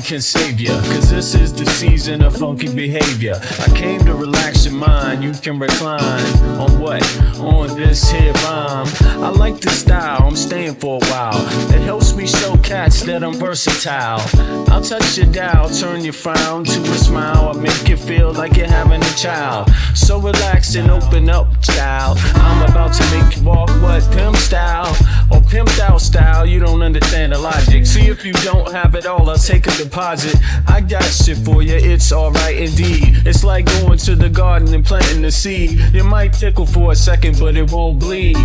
nothing can save ya, cause this is the season of funky behavior. I came to relax your mind, you can recline. On what? On this here rhyme. I like the style, I'm staying for a while. It helps me show cats that I'm versatile. I'll touch your dial, turn your frown to a smile. I'll make you feel like you're having a child. So relax and open up, child. I'm about to make you walk what? Pimp style or pimped out style. You don't understand the logic. See, if you don't have it all, I'll take a deposit. I got shit for you, it's alright indeed. It's like going to the garden and planting the seed. You might tickle for a second, but it won't bleed.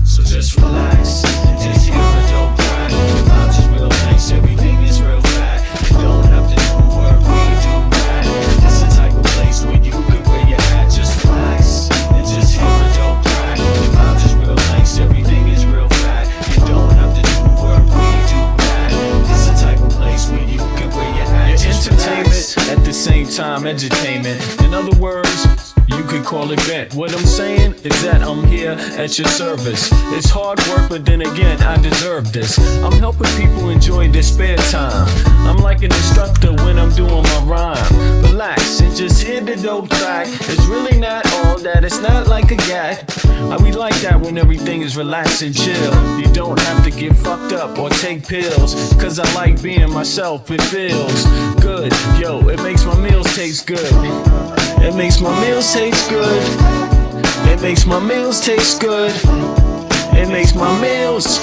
So just relax, just hear a dope track. The vibes is real nice, everything is real fat. You don't have to do work, we do that. It's the type of place where you can wear your hat. Just relax and just hear a dope track. The vibes is real nice, everything is real fat. You don't have to do work, we do that. It's the type of place where you can wear your hat. Your entertainment at the same time, edutainment. In other words, you could call it bent. What I'm saying is that I'm here at your service. It's hard work, but then again, I deserve this. I'm helping people enjoy their spare time. I'm like an instructor when I'm doing my rhyme. Relax and just hear the dope track. It's really not all that, it's not like a gag. We like that when everything is relaxed and chill. You don't have to get fucked up or take pills, cause I like being myself, it feels good. Yo, it makes my meals taste good. It makes my meals taste good. It makes my meals taste good. It makes my meals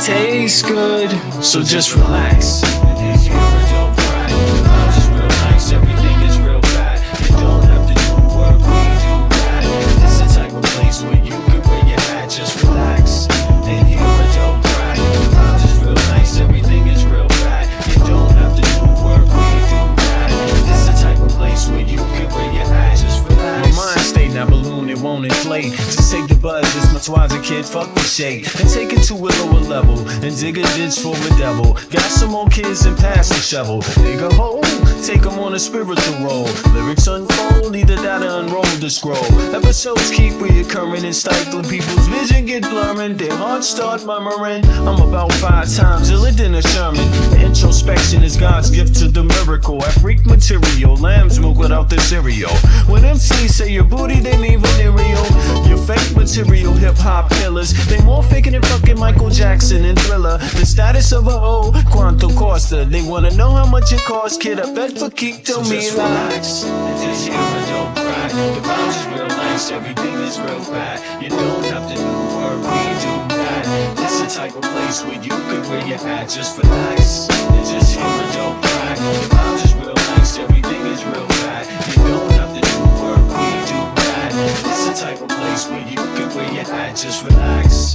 taste good. So just relax. It's here a dope track. The vibes is real nice, everything is real fat. You don't have to do work, we do that. It's the type of place where you can wear your hat. Just relax and hear a dope track. The vibes is real nice, everything is real fat. You don't have to do work, we do that. It's the type of place where you can wear your hat. Just relax. My mind state, now balloon, it won't inflate. Just take the buzz, it's much wiser, kid, fuck the shade. And take it to a lower level, and dig a ditch for the devil. Got some more kids and pass the shovel. Dig a hole, take them on a spiritual roll. Lyrics unfold, either that or unroll the scroll. Episodes keep reoccurring and stifling. People's vision get blurring, their hearts start murmuring. I'm about 5 times iller than a Sherman. Introspection is God's gift to the miracle. I freak material, lamb's milk without the cereal. When MCs say your booty, they mean venereal. Your fake material hip-hop killers, they more faking than fucking Michael Jackson and Thriller. The status of a hoe, Quanto Costa. They wanna know how much it costs, kid, I bet for keep tell so me just relax and just hear a dope track. The vibes is real nice, everything is real fat. You don't have to do work, we do that. It's the type of place where you can wear your hat. Just relax and just hear a dope track. The vibes is real nice, everything is real fat. You don't have to do work, we do that. It's the type of place where you can wear your hat. Just relax.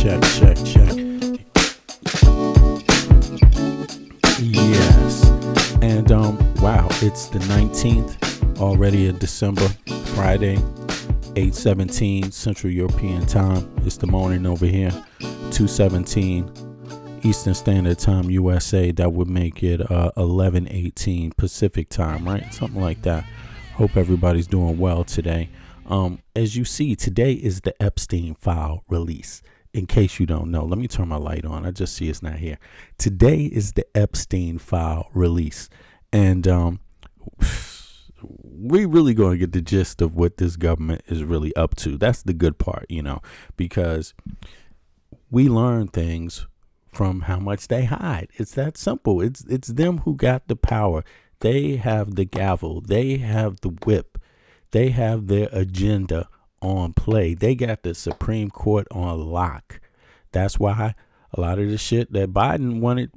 Check. Yes. And wow, it's the 19th already of December, Friday, 8:17 Central European Time. It's the morning over here, 2:17 Eastern Standard Time, USA. That would make it 11:18 Pacific Time, right? Something like that. Hope everybody's doing well today. As you see, today is the Epstein file release. In case you don't know, let me turn my light on. I just see it's not here. Today is the Epstein file release. And we really going to get the gist of what this government is really up to. That's the good part, because we learn things from how much they hide. It's that simple. It's them who got the power. They have the gavel. They have the whip. They have their agenda on play. They got the Supreme Court on lock. That's why a lot of the shit that Biden wanted,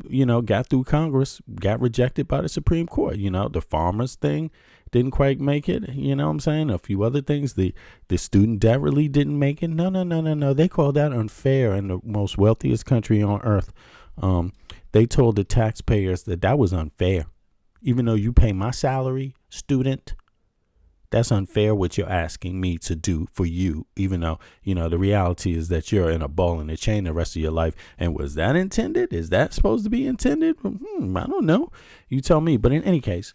got through Congress, got rejected by the Supreme Court. The farmers thing didn't quite make it. You know what I'm saying? A few other things. The student debt relief didn't make it. No. They called that unfair in the most wealthiest country on earth. They told the taxpayers that was unfair. Even though you pay my salary, student, That's unfair what you're asking me to do for you, even though, the reality is that you're in a ball and a chain the rest of your life. And was that intended? Is that supposed to be intended? I don't know. You tell me. But in any case,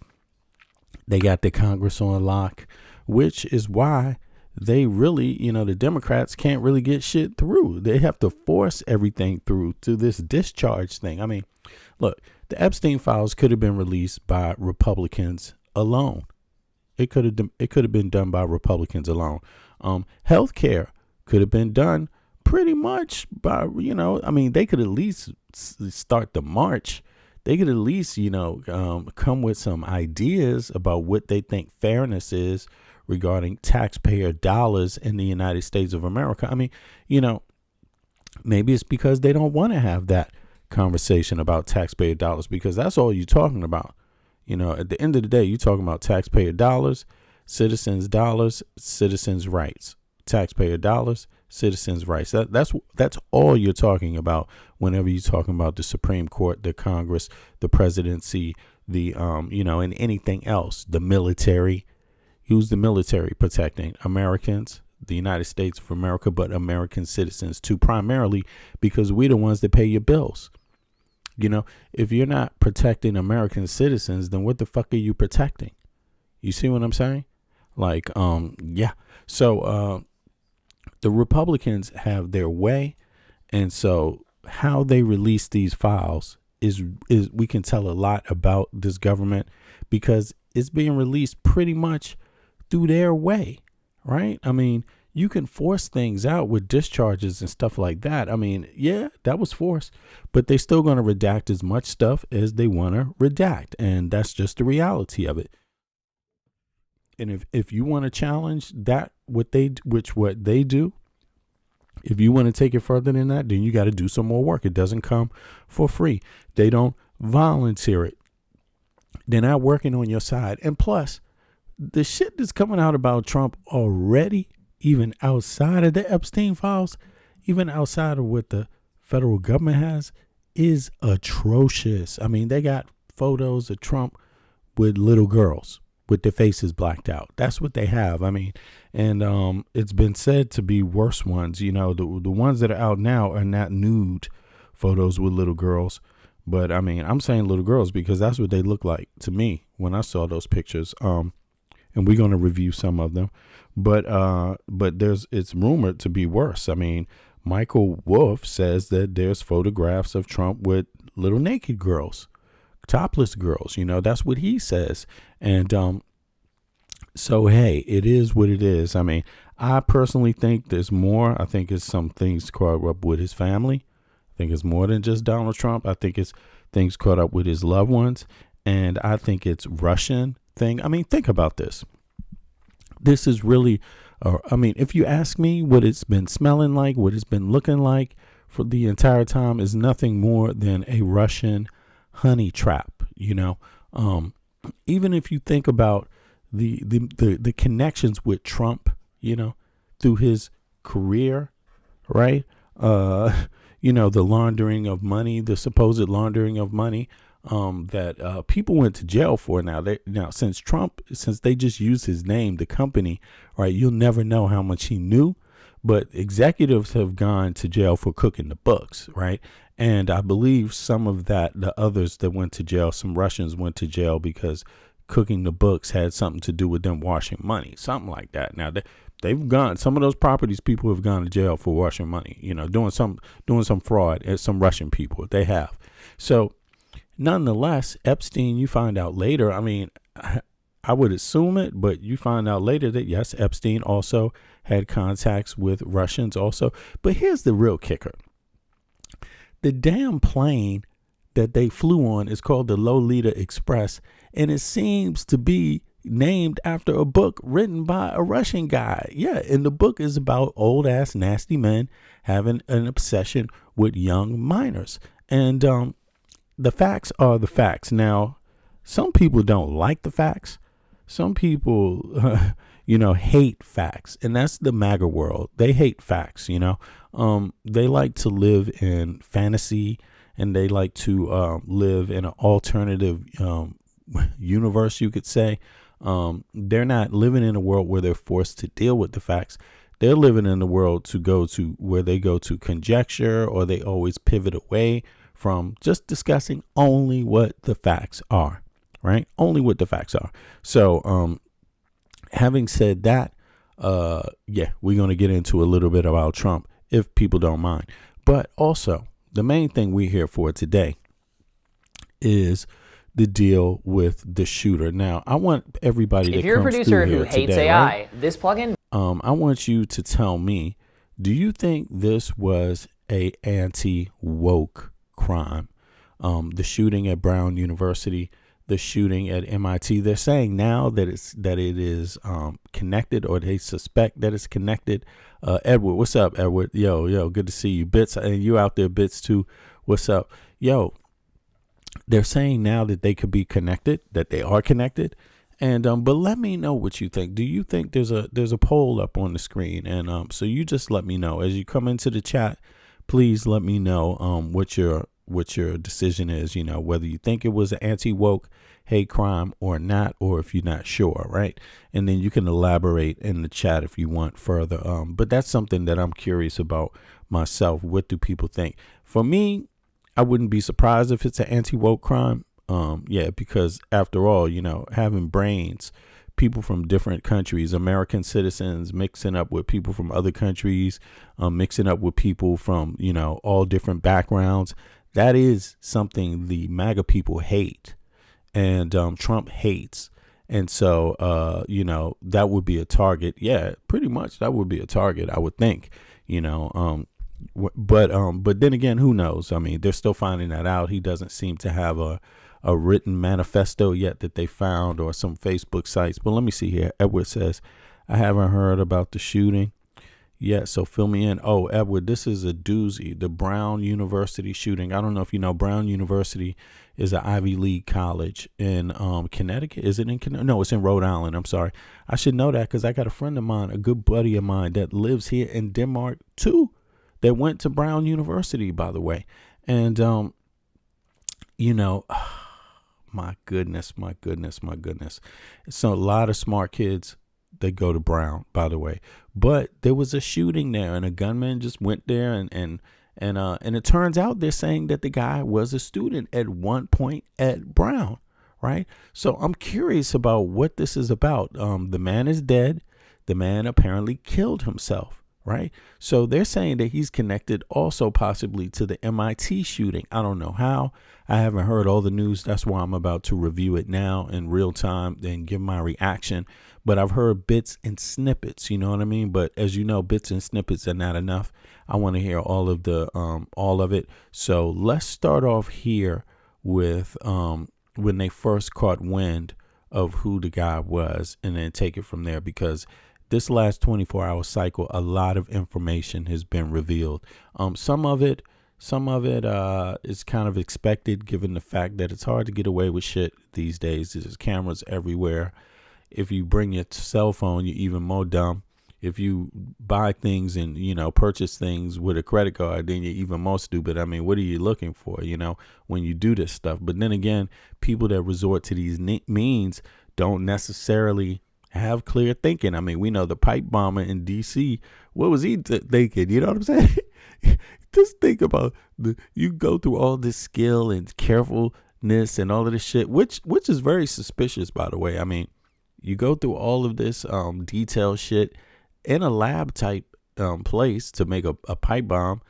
they got the Congress on lock, which is why they really, the Democrats can't really get shit through. They have to force everything through to this discharge thing. I mean, look, the Epstein files could have been released by Republicans alone. It could have been done by Republicans alone. Healthcare could have been done pretty much by, they could at least start the march. They could at least, come with some ideas about what they think fairness is regarding taxpayer dollars in the United States of America. I mean, maybe it's because they don't want to have that conversation about taxpayer dollars, because that's all you're talking about. At the end of the day, you're talking about taxpayer dollars, citizens' rights, taxpayer dollars, citizens' rights. That's all you're talking about whenever you're talking about the Supreme Court, the Congress, the presidency, and anything else, the military. Who's the military protecting? Americans, the United States of America, but American citizens too, primarily because we're the ones that pay your bills. If you're not protecting American citizens, then what the fuck are you protecting? You see what I'm saying? Like, yeah. So the Republicans have their way. And so how they release these files is we can tell a lot about this government, because it's being released pretty much through their way, right? I mean, you can force things out with discharges and stuff like that. I mean, yeah, that was forced, but they still going to redact as much stuff as they want to redact. And that's just the reality of it. And if you want to challenge that, what they do, if you want to take it further than that, then you got to do some more work. It doesn't come for free. They don't volunteer it. They're not working on your side. And plus, the shit that's coming out about Trump already, even outside of the Epstein files, even outside of what the federal government has, is atrocious. I mean, they got photos of Trump with little girls with their faces blacked out. That's what they have. I mean, and it's been said to be worse ones. The ones that are out now are not nude photos with little girls. But I mean, I'm saying little girls because that's what they look like to me when I saw those pictures. And we're going to review some of them, but it's rumored to be worse. I mean, Michael Wolff says that there's photographs of Trump with little naked girls, topless girls. That's what he says. And so, hey, it is what it is. I mean, I personally think there's more. I think it's some things caught up with his family. I think it's more than just Donald Trump. I think it's things caught up with his loved ones. And I think it's Russian thing. I mean, think about this. This is really, if you ask me what it's been smelling like, what it's been looking like for the entire time is nothing more than a Russian honey trap. Even if you think about the connections with Trump, through his career, right? The laundering of money, the supposed laundering of money. That people went to jail for since they just used his name, the company, right? You'll never know how much he knew, but executives have gone to jail for cooking the books, right? And I believe some of the others that went to jail, some Russians went to jail because cooking the books had something to do with them washing money, something like that. Now they've gone, some of those properties people have gone to jail for washing money, doing some fraud at some Russian people. They have. So, nonetheless, Epstein, you find out later, I mean, I would assume it, but you find out later that, yes, Epstein also had contacts with Russians also. But here's the real kicker. The damn plane that they flew on is called the Lolita Express, and it seems to be named after a book written by a Russian guy. Yeah, and the book is about old-ass nasty men having an obsession with young minors. And the facts are the facts. Now, some people don't like the facts. Some people, hate facts. And that's the MAGA world. They hate facts, They like to live in fantasy, and they like to live in an alternative universe, you could say. They're not living in a world where they're forced to deal with the facts. They're living in the world to go to where they go to conjecture, or they always pivot away from just discussing only what the facts are, right? Only what the facts are. So, having said that, yeah, we're going to get into a little bit about Trump if people don't mind. But also, the main thing we're here for today is the deal with the shooter. Now, I want everybody If that you're a comes producer through who here hates today, AI, right? this plugin. I want you to tell me, do you think this was a anti-woke crime? The shooting at Brown University, the shooting at MIT. They're saying now that it is connected, or they suspect that it's connected. Edward, what's up, Edward? Yo, good to see you. Bits, and you out there, Bits too. What's up? Yo, they're saying now that they could be connected, that they are connected. And but let me know what you think. Do you think there's a poll up on the screen? And so you just let me know as you come into the chat. Please let me know what your decision is. You know, whether you think it was an anti-woke hate crime or not, or if you're not sure, right? And then you can elaborate in the chat if you want further. But that's something that I'm curious about myself. What do people think? For me, I wouldn't be surprised if it's an anti-woke crime. Yeah, because after all, you know, having brains, people from different countries, American citizens mixing up with people from other countries, mixing up with people from, you know, all different backgrounds. That is something the MAGA people hate, and Trump hates. And so, you know, that would be a target. Yeah, pretty much that would be a target, I would think, you know. But then again, who knows? I mean, they're still finding that out. He doesn't seem to have a written manifesto yet that they found, or some Facebook sites. But let me see here. Edward says, I haven't heard about the shooting yet, so fill me in. Oh, Edward, this is a doozy. The Brown University shooting. I don't know if you know, Brown University is an Ivy League college in Connecticut. Is it in Connecticut? No, it's in Rhode Island. I'm sorry. I should know that because I got a friend of mine, a good buddy of mine that lives here in Denmark too, that went to Brown University, by the way. And, you know, my goodness. So a lot of smart kids, they go to Brown, by the way. But there was a shooting there, and a gunman just went there, and it turns out they're saying that the guy was a student at one point at Brown, right? So I'm curious about what this is about. The man is dead. The man apparently killed himself, right? So they're saying that he's connected also possibly to the MIT shooting. I don't know how. I haven't heard all the news. That's why I'm about to review it now in real time and give my reaction. But I've heard bits and snippets, you know what I mean? But as you know, bits and snippets are not enough. I want to hear all of it. So let's start off here with when they first caught wind of who the guy was, and then take it from there, because this last 24-hour cycle, a lot of information has been revealed. Some of it is kind of expected, given the fact that it's hard to get away with shit these days. There's cameras everywhere. If you bring your cell phone, you're even more dumb. If you buy things and, you know, purchase things with a credit card, then you're even more stupid. I mean, what are you looking for, you know, when you do this stuff? But then again, people that resort to these means don't necessarily have clear thinking. I mean, we know the pipe bomber in D.C., what was he thinking? You know what I'm saying? Just think about you go through all this skill and carefulness and all of this shit, which is very suspicious, by the way. I mean, you go through all of this detailed shit in a lab type place to make a pipe bomb,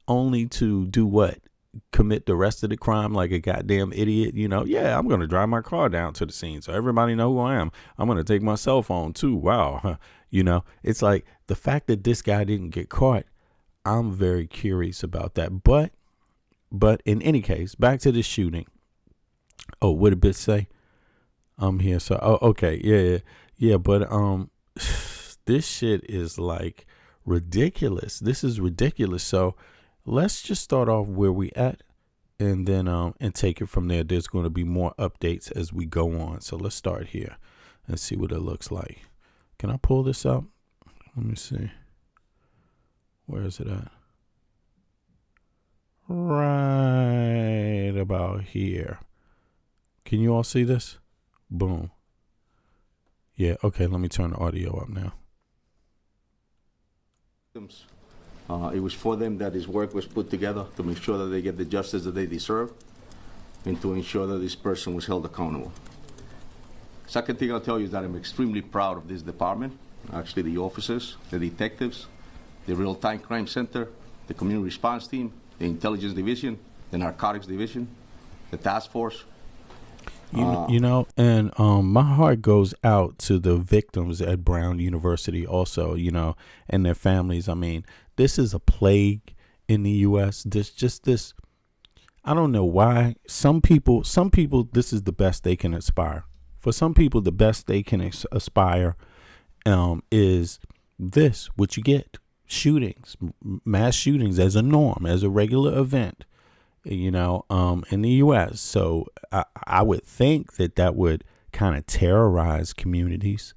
only to do what? Commit the rest of the crime like a goddamn idiot. You know, yeah, I'm going to drive my car down to the scene so everybody know who I am. I'm going to take my cell phone too. Wow. You know, it's like the fact that this guy didn't get caught. I'm very curious about that. But in any case, back to the shooting. Oh, what did Bit say? I'm here. So, okay. Yeah. But, this shit is like ridiculous. This is ridiculous. So let's just start off where we at, and then, and take it from there. There's going to be more updates as we go on. So let's start here and see what it looks like. Can I pull this up? Let me see. Where is it at? Right about here. Can you all see this? Boom. Yeah. Okay. Let me turn the audio up now. It was for them that this work was put together to make sure that they get the justice that they deserve and to ensure that this person was held accountable. Second thing I'll tell you is that I'm extremely proud of this department, actually the officers, the detectives, the real-time crime center, the community response team, the intelligence division, the narcotics division, the task force. You know, and my heart goes out to the victims at Brown University also, you know, and their families. I mean, this is a plague in the U.S. This, I don't know why. Some people, this is the best they can aspire. For some people, the best they can aspire is this, what you get. Shootings, mass shootings as a norm, as a regular event, you know, in the U.S. So I would think that would kind of terrorize communities.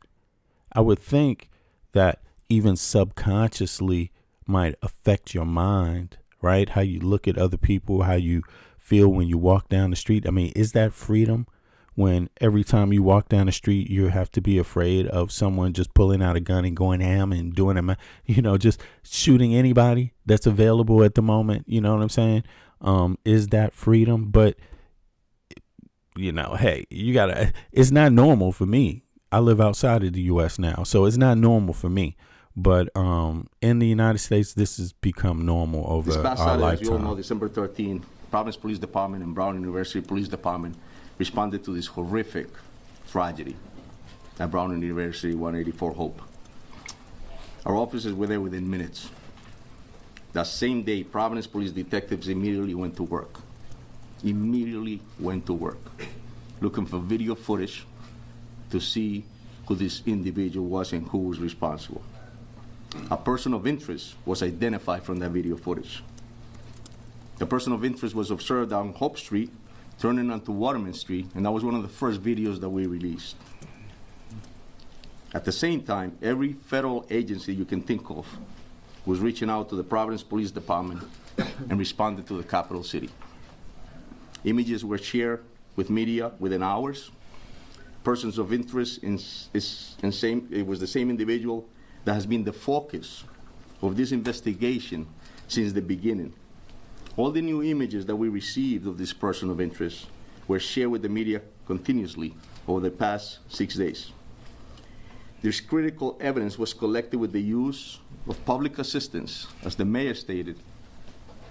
I would think that even subconsciously might affect your mind, right? How you look at other people, how you feel when you walk down the street. I mean, is that freedom? When every time you walk down the street, you have to be afraid of someone just pulling out a gun and going ham and doing it, you know, just shooting anybody that's available at the moment. You know what I'm saying? Is that freedom? But, you know, hey, it's not normal for me. I live outside of the U.S. now, so it's not normal for me. But in the United States, this has become normal over This past our Saturday, lifetime. as you all know, December 13th, Providence Police Department and Brown University Police Department responded to this horrific tragedy at Brown University 184 Hope. Our officers were there within minutes. That same day, Providence police detectives immediately went to work. Looking for video footage to see who this individual was and who was responsible. A person of interest was identified from that video footage. The person of interest was observed on Hope Street, turning onto Waterman Street, and that was one of the first videos that we released. At the same time, every federal agency you can think of was reaching out to the Providence Police Department and responded to the capital city. Images were shared with media within hours. Persons of interest it was the same individual that has been the focus of this investigation since the beginning. All the new images that we received of this person of interest were shared with the media continuously over the past 6 days. This critical evidence was collected with the use of public assistance. As the mayor stated,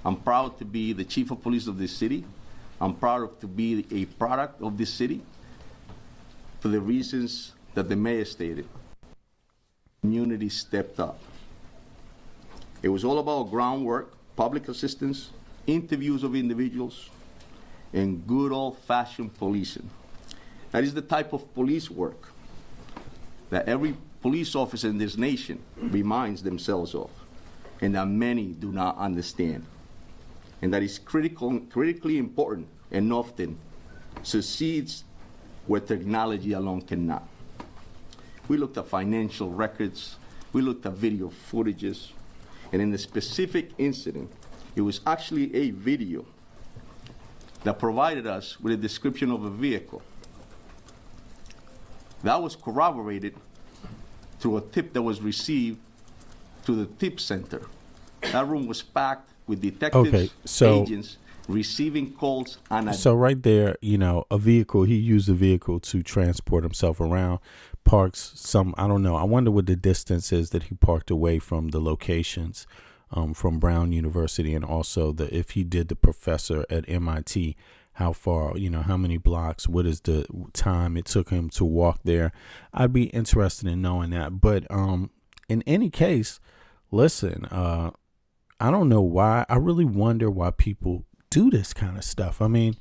I'm proud to be the chief of police of this city. I'm proud to be a product of this city for the reasons that the mayor stated. Community stepped up. It was all about groundwork, public assistance, interviews of individuals, and good old-fashioned policing. That is the type of police work that every police officer in this nation reminds themselves of, and that many do not understand. And that is critically important and often succeeds where technology alone cannot. We looked at financial records, we looked at video footages, and in the specific incident, it was actually a video that provided us with a description of a vehicle. That was corroborated through a tip that was received to the tip center. That room was packed with detectives, agents receiving calls on a... So right there, you know, he used a vehicle to transport himself around, parks some, I don't know, I wonder what the distance is that he parked away from the locations from Brown University, and also if he did the professor at MIT, how far, you know, how many blocks, what is the time it took him to walk there. I'd be interested in knowing that. But in any case, listen, I don't know why. I really wonder why people do this kind of stuff. I mean,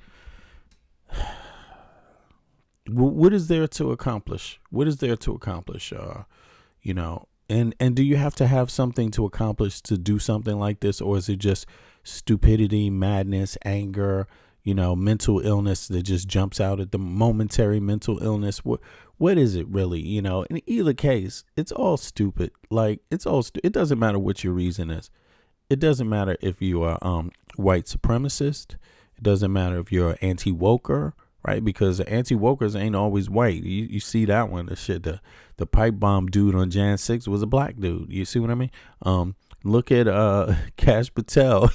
what is there to accomplish? What is there to accomplish? You know, and do you have to have something to accomplish to do something like this? Or is it just stupidity, madness, anger, you know, mental illness that just jumps out at the momentary mental illness? What is it really? You know, in either case, it's all stupid. Like, it doesn't matter what your reason is. It doesn't matter if you are white supremacist. It doesn't matter if you're anti-woker, right? Because the anti-wokers ain't always white. You see that one, the pipe bomb dude on Jan 6 was a black dude. You see what I mean? Look at Cash Patel.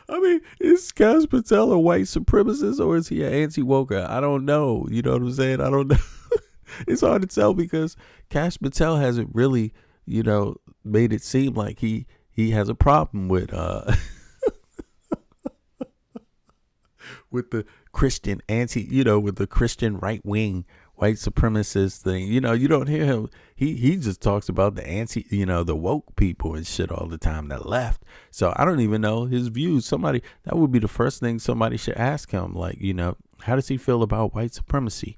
I mean, is Cash Patel a white supremacist or is he an anti-woker? I don't know. You know what I'm saying? I don't know. It's hard to tell because Cash Patel hasn't really, made it seem like he has a problem with with the Christian with the Christian right wing white supremacist thing. You don't hear him. He just talks about the the woke people and shit all the time, that left. So I don't even know his views. That would be the first thing somebody should ask him. Like, how does he feel about white supremacy?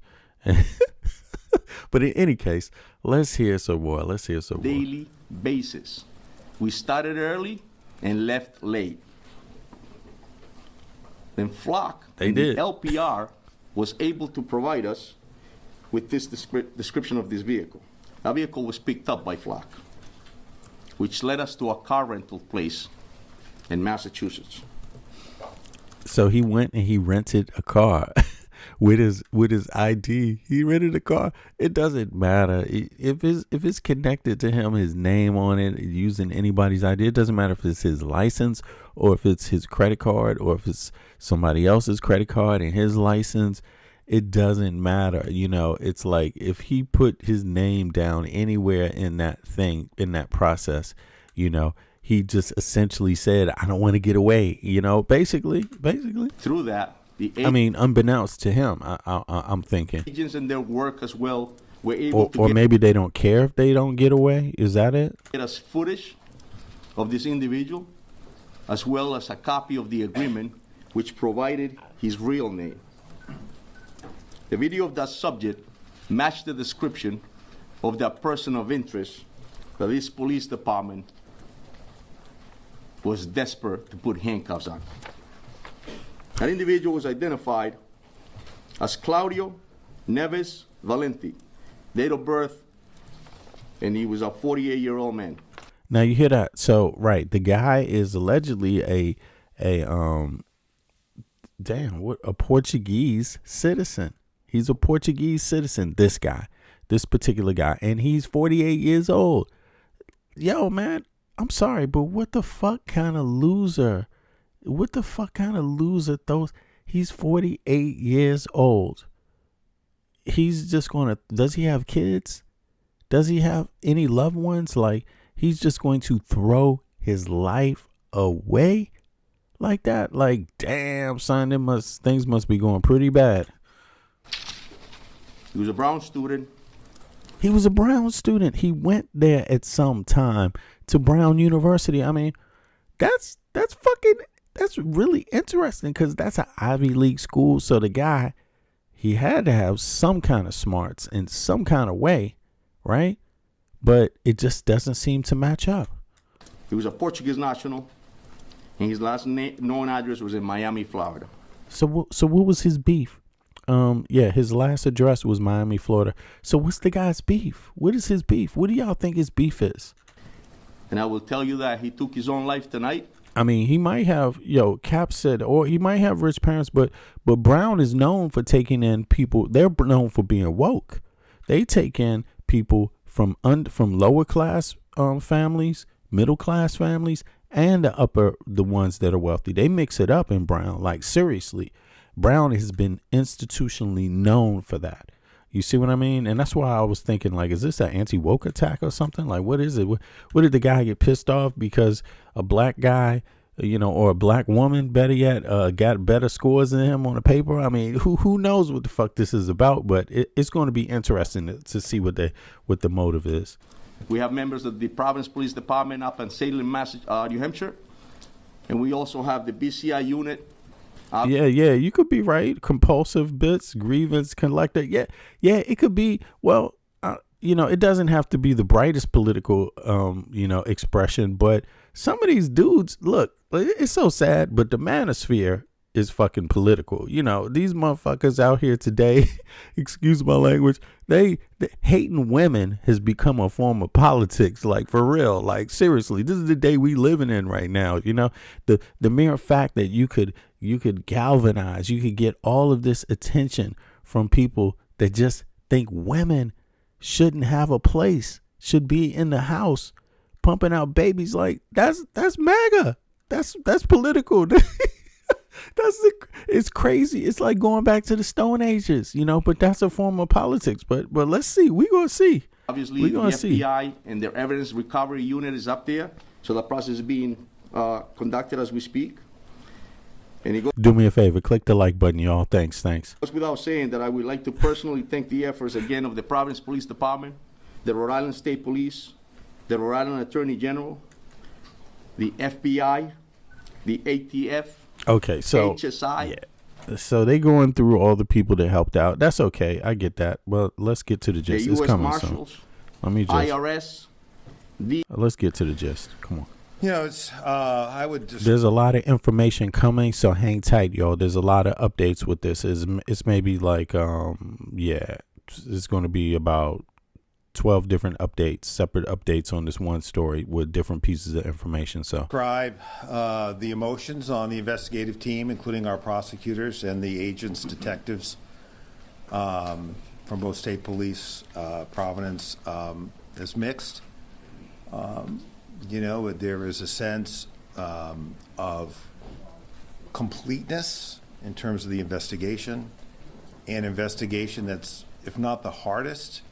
But in any case, let's hear some more. Daily basis. We started early and left late. Then Flock, the LPR, was able to provide us with this description of this vehicle. That vehicle was picked up by Flock, which led us to a car rental place in Massachusetts. So he went and he rented a car with his ID. He rented a car. It doesn't matter if it's connected to him, his name on it, using anybody's ID. It doesn't matter if it's his license or if it's his credit card or if it's somebody else's credit card and his license. It doesn't matter. It's like if he put his name down anywhere in that thing, in that process, he just essentially said, I don't want to get away, basically. Through that, unbeknownst to him, I'm thinking. Agents in their work as well were able or maybe they don't care if they don't get away. Is that it? Get us footage of this individual, as well as a copy of the agreement, which provided his real name. The video of that subject matched the description of that person of interest that this police department was desperate to put handcuffs on. That individual was identified as Claudio Neves Valenti, date of birth, and he was a 48-year-old man. Now you hear that? So right, the guy is allegedly a Portuguese citizen. He's a Portuguese citizen. This particular guy, and he's 48 years old. Yo, man, I'm sorry, but what the fuck kind of loser? He's 48 years old. He's just does he have kids? Does he have any loved ones? Like, he's just going to throw his life away like that? Like, damn, son, things must be going pretty bad. He was a Brown student. He went there at some time to Brown University. I mean, that's really interesting because that's an Ivy League school. So the guy, he had to have some kind of smarts in some kind of way, right? But it just doesn't seem to match up. He was a Portuguese national, and his last known address was in Miami, Florida. So what was his beef? His last address was Miami, Florida. So what's the guy's beef? What is his beef? What do y'all think his beef is? And I will tell you that he took his own life tonight. I mean, he might have, Cap said, or he might have rich parents, but Brown is known for taking in people. They're known for being woke. They take in people from lower class families, middle class families, and the ones that are wealthy. They mix it up in Brown. Like, seriously, Brown has been institutionally known for that. You see what I mean? And that's why I was thinking, like, is this an anti-woke attack or something? Like, what is it? What did the guy get pissed off because a black guy, or a black woman, better yet, got better scores than him on a paper? I mean, who knows what the fuck this is about? But it's going to be interesting to see what the motive is. We have members of the Providence Police Department up in Salem, New Hampshire, and we also have the BCI unit. Yeah, you could be right. Compulsive bits, grievance collector. Yeah, it could be. Well, it doesn't have to be the brightest political, expression. But some of these dudes, look, it's so sad, but the manosphere is fucking political. These motherfuckers out here today, excuse my language, they hating women has become a form of politics, like, for real. Like, seriously, this is the day we living in right now. The mere fact that you could galvanize, you could get all of this attention from people that just think women shouldn't have a place, should be in the house pumping out babies. Like that's MAGA. That's political. It's crazy. It's like going back to the Stone Ages, but that's a form of politics. But let's see. We're going to see. Obviously, the FBI and their evidence recovery unit is up there. So the process is being conducted as we speak. And it goes Do me a favor. Click the like button, y'all. Thanks. without saying that I would like to personally thank the efforts again of the Providence Police Department, the Rhode Island State Police, the Rhode Island Attorney General, the FBI, the ATF, Okay, so HSI. Yeah. So they going through all the people that helped out. That's okay. I get that. But let's get to the the gist. It's U.S. coming Marshals, soon. IRS, Let's get to the gist. Come on. It's, I would just. There's a lot of information coming, so hang tight, y'all. There's a lot of updates with this. It's maybe like, it's going to be about 12 different updates, separate updates on this one story with different pieces of information. So Describe the emotions on the investigative team, including our prosecutors and the agents, detectives from both state police, Providence, is mixed. There is a sense of completeness in terms of the investigation, an investigation that's, if not the hardest,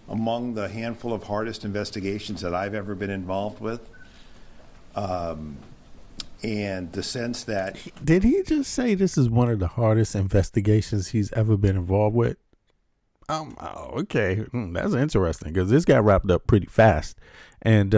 among the handful of hardest investigations that I've ever been involved with. And the sense that... Did he just say this is one of the hardest investigations he's ever been involved with? Okay. That's interesting because this got wrapped up pretty fast. And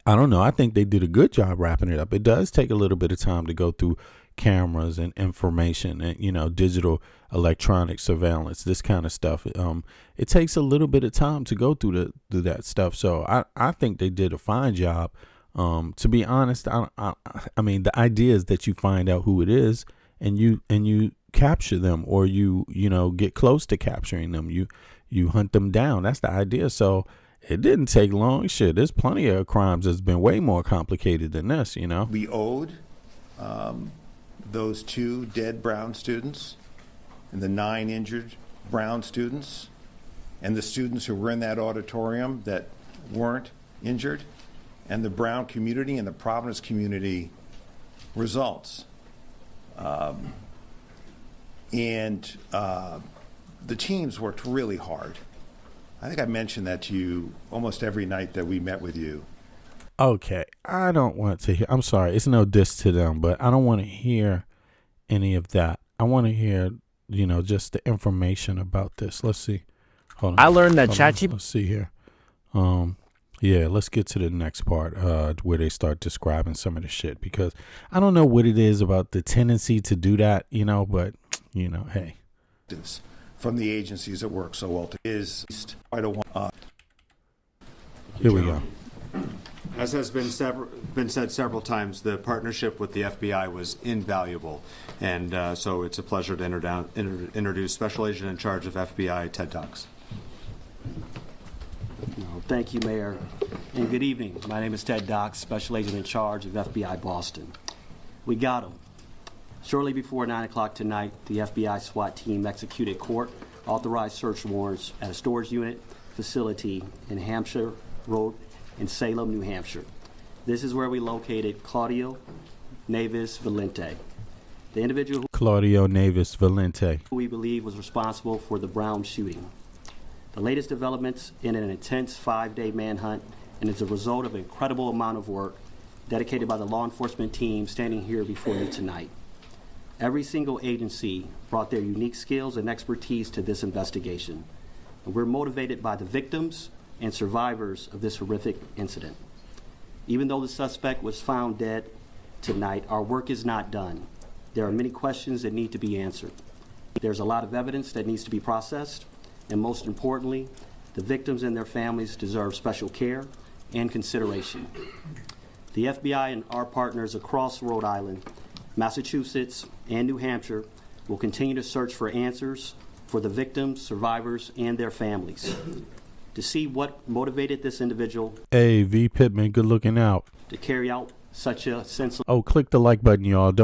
I don't know. I think they did a good job wrapping it up. It does take a little bit of time to go through cameras and information and, digital electronic surveillance, this kind of stuff. It takes a little bit of time to go through that stuff. So I think they did a fine job. To be honest, I mean, the idea is that you find out who it is and you capture them, or you get close to capturing them. You hunt them down. That's the idea. So it didn't take long. Shit, there's plenty of crimes that's been way more complicated than this, We owed those 2 dead Brown students and the 9 injured Brown students and the students who were in that auditorium that weren't injured, and the Brown community and the Providence community results. And the teams worked really hard. I think I mentioned that to you almost every night that we met with you. Okay, I don't want to hear. I'm sorry, it's no diss to them, but I don't want to hear any of that. I want to hear, just the information about this. Let's see. Hold on. I learned that ChatGPT. Let's see here. Let's get to the next part where they start describing some of the shit, because I don't know what it is about the tendency to do that, but hey. From the agencies that work so well is quite a Here we go. As has been said several times, the partnership with the FBI was invaluable, and so it's a pleasure to introduce Special Agent in Charge of FBI, Ted Dox. Thank you, Mayor, and good evening. My name is Ted Dox, Special Agent in Charge of FBI Boston. We got him. Shortly before 9 o'clock tonight, the FBI SWAT team executed court-authorized search warrants at a storage unit facility in Hampshire Road in Salem, New Hampshire. This is where we located Claudio Neves Valente, the individual who we believe was responsible for the Brown shooting. The latest developments in an intense 5-day manhunt, and is a result of an incredible amount of work dedicated by the law enforcement team standing here before you tonight. Every single agency brought their unique skills and expertise to this investigation, and we're motivated by the victims and survivors of this horrific incident. Even though the suspect was found dead tonight, our work is not done. There are many questions that need to be answered. There's a lot of evidence that needs to be processed, and most importantly, the victims and their families deserve special care and consideration. The FBI and our partners across Rhode Island, Massachusetts, and New Hampshire will continue to search for answers for the victims, survivors, and their families. To see what motivated this individual Hey, V. Pittman, good looking out. to carry out such a senseless Oh, click the like button, y'all,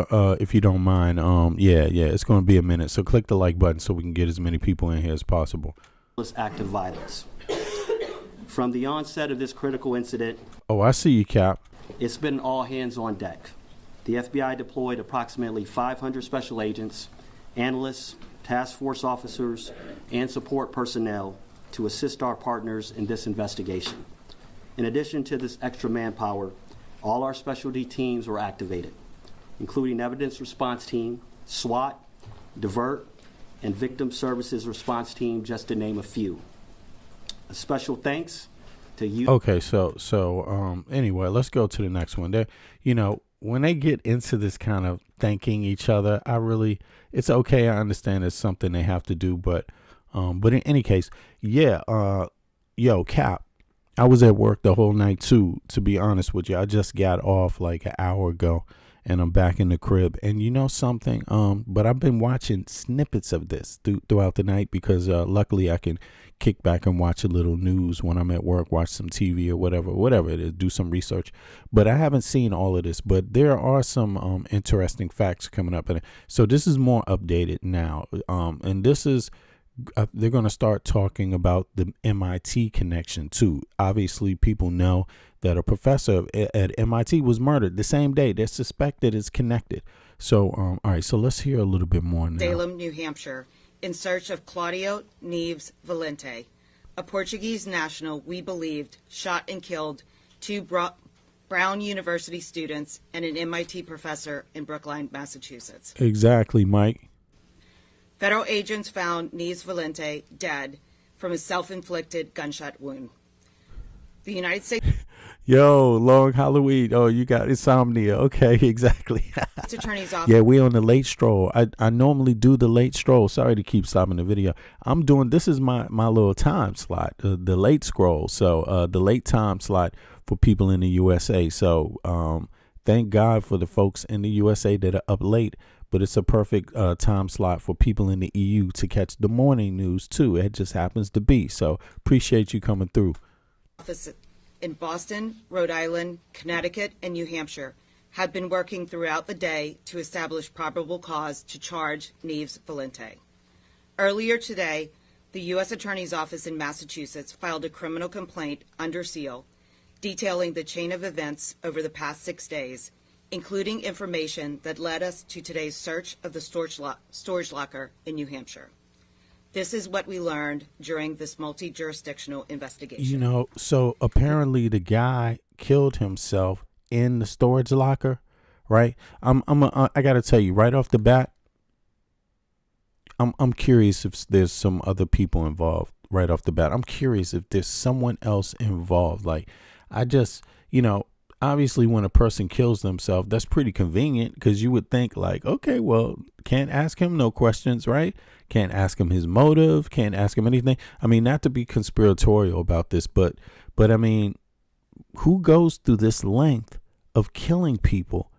if you don't mind. Yeah, it's going to be a minute. So click the like button so we can get as many people in here as possible. act of violence. From the onset of this critical incident, Oh, I see you, Cap. it's been all hands on deck. The FBI deployed approximately 500 special agents, analysts, task force officers, and support personnel to assist our partners in this investigation. In addition to this extra manpower, all our specialty teams were activated, including Evidence Response Team, SWAT, Divert, and Victim Services Response Team, just to name a few. A special thanks to you. Okay, so anyway, let's go to the next one. There, when they get into this kind of thanking each other, it's okay. I understand it's something they have to do, but in any case, yeah, yo, Cap, I was at work the whole night too, to be honest with you. I just got off like an hour ago and I'm back in the crib. And you know something? But I've been watching snippets of this throughout the night because luckily I can kick back and watch a little news when I'm at work, watch some TV or whatever it is, do some research. But I haven't seen all of this, but there are some interesting facts coming up. And so this is more updated now. And this is, they're going to start talking about the MIT connection too. Obviously, people know that a professor at MIT was murdered the same day. They're suspected it's connected. So, all right, so let's hear a little bit more now. Salem, New Hampshire, in search of Claudio Neves Valente, a Portuguese national we believed shot and killed two Brown University students and an MIT professor in Brookline, Massachusetts. Exactly, Mike. Federal agents found Neves Valente dead from a self-inflicted gunshot wound. The United States Yo, long Halloween. Oh, you got insomnia. Okay, exactly. Attorney's Office. Yeah, we on the late stroll. I normally do the late stroll. Sorry to keep stopping the video. This is my little time slot, the late scroll. So the late time slot for people in the USA. So thank God for the folks in the USA that are up late. But it's a perfect time slot for people in the EU to catch the morning news too. It just happens to be. So appreciate you coming through. Office in Boston, Rhode Island, Connecticut, and New Hampshire have been working throughout the day to establish probable cause to charge Neves Valente. Earlier today, the U.S. Attorney's Office in Massachusetts filed a criminal complaint under seal detailing the chain of events over the past 6 days, including information that led us to today's search of the storage locker in New Hampshire. This is what we learned during this multi-jurisdictional investigation. So apparently the guy killed himself in the storage locker, right? I got to tell you right off the bat, I'm curious if there's some other people involved right off the bat. I'm curious if there's someone else involved. Like, obviously when a person kills themselves, that's pretty convenient because you would think like, okay, well, can't ask him no questions, right? Can't ask him his motive, can't ask him anything. I mean, not to be conspiratorial about this, but I mean, who goes through this length of killing people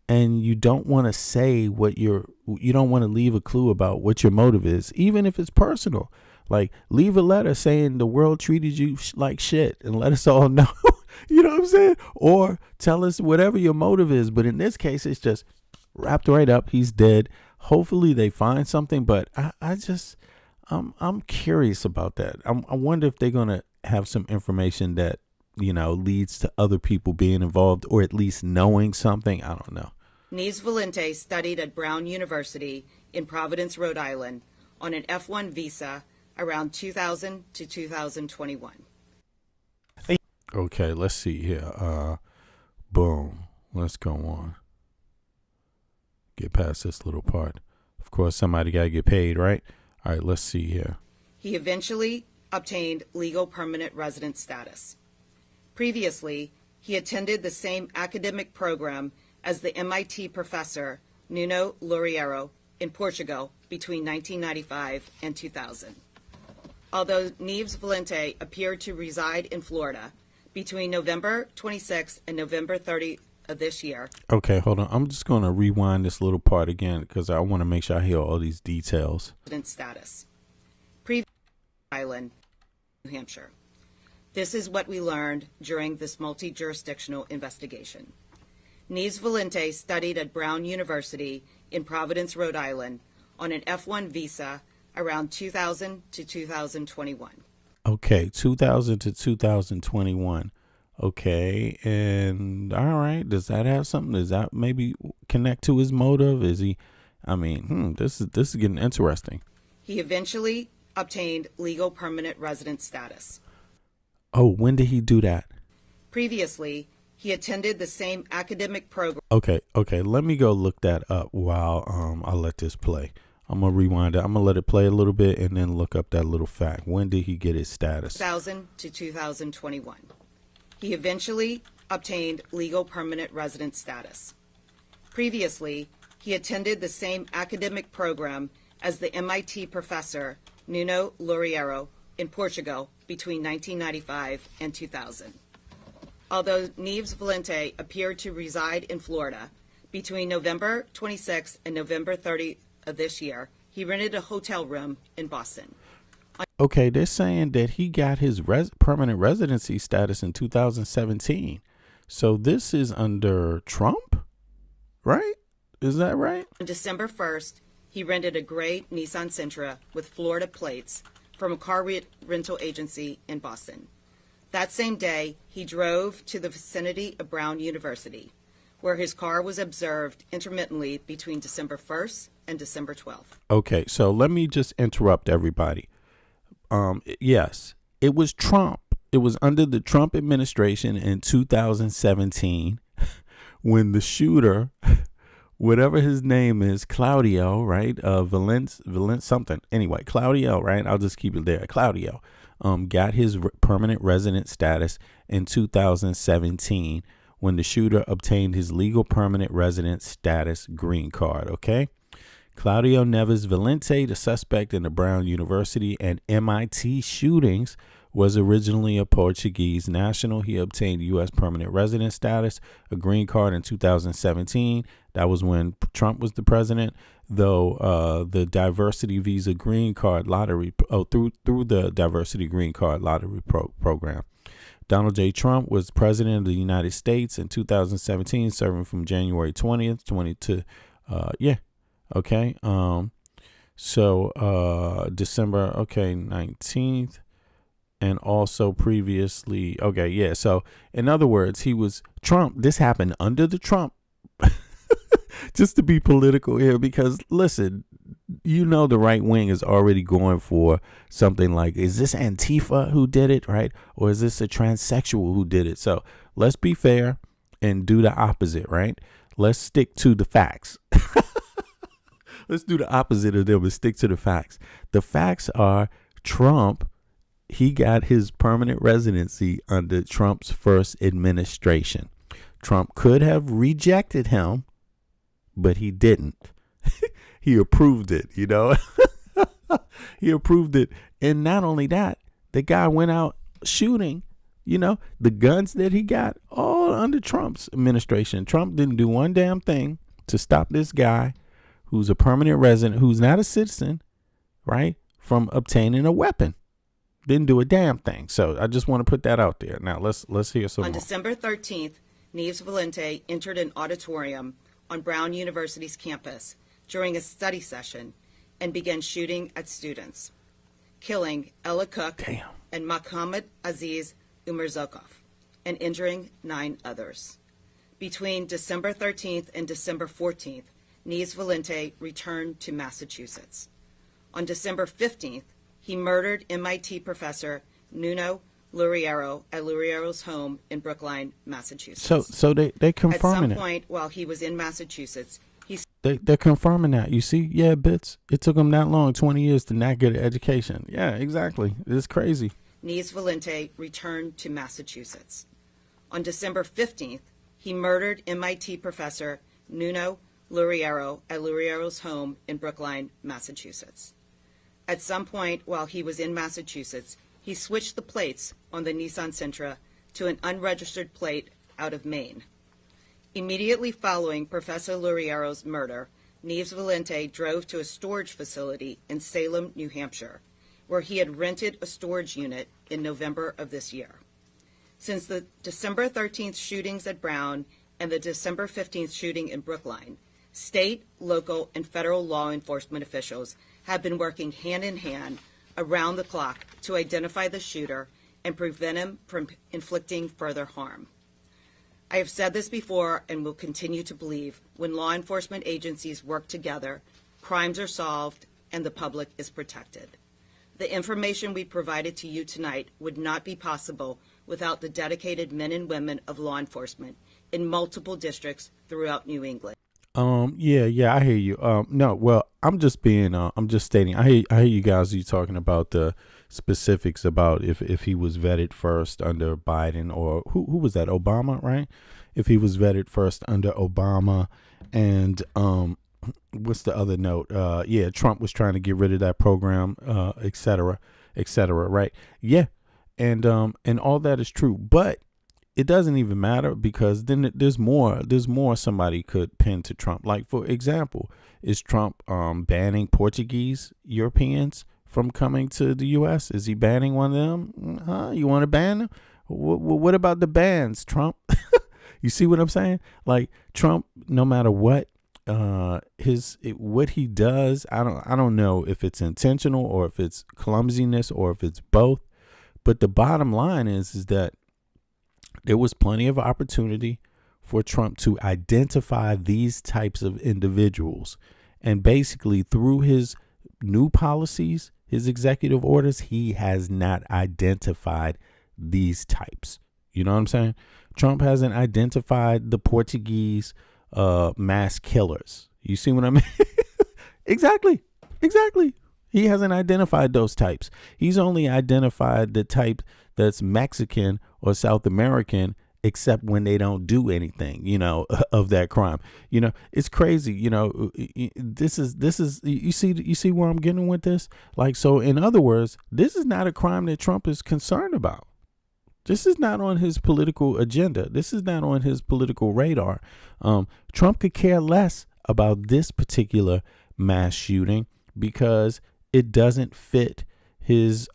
and you don't want to say you don't want to leave a clue about what your motive is, even if it's personal? Like, leave a letter saying the world treated you like shit and let us all know. You know what I'm saying? Or tell us whatever your motive is. But in this case, it's just wrapped right up. He's dead. Hopefully they find something. But I'm curious about that. I wonder if they're going to have some information that, leads to other people being involved or at least knowing something. I don't know. Neves Valente studied at Brown University in Providence, Rhode Island on an F1 visa around 2000 to 2021. Okay, let's see here. Boom. Let's go on. Get past this little part. Of course, somebody got to get paid, right? All right, let's see here. He eventually obtained legal permanent resident status. Previously, he attended the same academic program as the MIT professor Nuno Loureiro in Portugal between 1995 and 2000. Although Neves Valente appeared to reside in Florida between November 26th and November 30th of this year. Okay, hold on. I'm just going to rewind this little part again because I want to make sure I hear all these details. Status. Previous Island, New Hampshire. This is what we learned during this multi-jurisdictional investigation. Neves Valente studied at Brown University in Providence, Rhode Island on an F1 visa around 2000 to 2021. Okay, 2000 to 2021. Okay, and all right, does that have something? Does that maybe connect to his motive? Is he? I mean, this is getting interesting. He eventually obtained legal permanent resident status. Oh, when did he do that? Previously, he attended the same academic program. Okay. Let me go look that up while I let this play. I'm gonna rewind it. I'm gonna let it play a little bit and then look up that little fact. When did he get his status? 2000 to 2021. He eventually obtained legal permanent resident status. Previously, he attended the same academic program as the MIT professor Nuno Loureiro in Portugal between 1995 and 2000. Although Neves Valente appeared to reside in Florida, between November 26 and November 30 of this year, he rented a hotel room in Boston. Okay, they're saying that he got his permanent residency status in 2017. So this is under Trump, right? Is that right? On December 1st, he rented a gray Nissan Sentra with Florida plates from a car rental agency in Boston. That same day, he drove to the vicinity of Brown University, where his car was observed intermittently between December 1st and December 12th. Okay, so let me just interrupt everybody. Yes, it was Trump. It was under the Trump administration in 2017 when the shooter, whatever his name is, Claudio, right? Valence something. Anyway, Claudio, right? I'll just keep it there. Claudio got his permanent resident status in 2017 when the shooter obtained his legal permanent resident status green card, okay? Claudio Neves Valente, the suspect in the Brown University and MIT shootings, was originally a Portuguese national. He obtained U.S. permanent resident status, a green card in 2017. That was when Trump was the president, though the diversity visa green card lottery, through the diversity green card lottery program. Donald J. Trump was president of the United States in 2017, serving from January 20th, 22. Okay. December, 19th. And also previously, so in other words, he was Trump. This happened under the Trump, just to be political here, because listen, the right wing is already going for something like, is this Antifa who did it, right? Or is this a transsexual who did it? So let's be fair and do the opposite, right? Let's stick to the facts. Let's do the opposite of them and stick to the facts. The facts are Trump. He got his permanent residency under Trump's first administration. Trump could have rejected him, but he didn't. He approved it, He approved it. And not only that, the guy went out shooting, the guns that he got all under Trump's administration. Trump didn't do one damn thing to stop this guy who's a permanent resident, who's not a citizen, right, from obtaining a weapon. Didn't do a damn thing. So I just want to put that out there. Now let's hear some more. On December 13th, Neves Valente entered an auditorium on Brown University's campus during a study session and began shooting at students, killing Ella Cook and Mohammed Aziz Umarzokov and injuring 9 others. Between December 13th and December 14th, Neves Valente returned to Massachusetts. On December 15th, he murdered MIT professor Nuno Loureiro at Loureiro's home in Brookline, Massachusetts. So they confirming it. At some point while he was in Massachusetts, they're confirming that. You see, yeah, Bits. It took him that long, 20 years, to not get an education. Yeah, exactly. It's crazy. Neves Valente returned to Massachusetts. On December 15th, he murdered MIT professor Nuno Loureiro at Loureiro's home in Brookline, Massachusetts. At some point while he was in Massachusetts, he switched the plates on the Nissan Sentra to an unregistered plate out of Maine. Immediately following Professor Loureiro's murder, Neves Valente drove to a storage facility in Salem, New Hampshire, where he had rented a storage unit in November of this year. Since the December 13th shootings at Brown and the December 15th shooting in Brookline, state, local, and federal law enforcement officials have been working hand in hand around the clock to identify the shooter and prevent him from inflicting further harm. I have said this before and will continue to believe when law enforcement agencies work together, crimes are solved and the public is protected. The information we provided to you tonight would not be possible without the dedicated men and women of law enforcement in multiple districts throughout New England. Yeah, I hear you. No, well, I'm just stating, I hear you guys, you talking about the specifics about if he was vetted first under Biden or who was that, Obama, right? If he was vetted first under Obama and, what's the other note? Yeah, Trump was trying to get rid of that program, et cetera, right? Yeah. And all that is true, but it doesn't even matter because then there's more somebody could pin to Trump. Like, for example, is Trump banning Portuguese Europeans from coming to the U.S.? Is he banning one of them? You want to ban them? What about the bans, Trump? You see what I'm saying? Like, Trump, no matter what, what he does, I don't know if it's intentional or if it's clumsiness or if it's both. But the bottom line is that there was plenty of opportunity for Trump to identify these types of individuals. And basically, through his new policies, his executive orders, he has not identified these types. You know what I'm saying? Trump hasn't identified the Portuguese mass killers. You see what I mean? Exactly. He hasn't identified those types. He's only identified the type that's Mexican or South American, except when they don't do anything, of that crime. It's crazy. This is you see where I'm getting with this? Like, so in other words, this is not a crime that Trump is concerned about. This is not on his political agenda. This is not on his political radar. Trump could care less about this particular mass shooting because it doesn't fit his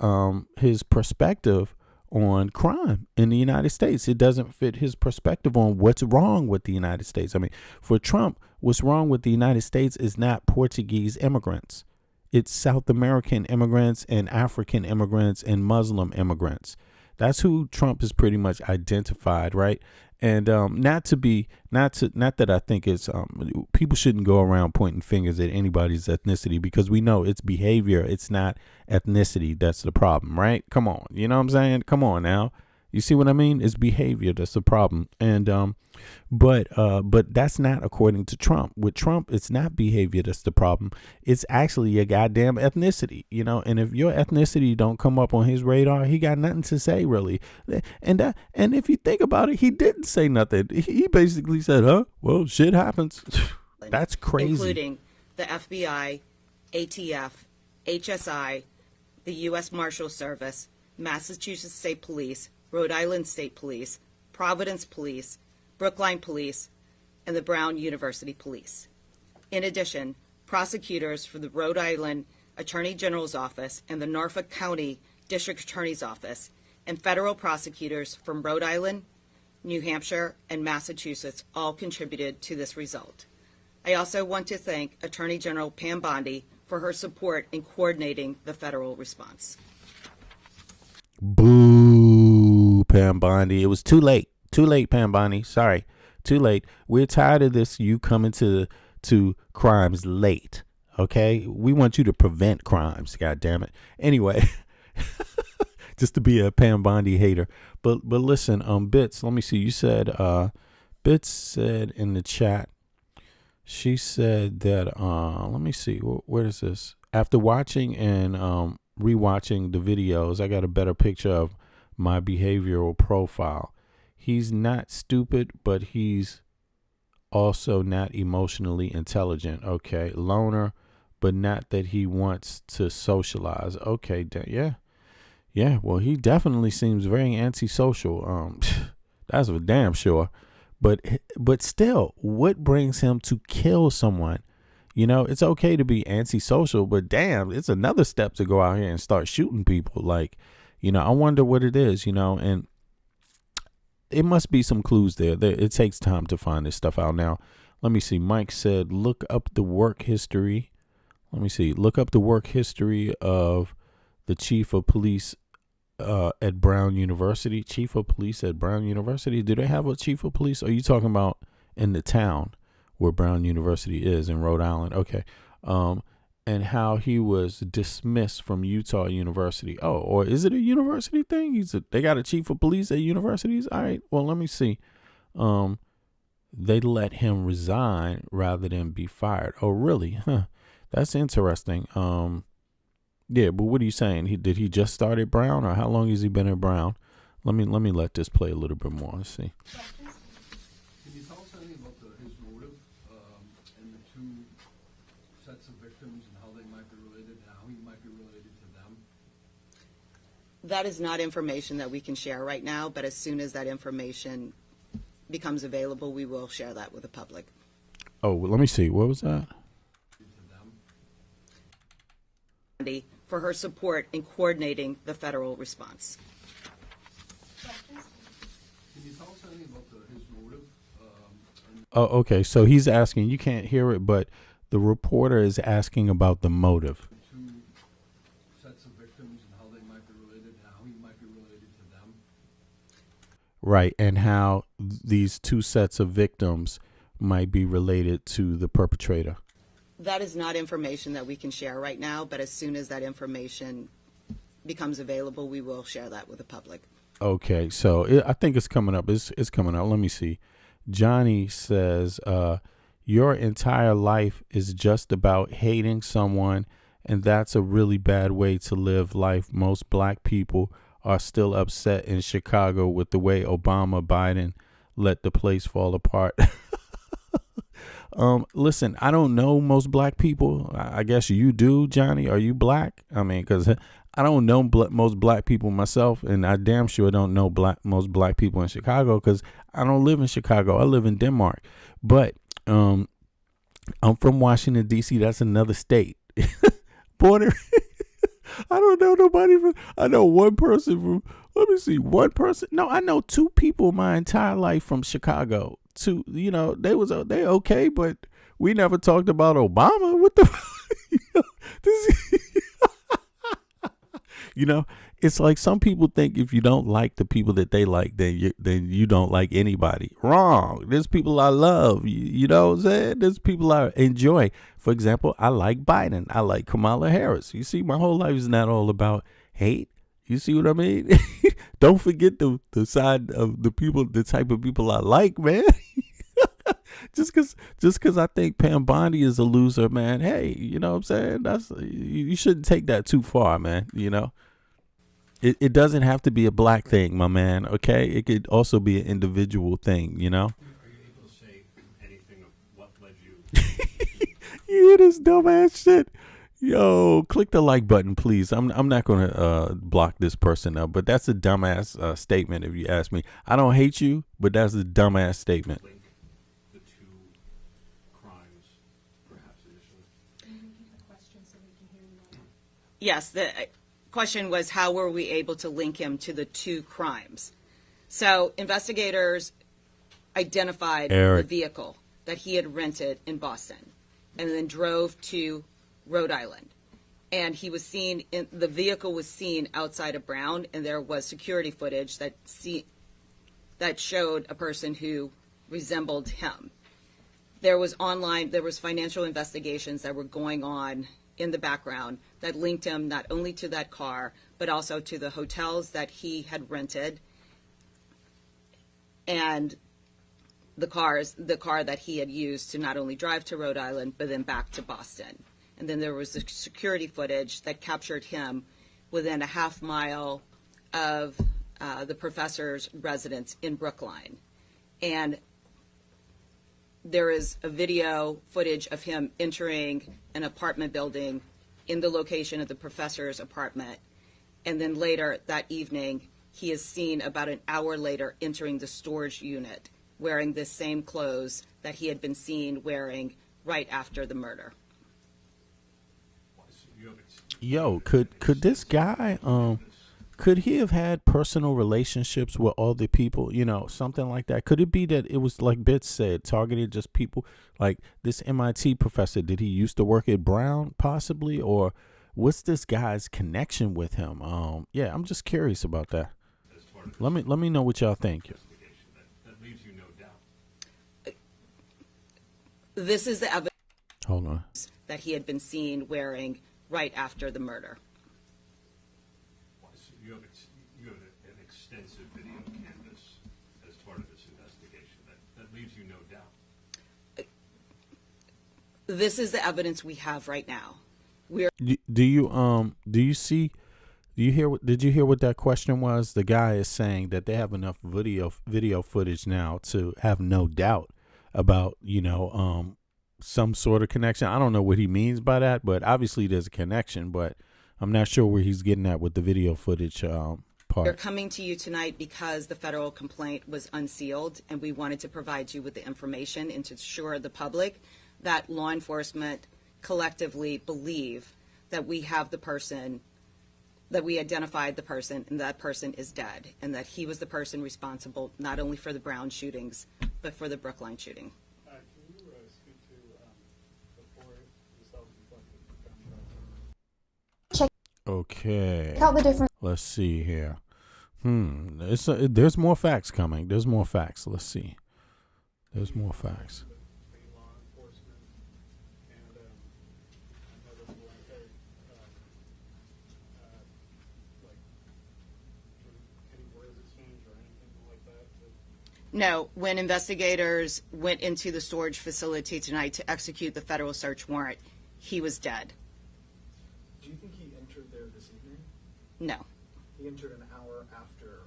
perspective on crime in the United States. It doesn't fit his perspective on what's wrong with the United States. I mean, for Trump, what's wrong with the United States is not Portuguese immigrants. It's South American immigrants and African immigrants and Muslim immigrants. That's who Trump has pretty much identified, right? And not that I think it's people shouldn't go around pointing fingers at anybody's ethnicity because we know it's behavior. It's not ethnicity. That's the problem, right? Come on. You know what I'm saying? Come on now. You see what I mean? It's behavior that's the problem. And but that's not according to Trump. With Trump, it's not behavior that's the problem. It's actually your goddamn ethnicity, and if your ethnicity don't come up on his radar, he got nothing to say really. And if you think about it, he didn't say nothing. He basically said, well, shit happens. That's crazy. Including the FBI, ATF, HSI, the U.S. Marshal Service, Massachusetts State Police, Rhode Island State Police, Providence Police, Brookline Police, and the Brown University Police. In addition, prosecutors for the Rhode Island Attorney General's Office and the Norfolk County District Attorney's Office, and federal prosecutors from Rhode Island, New Hampshire, and Massachusetts all contributed to this result. I also want to thank Attorney General Pam Bondi for her support in coordinating the federal response. Boo, Pam Bondi. It was too late. Too late, Pam Bondi. Sorry. Too late. We're tired of this. You coming to crimes late. Okay? We want you to prevent crimes. God damn it. Anyway, just to be a Pam Bondi hater. But listen, Bits, let me see. You said, Bits said in the chat, she said that, let me see. Where is this? After watching and rewatching the videos, I got a better picture of my behavioral profile. He's not stupid, but he's also not emotionally intelligent. Okay. Loner, but not that he wants to socialize. Okay. Yeah. Well, he definitely seems very antisocial. That's for damn sure. But still, what brings him to kill someone? It's okay to be antisocial, but damn, it's another step to go out here and start shooting people. Like, I wonder what it is, and it must be some clues there. It takes time to find this stuff out. Now, let me see. Mike said, look up the work history. Let me see. Look up the work history of the chief of police at Brown University. Chief of police at Brown University. Do they have a chief of police? Are you talking about in the town where Brown University is in Rhode Island? Okay. And how he was dismissed from Utah University. Oh, or is it a university thing? They got a chief of police at universities? All right. Well, let me see. They let him resign rather than be fired. Oh, really? Huh. That's interesting. Yeah, but what are you saying? Did he just start at Brown, or how long has he been at Brown? Let me let this play a little bit more. Let's see. Can you tell us anything about his motive and the two sets of victims and how they might be related, and how he might be related to them? That is not information that we can share right now, but as soon as that information becomes available, we will share that with the public. Oh, well, let me see. What was that? For her support in coordinating the federal response. Can you tell us anything about his motive? Oh, okay. So he's asking, you can't hear it, but the reporter is asking about the motive. Two sets of victims and how they might be related, and how he might be related to them. Right, and how these two sets of victims might be related to the perpetrator. That is not information that we can share right now, but as soon as that information becomes available, we will share that with the public. Okay, so I think it's coming up. It's coming up. Let me see. Johnny says, your entire life is just about hating someone, and that's a really bad way to live life. Most black people are still upset in Chicago with the way Biden let the place fall apart. Listen, I don't know most black people. I guess you do, Johnny. Are you black? I mean, because I don't know most black people myself, and I damn sure don't know most black people in Chicago because I don't live in Chicago. I live in Denmark. But I'm from Washington, D.C. That's another state. Border. I don't know nobody from. I know one person from. Let me see. One person. No, I know two people my entire life from Chicago. Two, they okay, but we never talked about Obama. What the, it's like some people think if you don't like the people that they like, then you don't like anybody. Wrong. There's people I love. You know what I'm saying? There's people I enjoy. For example, I like Biden. I like Kamala Harris. You see, my whole life is not all about hate. You see what I mean? Don't forget the side of the people, the type of people I like, man. just cause I think Pam Bondi is a loser, man. Hey, you know what I'm saying? You shouldn't take that too far, man. It doesn't have to be a black thing, my man. Okay, it could also be an individual thing. Are you able to say anything of what led you? You hear this dumbass shit? Yo, click the like button, please. I'm not gonna block this person up, but that's a dumbass statement if you ask me. I don't hate you, but that's a dumbass statement. Link the two crimes, perhaps initially. Can you repeat the question so we can hear you more? Yes, the question was how were we able to link him to the two crimes? So investigators identified the vehicle that he had rented in Boston and then drove to Rhode Island. And the vehicle was seen outside of Brown, and there was security footage that showed a person who resembled him. There was financial investigations that were going on in the background that linked him not only to that car, but also to the hotels that he had rented and the car that he had used to not only drive to Rhode Island, but then back to Boston. And then there was the security footage that captured him within a half mile of the professor's residence in Brookline. And there is a video footage of him entering an apartment building in the location of the professor's apartment. And then later that evening, he is seen about an hour later entering the storage unit wearing the same clothes that he had been seen wearing right after the murder. Yo, could this guy Could he have had personal relationships with all the people, something like that? Could it be that it was, like Bits said, targeted just people like this MIT professor? Did he used to work at Brown possibly? Or what's this guy's connection with him? Yeah, I'm just curious about that. Let me know what y'all think. That leaves you no doubt. This is the evidence Hold on. that he had been seen wearing right after the murder. You have an extensive video canvas as part of this investigation. That leaves you no doubt. This is the evidence we have right now. Do you see? Did you hear what that question was? The guy is saying that they have enough video footage now to have no doubt about some sort of connection. I don't know what he means by that, but obviously there's a connection. But I'm not sure where he's getting at with the video footage part. We're coming to you tonight because the federal complaint was unsealed, and we wanted to provide you with the information and to assure the public that law enforcement collectively believe that we have the person, that we identified the person, and that person is dead, and that he was the person responsible not only for the Brown shootings, but for the Brookline shooting. Can you speak to before the self-inflicted gunshot? Okay. Check out the different. Let's see here. There's more facts coming. There's more facts. Let's see. There's more facts. Between law enforcement and another military, like any words exchange or anything like that? No, when investigators went into the storage facility tonight to execute the federal search warrant, he was dead. Do you think he entered there this evening? No. He entered an hour after.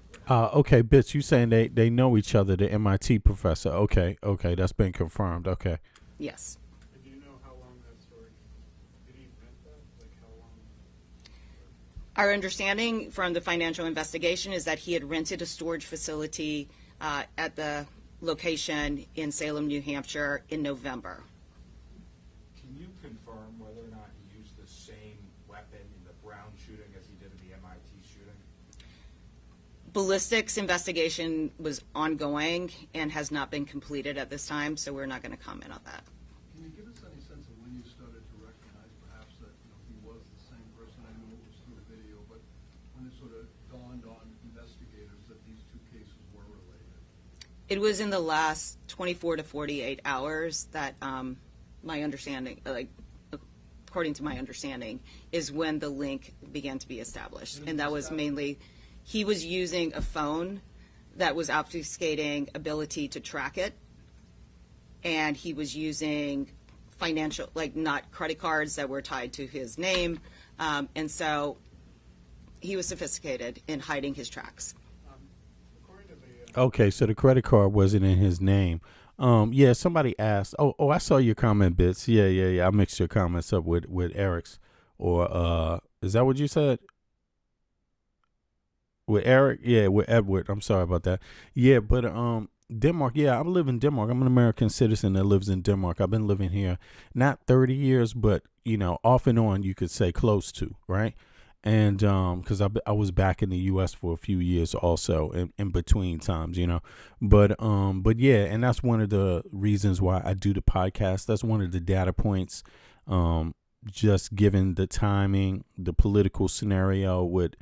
Okay, Bits, you saying they know each other, the MIT professor. Okay, that's been confirmed. Okay. Yes. Do you know how long that storage? Did he rent that? Like how long? Our understanding from the financial investigation is that he had rented a storage facility at the location in Salem, New Hampshire in November. Can you confirm whether or not he used the same weapon in the Brown shooting as he did in the MIT shooting? Ballistics investigation was ongoing and has not been completed at this time, so we're not going to comment on that. Can you give us any sense of when you started to recognize perhaps that he was the same person? I know it was through the video, but when it sort of dawned on investigators that these two cases were related? It was in the last 24 to 48 hours that my understanding, according to my understanding, is when the link began to be established. And that was mainly, he was using a phone that was obfuscating ability to track it. And he was using financial, not credit cards that were tied to his name. And so he was sophisticated in hiding his tracks. According to the. Okay, so the credit card wasn't in his name. Yeah, somebody asked. Oh, I saw your comment, Bits. Yeah. I mixed your comments up with Eric's. Or is that what you said? With Eric? Yeah, with Edward. I'm sorry about that. Yeah, but Denmark. Yeah, I live in Denmark. I'm an American citizen that lives in Denmark. I've been living here not 30 years, but off and on, you could say close to, right? And because I was back in the U.S. for a few years also in between times, but yeah, and that's one of the reasons why I do the podcast. That's one of the data points, just given the timing, the political scenario with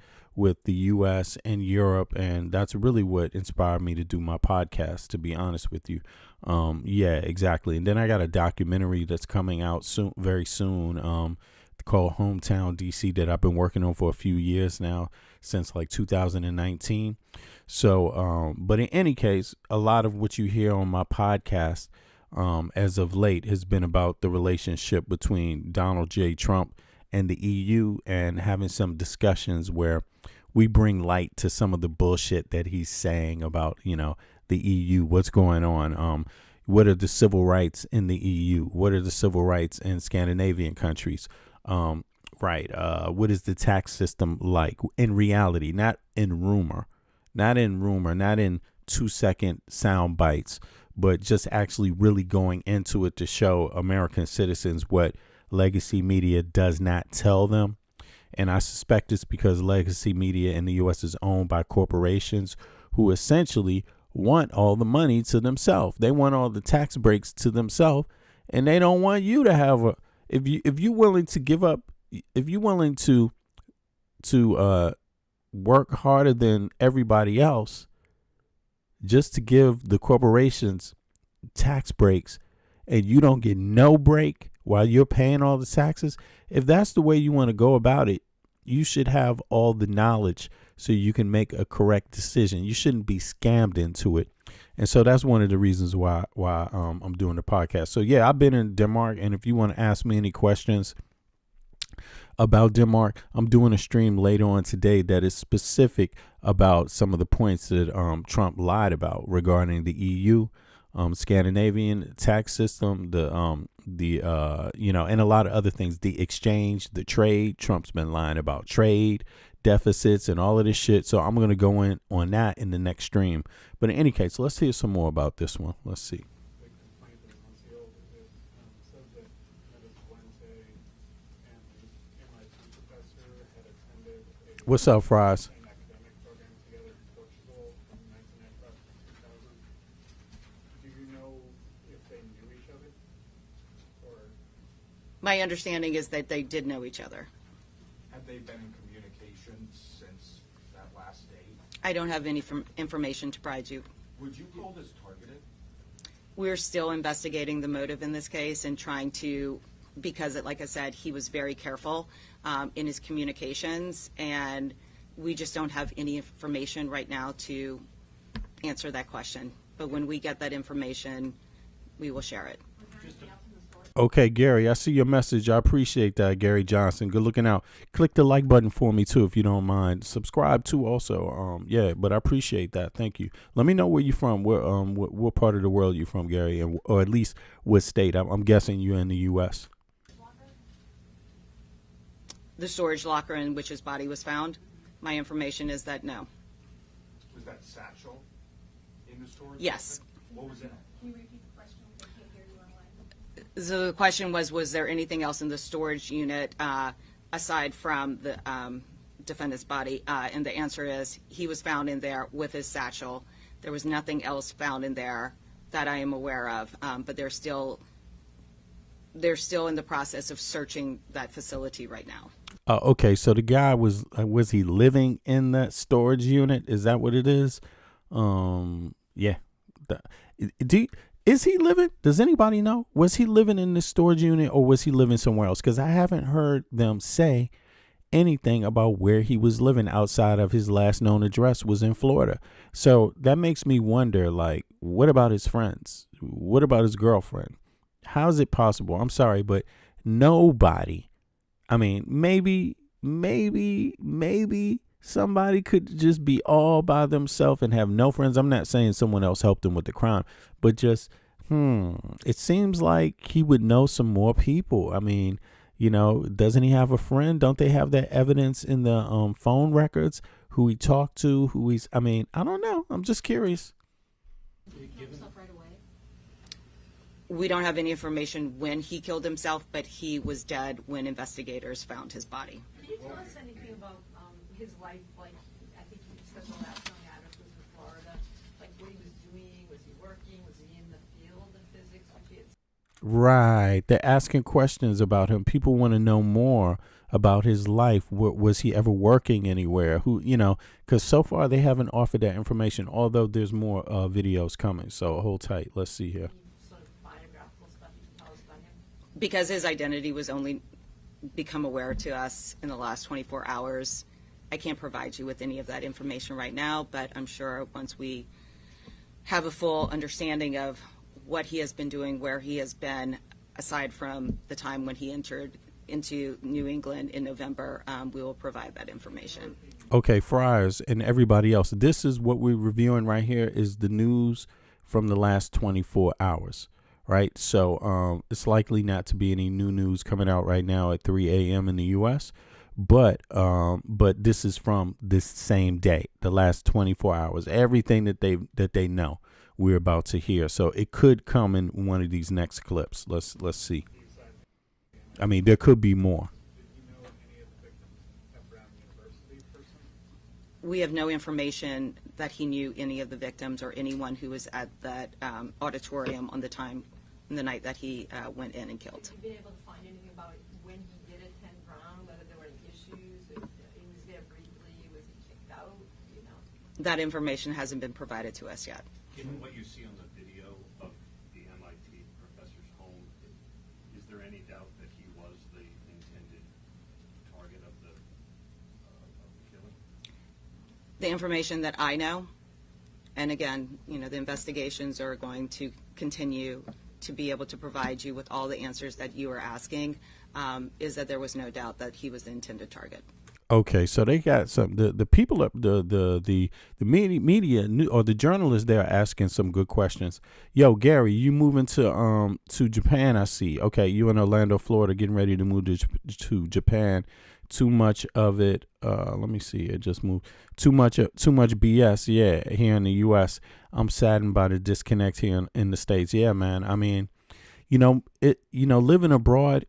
the U.S. and Europe, and that's really what inspired me to do my podcast, to be honest with you. Yeah, exactly. And then I got a documentary that's coming out soon, very soon, called Hometown DC, that I've been working on for a few years now, since 2019. So, but in any case, a lot of what you hear on my podcast as of late has been about the relationship between Donald J. Trump and the EU, and having some discussions where we bring light to some of the bullshit that he's saying about, the EU, what's going on. What are the civil rights in the EU? What are the civil rights in Scandinavian countries? What is the tax system like in reality, not in rumor, not in 2-second sound bites, but just actually really going into it to show American citizens what legacy media does not tell them. And I suspect it's because legacy media in the U.S. is owned by corporations who essentially want all the money to themselves. They want all the tax breaks to themselves, and they don't want you to have a. If you willing to give up, if you're willing to work harder than everybody else, just to give the corporations tax breaks, and you don't get no break while you're paying all the taxes, if that's the way you want to go about it, you should have all the knowledge so you can make a correct decision. You shouldn't be scammed into it. And so that's one of the reasons why I'm doing the podcast. So yeah, I've been in Denmark, and if you want to ask me any questions about Denmark, I'm doing a stream later on today that is specific about some of the points that Trump lied about regarding the EU, Scandinavian tax system, and a lot of other things, the exchange, the trade. Trump's been lying about trade deficits and all of this shit. So I'm going to go in on that in the next stream. But in any case, let's hear some more about this one. Let's see. The complaint that was unsealed said that Ms. Valente and the MIT professor had attended What's up, Fries? an academic program together in Portugal from 1995 to 2000. Do you know if they knew each other? Or My understanding is that they did know each other. Have they been in communication since that last date? I don't have any information to provide you. Would you call this targeted? We're still investigating the motive in this case and trying to, because like I said, he was very careful in his communications, and we just don't have any information right now to answer that question. But when we get that information, we will share it. Okay, Gary, I see your message. I appreciate that, Gary Johnson. Good looking out. Click the like button for me, too, if you don't mind. Subscribe, too, also. Yeah, but I appreciate that. Thank you. Let me know where you're from, what part of the world you're from, Gary, or at least what state. I'm guessing you're in the U.S. The storage locker in which his body was found, my information is that no. Was that satchel in the storage? Yes. What was in it? Can you repeat the question? I can't hear you online. So the question was there anything else in the storage unit aside from the defendant's body? And the answer is he was found in there with his satchel. There was nothing else found in there that I am aware of, but they're still in the process of searching that facility right now. Okay, so the guy was he living in that storage unit? Is that what it is? Yeah. Is he living? Does anybody know? Was he living in this storage unit, or was he living somewhere else? Because I haven't heard them say anything about where he was living outside of his last known address was in Florida. So that makes me wonder, like, what about his friends? What about his girlfriend? How is it possible? I'm sorry, but nobody, I mean, maybe somebody could just be all by themselves and have no friends. I'm not saying someone else helped him with the crime, but just, it seems like he would know some more people. I mean, doesn't he have a friend? Don't they have that evidence in the phone records, who he talked to, I don't know. I'm just curious. We don't have any information when he killed himself, but he was dead when investigators found his body. Can you tell us anything about his life? Like, I think you said the last known address was in Florida. Like, what he was doing? Was he working? Was he in the field of physics with kids? Right. They're asking questions about him. People want to know more about his life. Was he ever working anywhere? Because so far they haven't offered that information, although there's more videos coming. So hold tight. Let's see here. Because his identity was only become aware to us in the last 24 hours, I can't provide you with any of that information right now, but I'm sure once we have a full understanding of what he has been doing, where he has been, aside from the time when he entered into New England in November, we will provide that information. Okay, Friars and everybody else, this is what we're reviewing right here is the news from the last 24 hours. Right. So it's likely not to be any new news coming out right now at 3 a.m. in the U.S. But this is from this same day, the last 24 hours. Everything that they know, we're about to hear. So it could come in one of these next clips. Let's see. I mean, there could be more. did you know any of the victims We have no information that he knew any of the victims or anyone who was at that auditorium on the night that he went in and killed. Have you been able to find anything about when he did attend Brown, whether there were any issues, if he was there briefly, was he kicked out, you know? That information hasn't been provided to us yet. Given what you see on the video of the MIT professor's home, is there any doubt that he was the intended target of the killing? The information that I know, and again, the investigations are going to continue to be able to provide you with all the answers that you are asking, is that there was no doubt that he was the intended target. Okay, so they got some the people up the media or the journalists there are asking some good questions. Yo, Gary, you moving to Japan? I see. Okay, you in Orlando, Florida, getting ready to move to Japan. Too much of it. Let me see. It just moved. Too much BS. Yeah, here in the U.S. I'm saddened by the disconnect here in the States. Yeah, man. I mean, living abroad,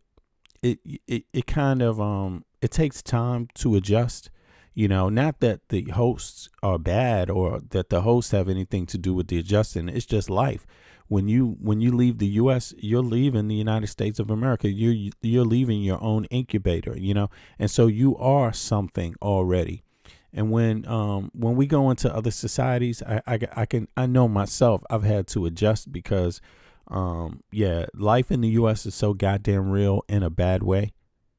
it kind of it takes time to adjust. Not that the hosts are bad or that the hosts have anything to do with the adjusting. It's just life. When you leave the U.S., you're leaving the United States of America. You're leaving your own incubator, and so you are something already. And when we go into other societies, I know myself, I've had to adjust because, life in the U.S. is so goddamn real in a bad way,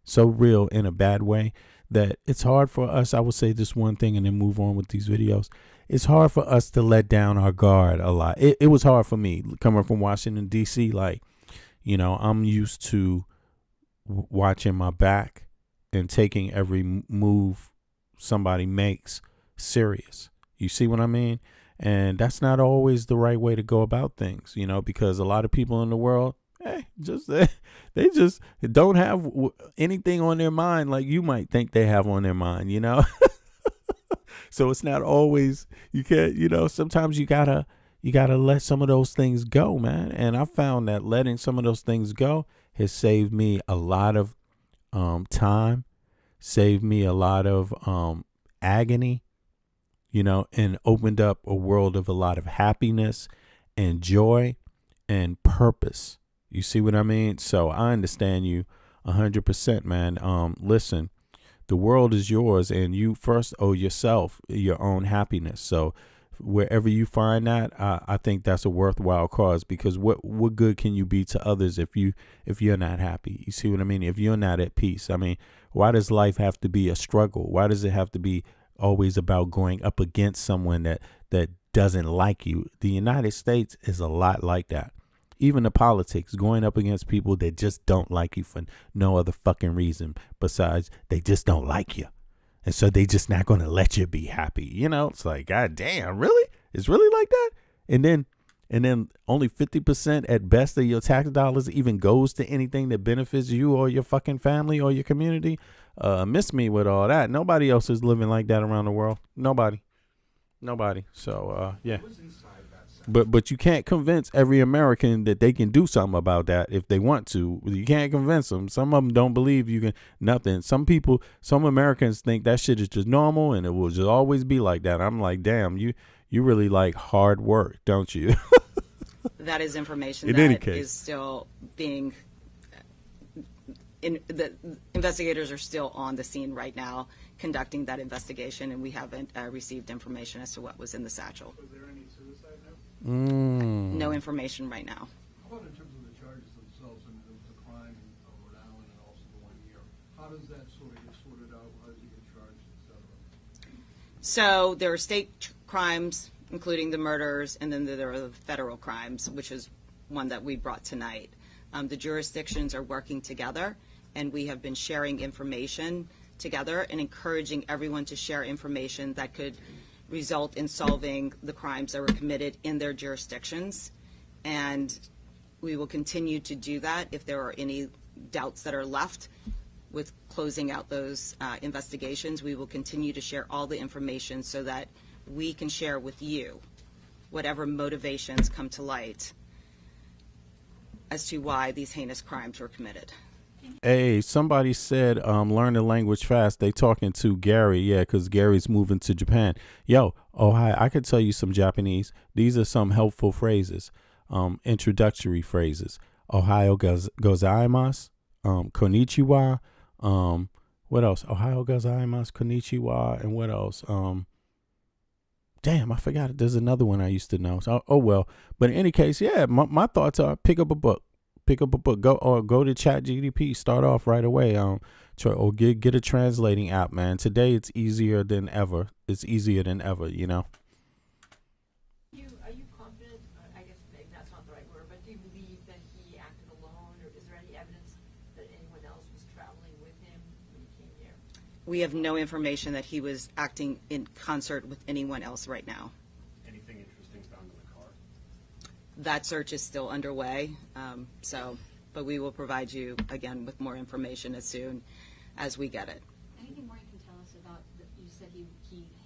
so real in a bad way that it's hard for us. I will say this one thing and then move on with these videos. It's hard for us to let down our guard a lot. It was hard for me coming from Washington, D.C. I'm used to watching my back and taking every move somebody makes serious. You see what I mean? And that's not always the right way to go about things, because a lot of people in the world, they just don't have anything on their mind like you might think they have on their mind, So it's not always, you can't, sometimes you gotta let some of those things go, man. And I found that letting some of those things go has saved me a lot of time, saved me a lot of agony, and opened up a world of a lot of happiness and joy and purpose. You see what I mean? So I understand you 100%, man. Listen. The world is yours, and you first owe yourself your own happiness. So wherever you find that, I think that's a worthwhile cause, because what good can you be to others if you're not happy? You see what I mean? If you're not at peace, I mean, why does life have to be a struggle? Why does it have to be always about going up against someone that doesn't like you? The United States is a lot like that. Even the politics, going up against people that just don't like you for no other fucking reason besides they just don't like you. And so they just not going to let you be happy. It's like, God damn, really? It's really like that? And then only 50% at best of your tax dollars even goes to anything that benefits you or your fucking family or your community. Miss me with all that. Nobody else is living like that around the world. Nobody. So, yeah. But you can't convince every American that they can do something about that if they want to. You can't convince them. Some of them don't believe you can nothing. Some Americans think that shit is just normal and it will just always be like that. I'm like, damn, you really like hard work, don't you? That is information In any that case. is still being. The investigators are still on the scene right now conducting that investigation, and we haven't received information as to what was in the satchel. Was there any suicide note? No information right now. How about in terms of the charges themselves? I mean, there was the crime in Rhode Island and also the 1 year. How does that sort of get sorted out? How does he get charged, et cetera? So there are state crimes, including the murders, and then there are the federal crimes, which is one that we brought tonight. The jurisdictions are working together, and we have been sharing information together and encouraging everyone to share information that could result in solving the crimes that were committed in their jurisdictions. And we will continue to do that if there are any doubts that are left with closing out those investigations. We will continue to share all the information so that we can share with you whatever motivations come to light as to why these heinous crimes were committed. Hey, somebody said learn the language fast. They talking to Gary, yeah, because Gary's moving to Japan. Yo, oh hi, I could tell you some Japanese. These are some helpful phrases, introductory phrases. Ohayo gozaimasu, konnichiwa, what else? Ohayo gozaimasu, konnichiwa, and what else? Damn, I forgot it. There's another one I used to know. So, oh well. But in any case, yeah, my thoughts are pick up a book. Go to ChatGPT. Start off right away. Or get a translating app, man. Today it's easier than ever. It's easier than ever. You know. Are you confident? I guess maybe that's not the right word, but do you believe that he acted alone, or is there any evidence that anyone else was traveling with him when he came here? We have no information that he was acting in concert with anyone else right now. Anything interesting found in the car? That search is still underway, but we will provide you again with more information as soon as we get it. Anything more you can tell us about, you said he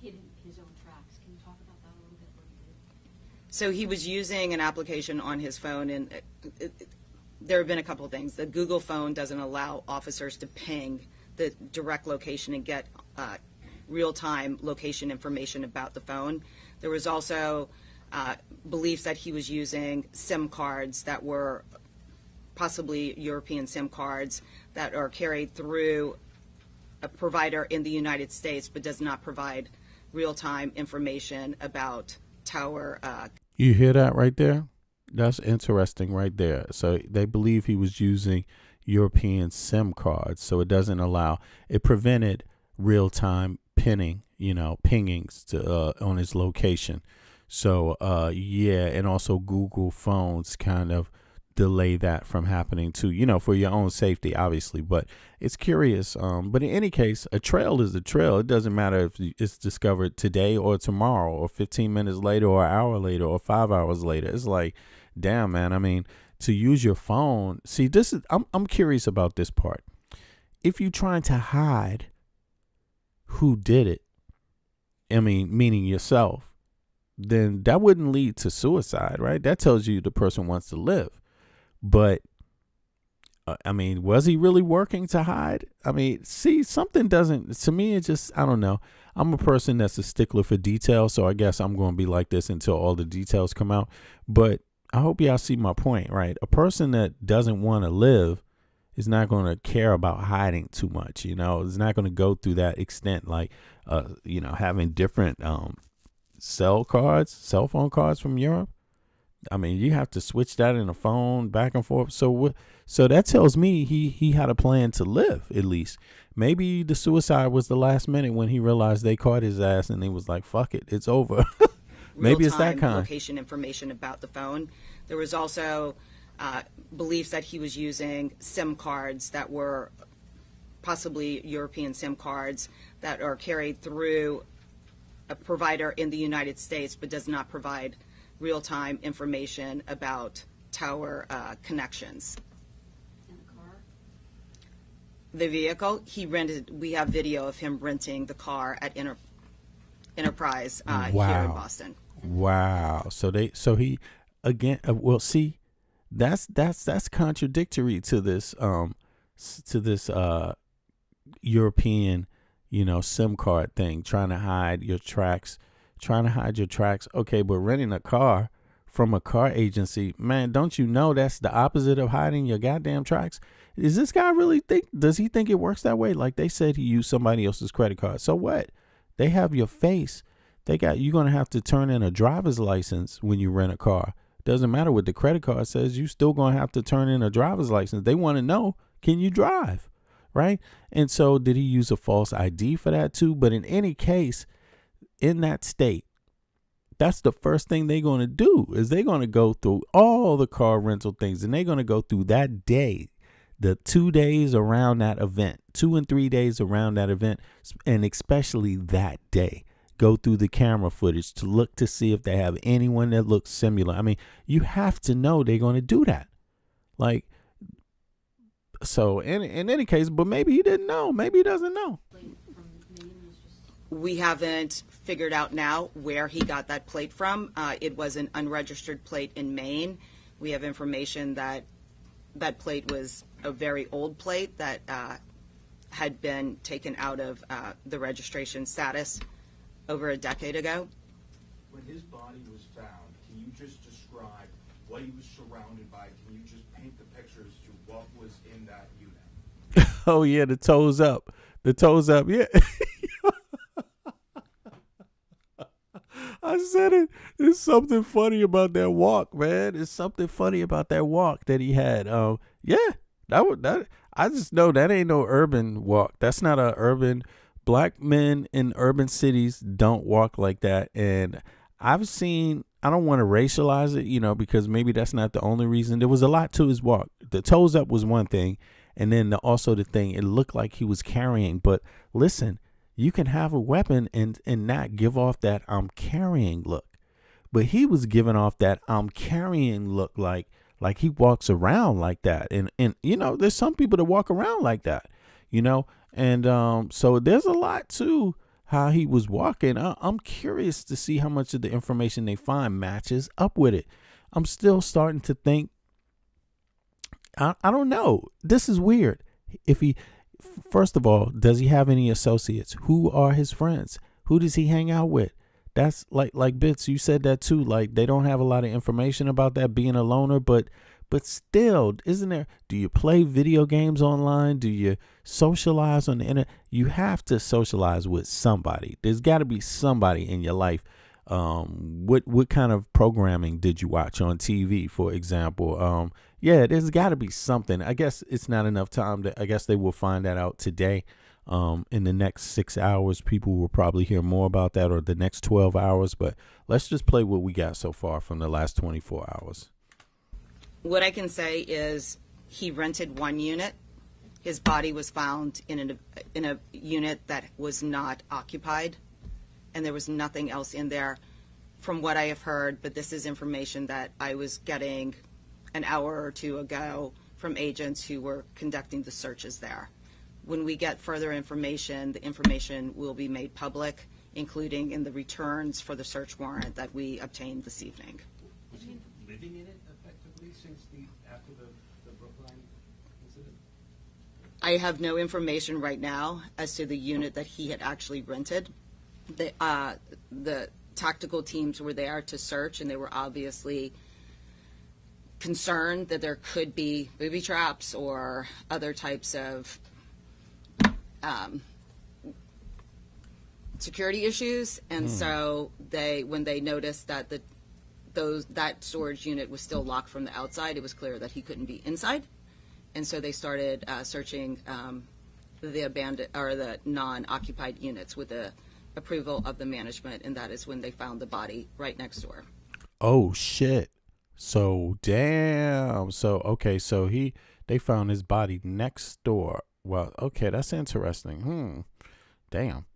hid his own tracks. Can you talk about that a little bit, what he did? So he was using an application on his phone, and there have been a couple of things. The Google phone doesn't allow officers to ping the direct location and get real-time location information about the phone. There was also beliefs that he was using SIM cards that were possibly European SIM cards that are carried through a provider in the United States but does not provide real-time information about tower. You hear that right there? That's interesting right there. So they believe he was using European SIM cards, so it doesn't allow, it prevented real-time pingings to on his location. So yeah, and also Google phones kind of delay that from happening too, for your own safety, obviously. But it's curious. But in any case, a trail is a trail. It doesn't matter if it's discovered today or tomorrow or 15 minutes later or an hour later or 5 hours later. It's like, damn, man. I mean, to use your phone. See, this is I'm curious about this part. If you're trying to hide who did it, I mean, meaning yourself, then that wouldn't lead to suicide, right? That tells you the person wants to live. But I mean, was he really working to hide? I mean, see, something doesn't, to me, it just, I don't know. I'm a person that's a stickler for detail, so I guess I'm going to be like this until all the details come out. But I hope y'all see my point, right? A person that doesn't want to live is not going to care about hiding too much, It's not going to go through that extent, like, having different cell phone cards from Europe. I mean, you have to switch that in a phone back and forth. So that tells me he had a plan to live, at least. Maybe the suicide was the last minute when he realized they caught his ass and he was like, fuck it, it's over. Maybe it's that kind. Location information about the phone. There was also beliefs that he was using SIM cards that were possibly European SIM cards that are carried through a provider in the United States but does not provide real-time information about tower connections. In the car? The vehicle, we have video of him renting the car at Enterprise here in Boston. Wow. So he, again, well, see, that's contradictory to this European, SIM card thing, trying to hide your tracks. Okay, but renting a car from a car agency, man, don't you know that's the opposite of hiding your goddamn tracks? Is this guy really does he think it works that way? Like they said he used somebody else's credit card. So what? They have your face. You're going to have to turn in a driver's license when you rent a car. Doesn't matter what the credit card says, you still going to have to turn in a driver's license. They want to know, can you drive? Right? And so did he use a false ID for that too? But in any case, in that state, that's the first thing they're going to do is they're going to go through all the car rental things, and they're going to go through that day, the 2 days around that event, 2 and 3 days around that event, and especially that day, go through the camera footage to look to see if they have anyone that looks similar. I mean, you have to know they're going to do that. Like, so in any case, but maybe he didn't know. Maybe he doesn't know. We haven't figured out now where he got that plate from. It was an unregistered plate in Maine. We have information that that plate was a very old plate that had been taken out of the registration status over a decade ago. When his body was found, can you just describe what he was surrounded by? Can you just paint the pictures to what was in that unit? Oh yeah, the toes up. The toes up, yeah. I said it. There's something funny about that walk, man. There's something funny about that walk that he had. Yeah, that I just know that ain't no urban walk. That's not a urban. Black men in urban cities don't walk like that. And I've seen. I don't want to racialize it, because maybe that's not the only reason. There was a lot to his walk. The toes up was one thing, and then also the thing. It looked like he was carrying. But listen. You can have a weapon and not give off that I'm carrying look. But he was giving off that I'm carrying look like he walks around like that. And there's some people that walk around like that, And so there's a lot to how he was walking. I'm curious to see how much of the information they find matches up with it. I'm still starting to think, I don't know. This is weird. First of all, does he have any associates? Who are his friends? Who does he hang out with? That's like Bits, you said that too. Like they don't have a lot of information about that being a loner, but still, isn't there? Do you play video games online? Do you socialize on the internet? You have to socialize with somebody. There's got to be somebody in your life. What kind of programming did you watch on TV, for example? Yeah, there's got to be something. I guess it's not enough time. I guess they will find that out today. In the next 6 hours, people will probably hear more about that, or the next 12 hours. But let's just play what we got so far from the last 24 hours. What I can say is he rented one unit. His body was found in a unit that was not occupied, and there was nothing else in there from what I have heard, but this is information that I was getting an hour or two ago from agents who were conducting the searches there. When we get further information, the information will be made public, including in the returns for the search warrant that we obtained this evening. Was he living in it effectively since after the Brookline incident? I have no information right now as to the unit that he had actually rented. The tactical teams were there to search, and they were obviously concerned that there could be booby traps or other types of security issues. And so when they noticed that that storage unit was still locked from the outside, it was clear that he couldn't be inside. And so they started searching the abandoned or the non-occupied units with the approval of the management, and that is when they found the body right next door. Oh shit. So damn. So okay, so they found his body next door. Well, okay, that's interesting. Damn.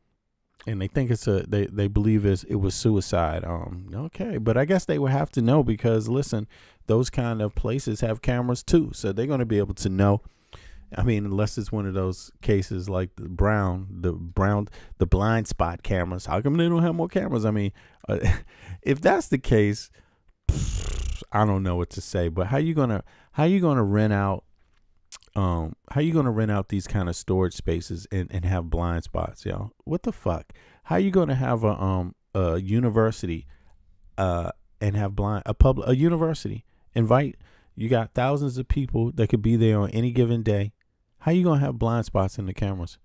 And they think they believe it was suicide. Okay, but I guess they would have to know, because listen, those kind of places have cameras too, so they're going to be able to know. I mean, unless it's one of those cases like the blind spot cameras. How come they don't have more cameras? I mean, if that's the case, I don't know what to say. But how you gonna rent out? How you gonna rent out these kind of storage spaces and have blind spots, yo? What the fuck? How you gonna have a university and have a university invite? You got thousands of people that could be there on any given day. How you gonna have blind spots in the cameras?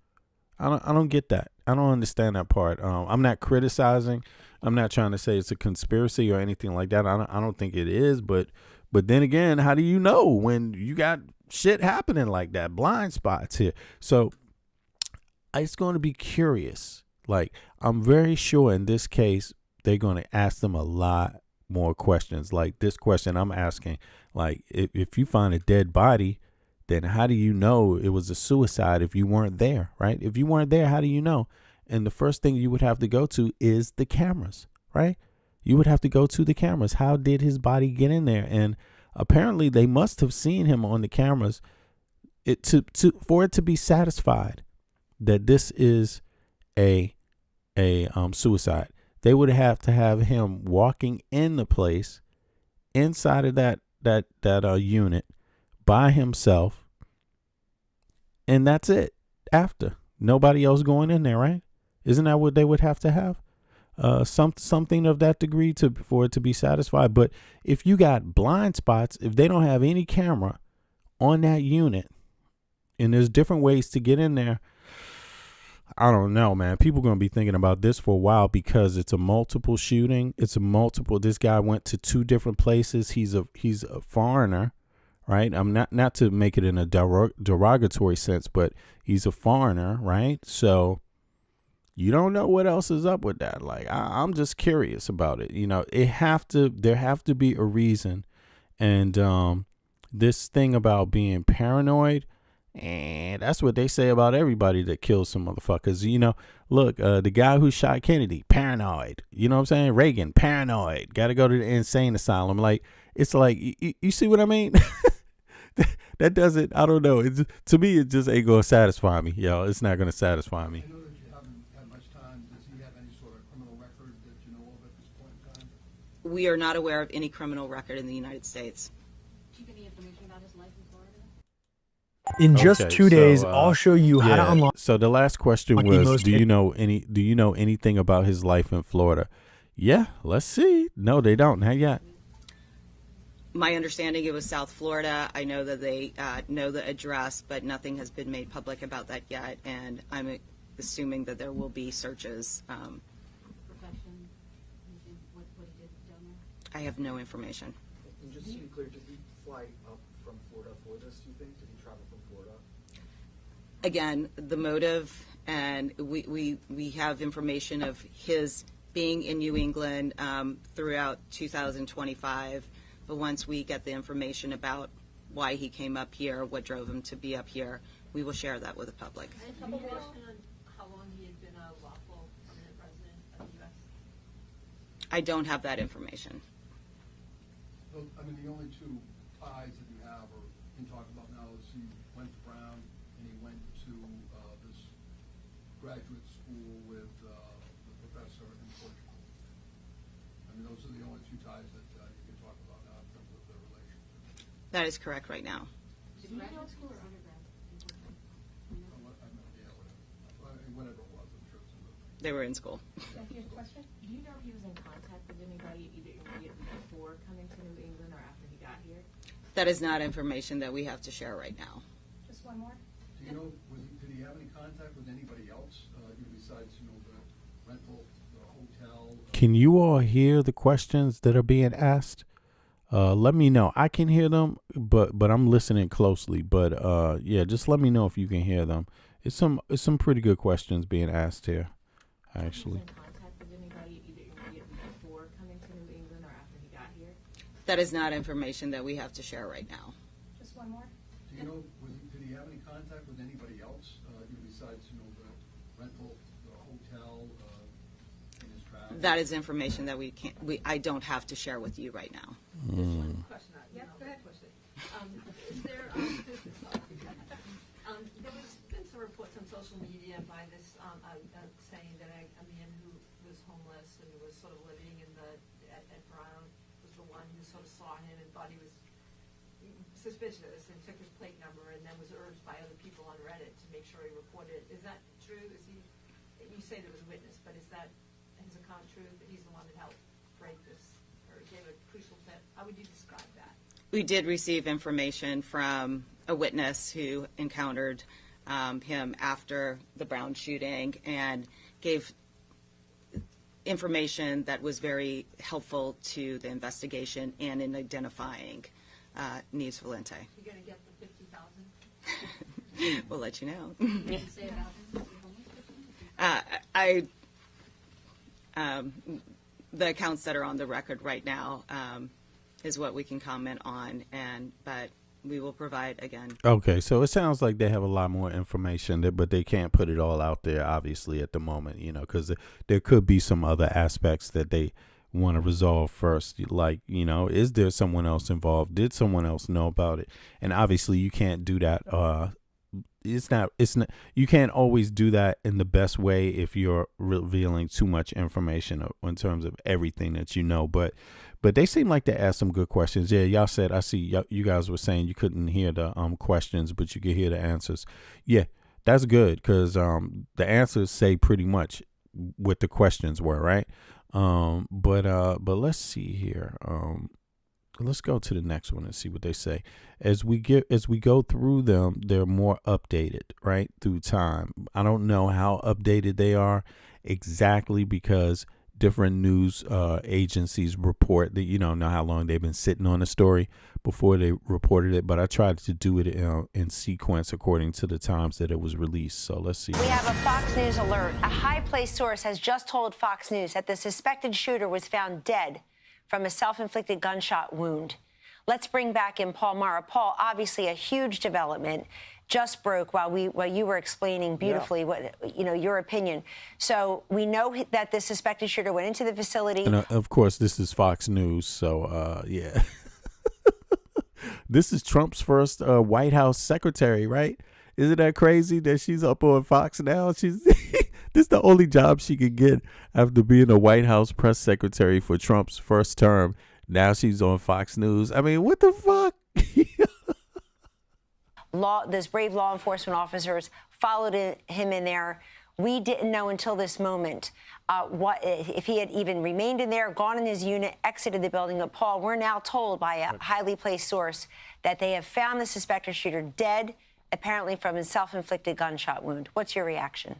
I don't get that. I don't understand that part. I'm not criticizing. I'm not trying to say it's a conspiracy or anything like that. I don't think it is. But then again, how do you know when you got shit happening like that? Blind spots here. So it's going to be curious. Like, I'm very sure in this case, they're going to ask them a lot more questions. Like this question I'm asking, like, if you find a dead body, then how do you know it was a suicide if you weren't there, right? If you weren't there, how do you know? And the first thing you would have to go to is the cameras, right? You would have to go to the cameras. How did his body get in there? And apparently they must have seen him on the cameras for it to be satisfied that this is a suicide. They would have to have him walking in the place inside of that unit by himself, and that's it. After nobody else going in there, right? Isn't that what they would have to have? Something of that degree for it to be satisfied. But if you got blind spots, if they don't have any camera on that unit, and there's different ways to get in there, I don't know, man. People are going to be thinking about this for a while because it's a multiple shooting. This guy went to 2 different places. He's a foreigner, right? I'm not to make it in a derogatory sense, but he's a foreigner, right? So you don't know what else is up with that. Like, I'm just curious about it. There have to be a reason. And this thing about being paranoid, and that's what they say about everybody that kills some motherfuckers. Look, the guy who shot Kennedy, paranoid. You know what I'm saying? Reagan, paranoid. Got to go to the insane asylum. Like, it's like, you see what I mean? That doesn't, I don't know. To me, it just ain't going to satisfy me. It's not going to satisfy me. I know that you haven't had much time. Does he have any sort of criminal record that you know of at this point in time? We are not aware of any criminal record in the United States. Do you have any information about his life in Florida? In just Okay, 2 days, so, I'll show you how to unlock. So the last question Lucky was, most do you know anything about his life in Florida? Yeah, let's see. No, they don't. Not yet. My understanding, it was South Florida. I know that they know the address, but nothing has been made public about that yet. And I'm assuming that there will be searches. Profession, what he did down there? I have no information. And just to be clear, did he fly up from Florida for this, do you think? Did he travel from Florida? Again, the motive, and we have information of his being in New England throughout 2025. But once we get the information about why he came up here, what drove him to be up here, we will share that with the public. And a couple question on how long he had been a lawful permanent resident of the U.S. I don't have that information. Well, I mean, the only 2 ties that you have or can talk about now is he went to Brown and he went to this graduate school with the professor in Portugal. I mean, those are the only 2 ties that you can talk about now in terms of their relationship. That is correct right now. Is it graduate school or undergrad? Whatever it was, I'm sure it's in the. They were in school. Here's a question. Do you know if he was in contact with anybody either immediately before coming to New England or after he got here? That is not information that we have to share right now. Just one more. Do you know, did he have any contact with anybody else, besides, the rental, the hotel? Can you all hear the questions that are being asked? Let me know. I can hear them, but I'm listening closely. But yeah, just let me know if you can hear them. It's some pretty good questions being asked here, actually. Was he in contact with anybody either immediately before coming to New England or after he got here? That is not information that we have to share right now. Just one more. Do you know, did he have any contact with anybody else, besides, the rental, the hotel, in his travel? That is information that I don't have to share with you right now. Just one question. Yep, go ahead. Is there, there was been some reports on social media by this saying that a man who was homeless and who was sort of living at Brown was the one who sort of saw him and thought he was suspicious and took his plate number and then was urged by other people on Reddit to make sure he reported it. Is that true? You say there was a witness, but is that his account true that he's the one that helped break this or gave a crucial tip? How would you describe that? We did receive information from a witness who encountered him after the Brown shooting and gave information that was very helpful to the investigation and in identifying Neves Valente. You going to get the 50,000? We'll let you know. What did you say about him? The accounts that are on the record right now is what we can comment on, but we will provide again. Okay, so it sounds like they have a lot more information, but they can't put it all out there, obviously, at the moment, because there could be some other aspects that they want to resolve first. Like, is there someone else involved? Did someone else know about it? And obviously, you can't do that. It's not. You can't always do that in the best way if you're revealing too much information in terms of everything that you know. But But they seem like they asked some good questions. Yeah, y'all said, I see you guys were saying you couldn't hear the questions, but you could hear the answers. Yeah, that's good because the answers say pretty much what the questions were, right? But let's see here. Let's go to the next one and see what they say. As we go through them, they're more updated, right, through time. I don't know how updated they are exactly because different news agencies report that, know how long they've been sitting on a story before they reported it. But I tried to do it in sequence according to the times that it was released. So let's see. We have a Fox News alert. A high-placed source has just told Fox News that the suspected shooter was found dead from a self-inflicted gunshot wound. Let's bring back in Paul Mara. Paul, obviously a huge development just broke while you were explaining beautifully what your opinion. So we know that the suspected shooter went into the facility. And of course, this is Fox News. So yeah, this is Trump's first White House secretary, right? Isn't that crazy that she's up on Fox now? She's this is the only job she could get after being a White House press secretary for Trump's first term. Now she's on Fox News. I mean, what the fuck? Those brave law enforcement officers followed him in there. We didn't know until this moment what if he had even remained in there, gone in his unit, exited the building. But Paul, we're now told by a highly placed source that they have found the suspected shooter dead, apparently from a self-inflicted gunshot wound. What's your reaction?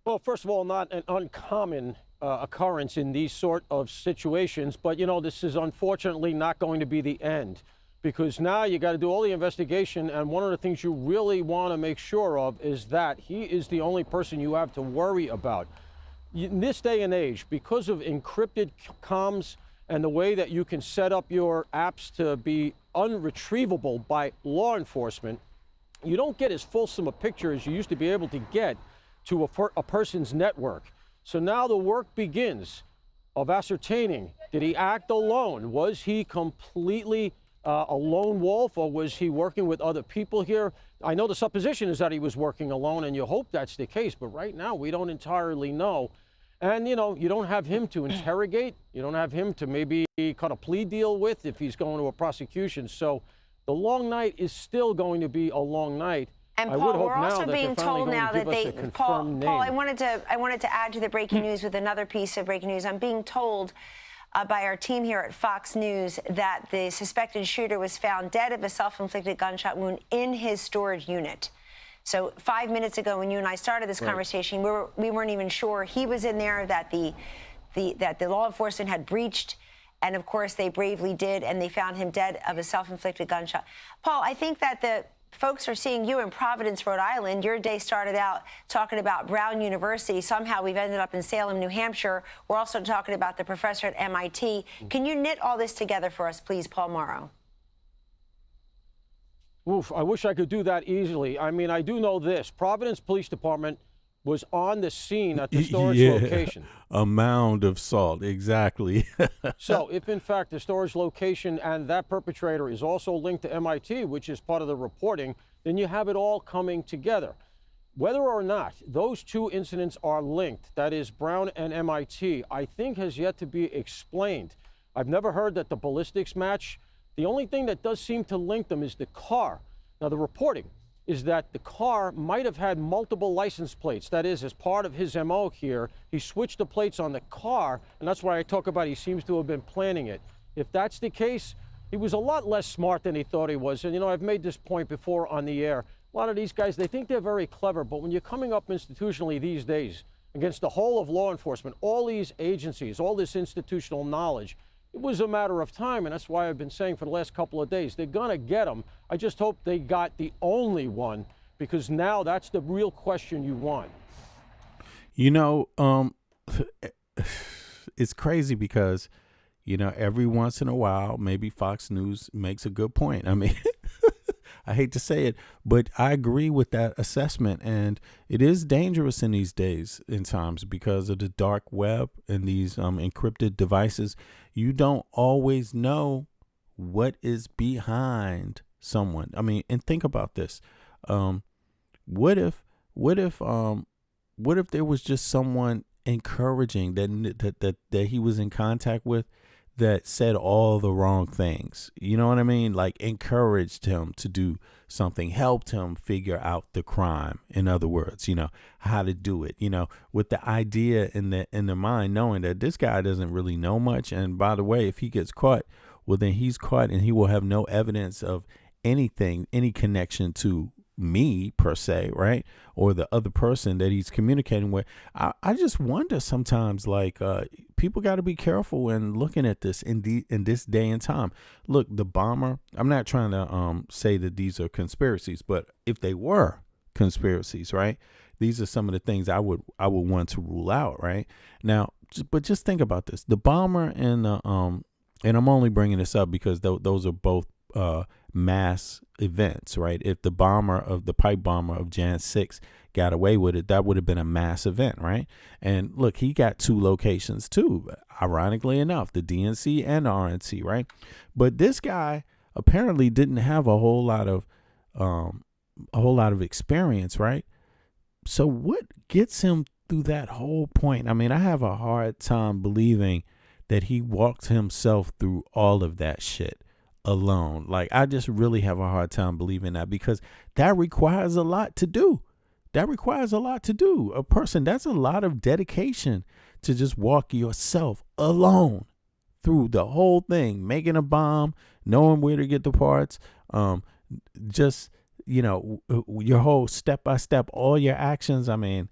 Well, first of all, not an uncommon occurrence in these sort of situations, but this is unfortunately not going to be the end, because now you got to do all the investigation, and one of the things you really want to make sure of is that he is the only person you have to worry about. In this day and age, because of encrypted comms and the way that you can set up your apps to be unretrievable by law enforcement, you don't get as fulsome a picture as you used to be able to get to a person's network. So now the work begins of ascertaining, did he act alone? Was he completely a lone wolf, or was he working with other people here? I know the supposition is that he was working alone, and you hope that's the case, but right now we don't entirely know. And, you don't have him to interrogate. You don't have him to maybe cut a plea deal with if he's going to a prosecution. So the long night is still going to be a long night. And Paul, we're also being told now that Paul, I wanted to add to the breaking news with another piece of breaking news. I'm being told by our team here at Fox News that the suspected shooter was found dead of a self-inflicted gunshot wound in his storage unit. So 5 minutes ago, when you and I started this conversation, we weren't even sure he was in there, that the law enforcement had breached. And of course, they bravely did, and they found him dead of a self-inflicted gunshot. Paul, I think that the folks are seeing you in Providence, Rhode Island. Your day started out talking about Brown University. Somehow we've ended up in Salem, New Hampshire. We're also talking about the professor at MIT. Can you knit all this together for us, please, Paul Morrow? Oof, I wish I could do that easily. I mean, I do know this. Providence Police Department was on the scene at the storage location. A mound of salt, exactly. So if, in fact, the storage location and that perpetrator is also linked to MIT, which is part of the reporting, then you have it all coming together. Whether or not those two incidents are linked, that is Brown and MIT, I think has yet to be explained. I've never heard that the ballistics match. The only thing that does seem to link them is the car. Now, the reporting is that the car might have had multiple license plates. That is, as part of his MO here, he switched the plates on the car, and that's why I talk about he seems to have been planning it. If that's the case, he was a lot less smart than he thought he was. And, I've made this point before on the air. A lot of these guys, they think they're very clever, but when you're coming up institutionally these days against the whole of law enforcement, all these agencies, all this institutional knowledge, it was a matter of time, and that's why I've been saying for the last couple of days, they're going to get him. I just hope they got the only one, because now that's the real question you want. It's crazy because, every once in a while, maybe Fox News makes a good point. I mean, I hate to say it, but I agree with that assessment. And it is dangerous in these days and times because of the dark web and these encrypted devices. You don't always know what is behind someone. I mean, and think about this. What if there was just someone encouraging that he was in contact with that said all the wrong things. You know what I mean? Like encouraged him to do something, helped him figure out the crime. In other words, how to do it, with the idea in the mind, knowing that this guy doesn't really know much. And by the way, if he gets caught, well, then he's caught and he will have no evidence of anything, any connection to me per se, right? Or the other person that he's communicating with. I just wonder sometimes, like, people got to be careful when looking at this in this day and time. Look, the bomber, I'm not trying to say that these are conspiracies, but if they were conspiracies, right, these are some of the things I would want to rule out, right? Now, but just think about this. The bomber and and I'm only bringing this up because those are both mass events, right? If the pipe bomber of Jan 6 got away with it, that would have been a mass event, right? And look, he got 2 locations too, ironically enough, the DNC and RNC, right? But this guy apparently didn't have a whole lot of experience, right? So what gets him through that whole point? I mean, I have a hard time believing that he walked himself through all of that shit alone. Like, I just really have a hard time believing that, because that requires a lot to do. A person, that's a lot of dedication to just walk yourself alone through the whole thing, making a bomb, knowing where to get the parts, just, your whole step by step, all your actions. I mean,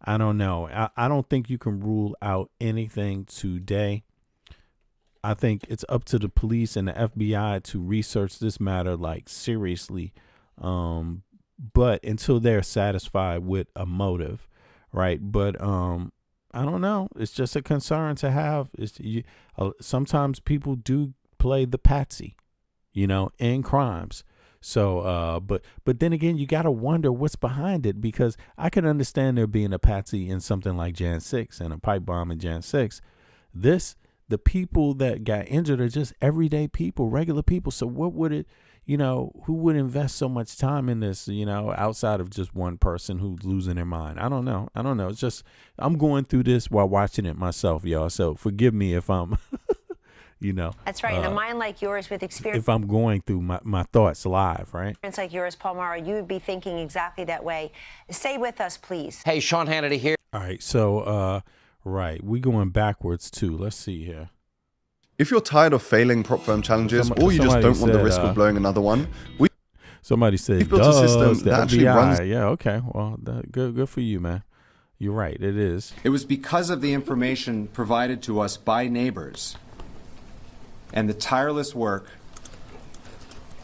I don't know. I don't think you can rule out anything today. I think it's up to the police and the FBI to research this matter, like, seriously. But until they're satisfied with a motive, right? But I don't know. It's just a concern to have. Sometimes people do play the patsy, in crimes. So, but then again, you got to wonder what's behind it, because I can understand there being a patsy in something like Jan 6 and a pipe bomb in Jan 6. The people that got injured are just everyday people, regular people. So what would it, who would invest so much time in this, outside of just one person who's losing their mind? I don't know. It's just, I'm going through this while watching it myself, y'all. So forgive me if I'm, That's right. In a mind like yours with experience. If I'm going through my thoughts live, right? It's like yours, Paul Morrow, you would be thinking exactly that way. Stay with us, please. Hey, Sean Hannity here. All right. So, right. We going backwards too. Let's see here. If you're tired of failing prop firm challenges, or you just don't want the risk of blowing another one, somebody said, we've built a system that actually runs. Yeah, okay. Well, good for you, man. You're right. It is. It was because of the information provided to us by neighbors and the tireless work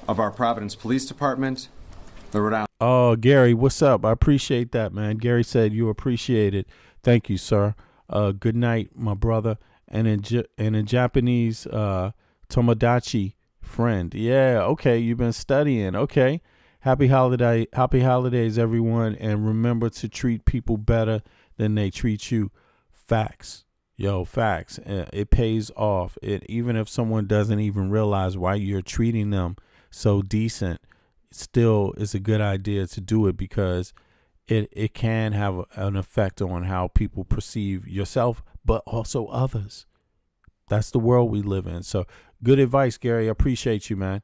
of our Providence Police Department, the Rhode Island. Oh, Gary, what's up? I appreciate that, man. Gary said you appreciate it. Thank you, sir. Good night, my brother. And in Japanese, Tomodachi, friend. Yeah, okay, you've been studying. Okay. Happy holidays, everyone. And remember to treat people better than they treat you. Facts. Yo, facts. It pays off. Even if someone doesn't even realize why you're treating them so decent, still it's a good idea to do it, because it can have an effect on how people perceive yourself, but also others. That's the world we live in. So good advice, Gary. I appreciate you, man.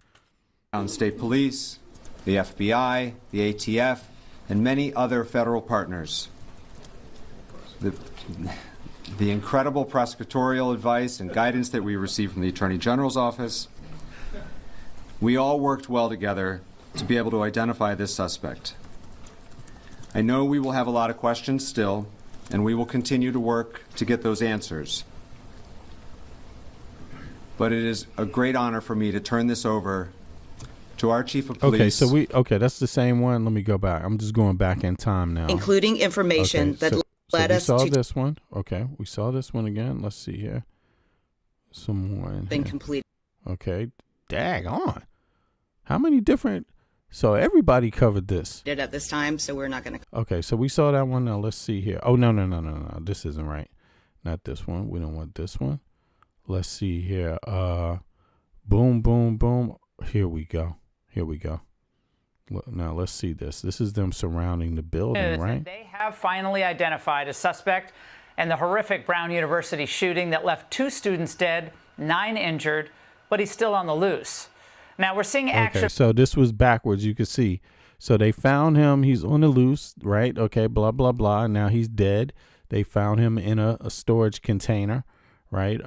State Police, the FBI, the ATF, and many other federal partners. The incredible prosecutorial advice and guidance that we received from the Attorney General's office. We all worked well together to be able to identify this suspect. I know we will have a lot of questions still, and we will continue to work to get those answers. But it is a great honor for me to turn this over to our Chief of Police. Okay, that's the same one. Let me go back. I'm just going back in time now. Including information that led us to... we saw this one. Okay, we saw this one again. Let's see here. Some more in been here. Complete. Okay, daggone. How many different... So everybody covered this. Did at this time, so we're not going to... Okay, so we saw that one. Now let's see here. Oh, no. This isn't right. Not this one. We don't want this one. Let's see here. Boom, boom, boom. Here we go. Now let's see this. This is them surrounding the building, right? They have finally identified a suspect and the horrific Brown University shooting that left 2 students dead, 9 injured, but he's still on the loose. Now we're seeing action. Okay, so this was backwards, you could see. So they found him, he's on the loose, right? Okay, blah, blah, blah. Now he's dead. They found him in a storage container, right?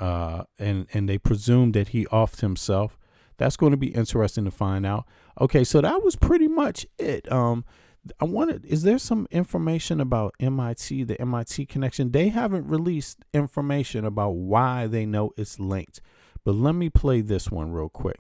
And they presumed that he offed himself. That's going to be interesting to find out. Okay, so that was pretty much it. Is there some information about MIT, the MIT connection? They haven't released information about why they know it's linked. But let me play this one real quick.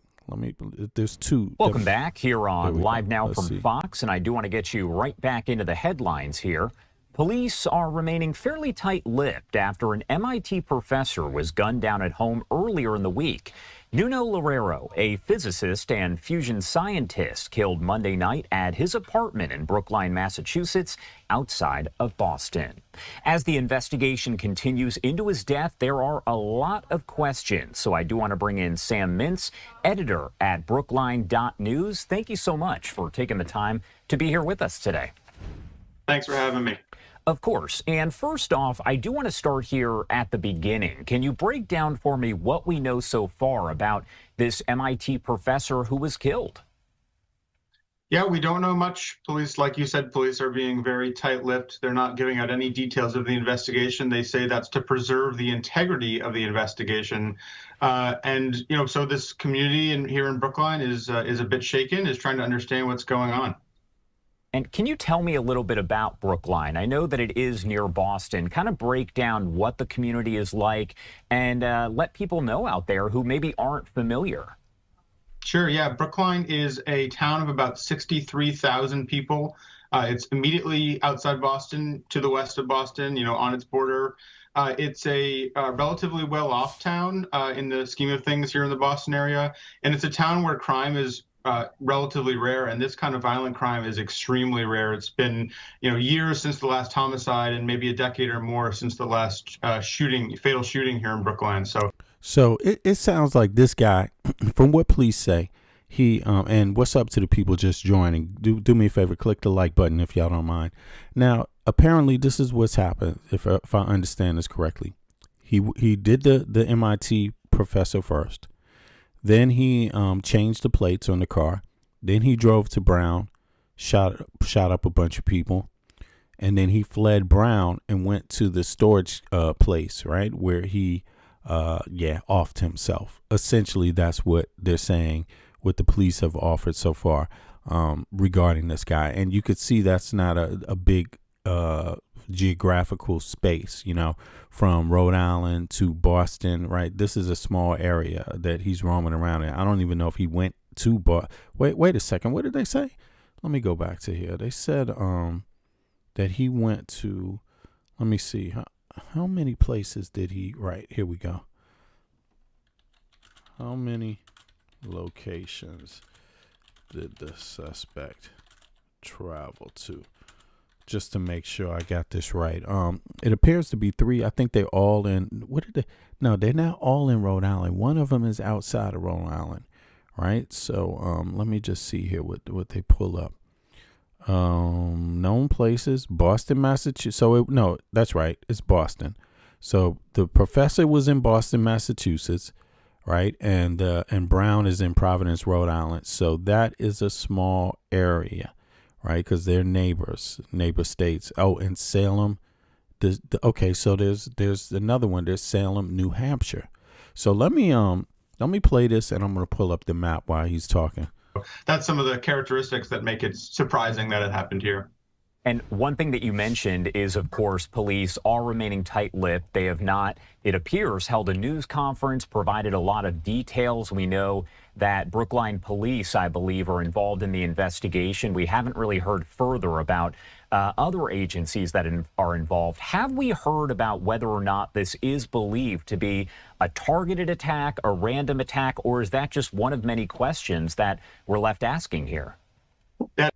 There's 2. Welcome back here on Live Now from Fox, and I do want to get you right back into the headlines here. Police are remaining fairly tight-lipped after an MIT professor was gunned down at home earlier in the week. Nuno Loureiro, a physicist and fusion scientist, killed Monday night at his apartment in Brookline, Massachusetts, outside of Boston. As the investigation continues into his death, there are a lot of questions. So I do want to bring in Sam Mintz, editor at Brookline.News. Thank you so much for taking the time to be here with us today. Thanks for having me. Of course. And first off, I do want to start here at the beginning. Can you break down for me what we know so far about this MIT professor who was killed? Yeah, we don't know much. Police, like you said, police are being very tight-lipped. They're not giving out any details of the investigation. They say that's to preserve the integrity of the investigation. So this community here in Brookline is a bit shaken, is trying to understand what's going on. And can you tell me a little bit about Brookline? I know that it is near Boston. Kind of break down what the community is like and let people know out there who maybe aren't familiar. Sure, yeah. Brookline is a town of about 63,000 people. It's immediately outside Boston, to the west of Boston, on its border. It's a relatively well-off town in the scheme of things here in the Boston area. And it's a town where crime is relatively rare, and this kind of violent crime is extremely rare. It's been, years since the last homicide, and maybe a decade or more since the last fatal shooting here in Brookline. So it sounds like this guy, from what police say, he and what's up to the people just joining? Do me a favor, click the like button if y'all don't mind. Now, apparently, this is what's happened. If I understand this correctly, he did the MIT professor first. Then he changed the plates on the car. Then he drove to Brown, shot up a bunch of people, and then he fled Brown and went to the storage place, right, where he offed himself. Essentially, that's what they're saying, what the police have offered so far regarding this guy. And you could see that's not a big geographical space, from Rhode Island to Boston, right? This is a small area that he's roaming around in. I don't even know if he went to wait a second. What did they say? Let me go back to here. They said that he went to, let me see, how many places did he, right, here we go. How many locations did the suspect travel to? Just to make sure I got this right. It appears to be 3. I think they're all in, no, they're not all in Rhode Island. One of them is outside of Rhode Island, right? So let me just see here what they pull up. Known places, Boston, Massachusetts. No, that's right. It's Boston. So the professor was in Boston, Massachusetts, right? And Brown is in Providence, Rhode Island. So that is a small area, right? Because they're neighbor states. Oh, and Salem. Okay, so there's another one. There's Salem, New Hampshire. So let me play this, and I'm going to pull up the map while he's talking. That's some of the characteristics that make it surprising that it happened here. And one thing that you mentioned is, of course, police are remaining tight-lipped. They have not, it appears, held a news conference, provided a lot of details. We know that Brookline police, I believe, are involved in the investigation. We haven't really heard further about other agencies that are involved. Have we heard about whether or not this is believed to be a targeted attack, a random attack, or is that just one of many questions that we're left asking here? That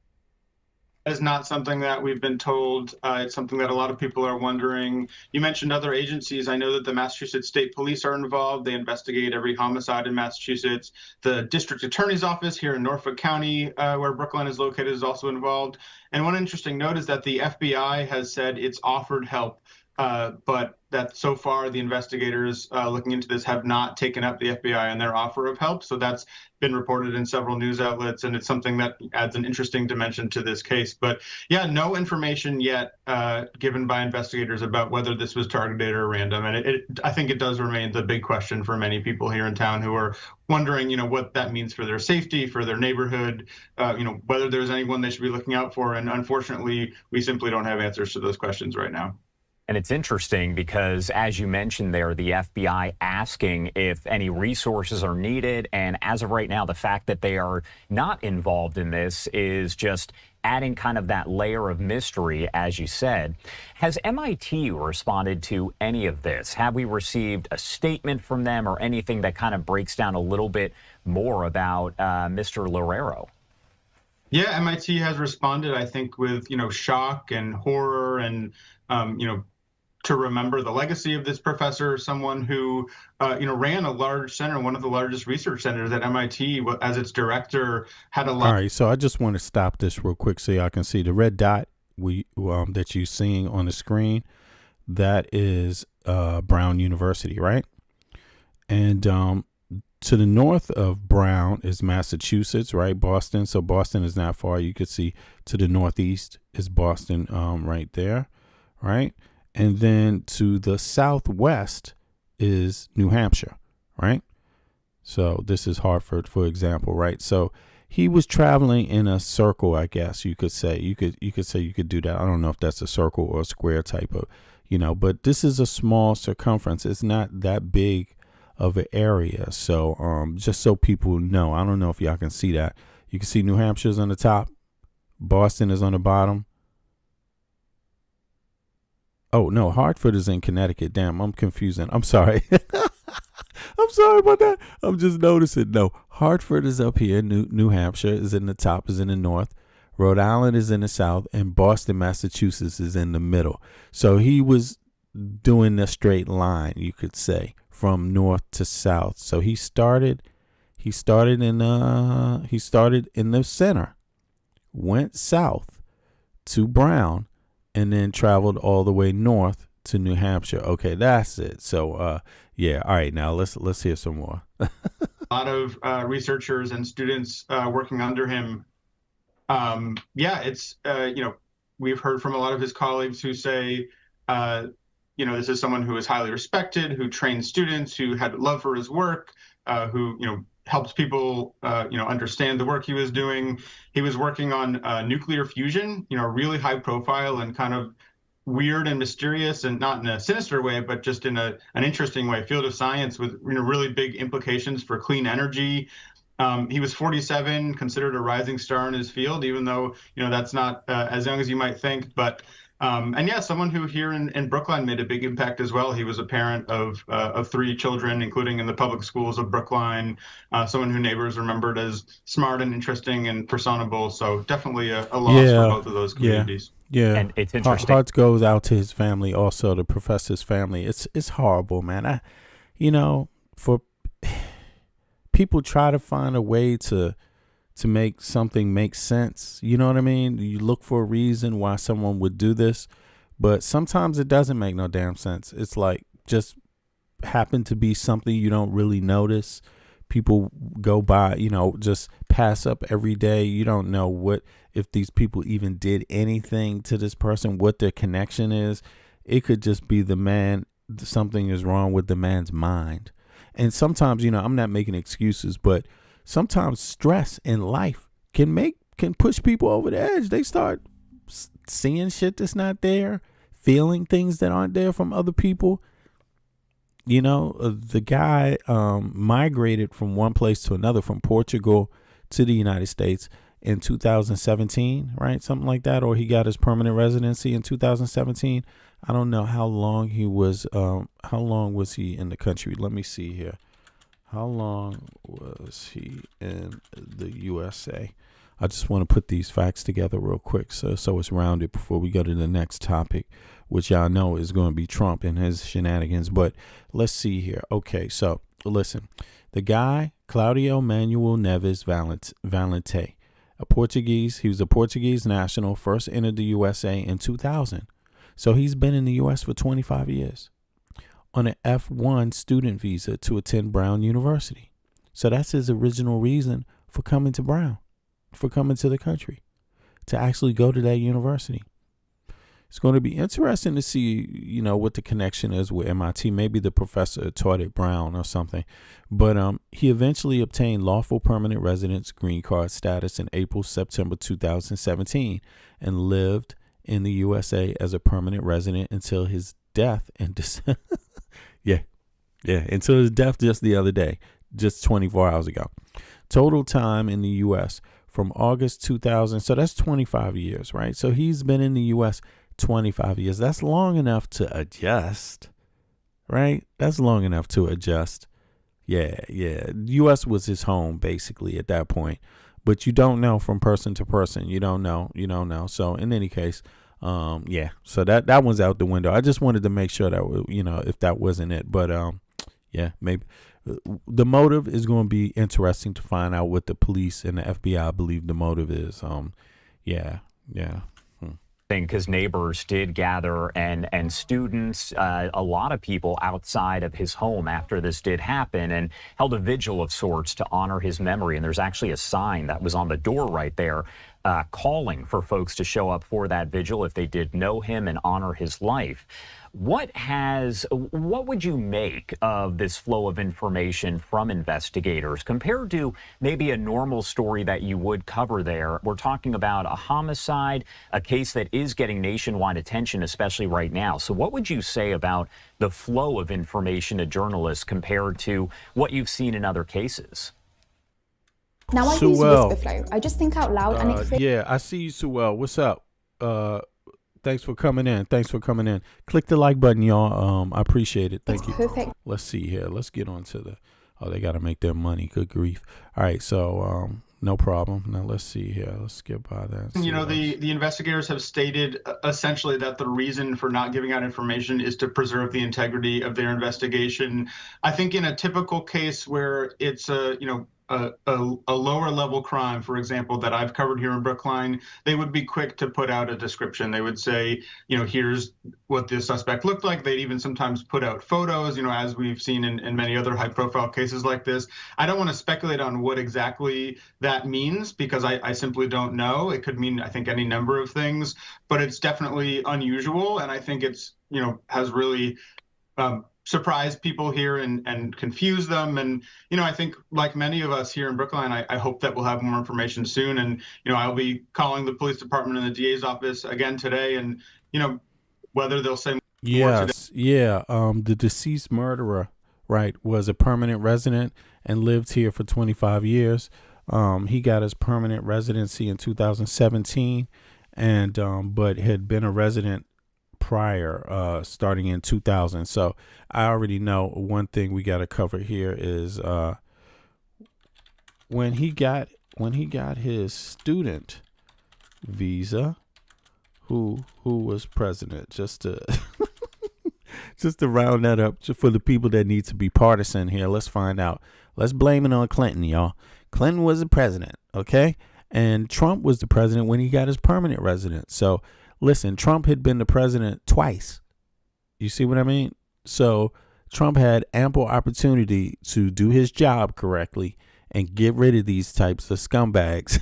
is not something that we've been told. It's something that a lot of people are wondering. You mentioned other agencies. I know that the Massachusetts State Police are involved. They investigate every homicide in Massachusetts. The District Attorney's Office here in Norfolk County, where Brookline is located, is also involved. And one interesting note is that the FBI has said it's offered help but that so far the investigators looking into this have not taken up the FBI and their offer of help. So that's been reported in several news outlets, and it's something that adds an interesting dimension to this case. But yeah, no information yet given by investigators about whether this was targeted or random. And I think it does remain the big question for many people here in town who are wondering, what that means for their safety, for their neighborhood, whether there's anyone they should be looking out for. And unfortunately, we simply don't have answers to those questions right now. And it's interesting because, as you mentioned there, the FBI asking if any resources are needed. And as of right now, the fact that they are not involved in this is just adding kind of that layer of mystery, as you said. Has MIT responded to any of this? Have we received a statement from them or anything that kind of breaks down a little bit more about Mr. Loureiro? Yeah, MIT has responded, I think, with, shock and horror and, to remember the legacy of this professor, someone who, ran a large center, one of the largest research centers at MIT as its director, had a lot. All right, so I just want to stop this real quick so y'all can see the red dot that you're seeing on the screen. That is Brown University, right? And to the north of Brown is Massachusetts, right? Boston. So Boston is not far. You could see to the northeast is Boston right there, right? And then to the southwest is New Hampshire, right? So this is Hartford, for example, right? So he was traveling in a circle, I guess you could say. You could say you could do that. I don't know if that's a circle or a square type of, but this is a small circumference. It's not that big of an area. So just so people know, I don't know if y'all can see that. You can see New Hampshire's on the top. Boston is on the bottom. Oh, no, Hartford is in Connecticut. Damn, I'm confusing. I'm sorry. I'm sorry about that. I'm just noticing. No, Hartford is up here. New Hampshire is in the top, is in the north. Rhode Island is in the south. And Boston, Massachusetts is in the middle. So he was doing a straight line, you could say, from north to south. So he started in the center, went south to Brown, and then traveled all the way north to New Hampshire. Okay, that's it. So, yeah. All right, now let's hear some more. A lot of researchers and students working under him. It's, we've heard from a lot of his colleagues who say, this is someone who is highly respected, who trained students, who had love for his work, who, helps people, understand the work he was doing. He was working on nuclear fusion, really high profile and kind of weird and mysterious, and not in a sinister way, but just in an interesting way, field of science with really big implications for clean energy. He was 47, considered a rising star in his field, even though, that's not as young as you might think. But someone who here in Brookline made a big impact as well. He was a parent of 3 children, including in the public schools of Brookline. Someone who neighbors remembered as smart and interesting and personable. So definitely a loss for both of those communities. Yeah, and it's interesting. Hearts goes out to his family, also the professor's family. It's horrible, man. For people try to find a way to make something make sense. You know what I mean? You look for a reason why someone would do this, but sometimes it doesn't make no damn sense. It's like just happen to be something you don't really notice. People go by, just pass up every day. You don't know if these people even did anything to this person, what their connection is. It could just be the man. Something is wrong with the man's mind. And sometimes, I'm not making excuses, but sometimes stress in life can push people over the edge. They start seeing shit that's not there, feeling things that aren't there from other people. The guy migrated from one place to another, from Portugal to the United States in 2017, right? Something like that. Or he got his permanent residency in 2017. I don't know how long he was. How long was he in the country? Let me see here. How long was he in the USA? I just want to put these facts together real quick so it's rounded before we go to the next topic, which y'all know is going to be Trump and his shenanigans. But let's see here. Okay, so listen. The guy, Claudio Manuel Neves Valente, he was a Portuguese national, first entered the USA in 2000. So he's been in the U.S. for 25 years on an F1 student visa to attend Brown University. So that's his original reason for coming to Brown, for coming to the country, to actually go to that university. It's going to be interesting to see, you know, what the connection is with MIT. Maybe the professor taught at Brown or something. But he eventually obtained lawful permanent residence green card status in September 2017 and lived in the USA as a permanent resident until his death in December. Until his death just the other day, just 24 hours ago. Total time in the U.S. from August 2000. So that's 25 years, right? So he's been in the U.S. 25 years. That's long enough to adjust, right? That's long enough to adjust. Yeah. U.S. was his home basically at that point, but you don't know from person to person. You don't know. So in any case, so that one's out the window. I just wanted to make sure that, you know, if that wasn't it, but maybe the motive is going to be interesting to find out what the police and the FBI believe the motive is. Because neighbors did gather and students, a lot of people outside of his home after this did happen, and held a vigil of sorts to honor his memory. And there's actually a sign that was on the door right there calling for folks to show up for that vigil if they did know him and honor his life. What would you make of this flow of information from investigators compared to maybe a normal story that you would cover there? We're talking about a homicide, a case that is getting nationwide attention, especially right now. So what would you say about the flow of information to journalists compared to what you've seen in other cases? Now I use Whisperflow. I just think out loud and it yeah, I see you, Suel. What's up? Thanks for coming in. Click the like button, y'all. I appreciate it. Thank you. Perfect. Let's see here. Let's get on to the. Oh, they got to make their money. Good grief. All right. So, no problem. Now, let's see here. Let's skip by that. You know, the investigators have stated essentially that the reason for not giving out information is to preserve the integrity of their investigation. I think in a typical case where it's a lower level crime, for example, that I've covered here in Brookline, they would be quick to put out a description. They would say, you know, here's what the suspect looked like. They'd even sometimes put out photos, you know, as we've seen in many other high profile cases like this. I don't want to speculate on what exactly that means because I simply don't know. It could mean, I think, any number of things, but it's definitely unusual. And I think it's, you know, has really surprise people here and confuse them. And, you know, I think like many of us here in Brookline, I hope that we'll have more information soon. And, you know, I'll be calling the police department and the DA's office again today. And, you know, whether they'll say more today. The deceased murderer, right, was a permanent resident and lived here for 25 years. He got his permanent residency in 2017 and but had been a resident prior, starting in 2000. So I already know one thing we got to cover here is when he got his student visa, who was president, just to just to round that up for the people that need to be partisan here. Let's find out. Let's blame it on Clinton, y'all. Clinton was the president, okay? And Trump was the president when he got his permanent residence. So listen, Trump had been the president twice. You see what I mean? So Trump had ample opportunity to do his job correctly and get rid of these types of scumbags.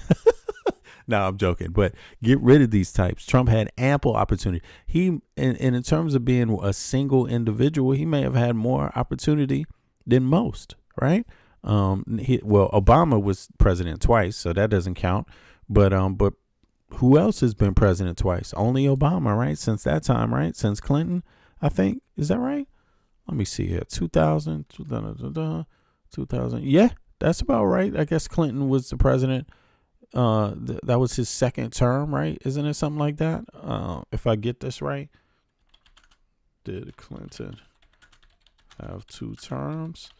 No, I'm joking, but get rid of these types. Trump had ample opportunity. He, in terms of being a single individual, he may have had more opportunity than most, right? Obama was president twice, so that doesn't count. But who else has been president twice? Only Obama, right? Since that time, right? Since Clinton, I think. Is that right? Let me see here. 2000. Yeah, that's about right. I guess Clinton was the president. That was his second term, right? Isn't it something like that? If I get this right. Did Clinton have 2 terms?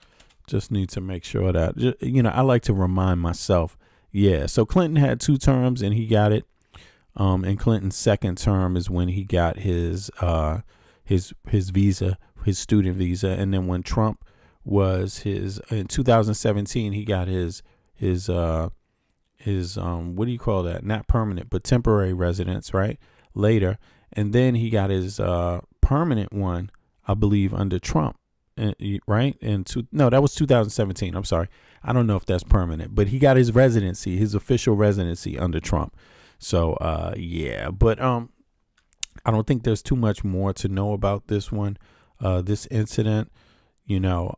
Just need to make sure that, you know, I like to remind myself. Yeah, so Clinton had 2 terms and he got it. And Clinton's second term is when he got his visa, his student visa. And then when Trump was in 2017, he got his what do you call that? Not permanent, but temporary residence, right? Later. and then he got his permanent one, I believe, under Trump, right? No, that was 2017. I'm sorry, I don't know if that's permanent, but he got his residency, his official residency under Trump. So yeah, but I don't think there's too much more to know about this one, this incident. You know,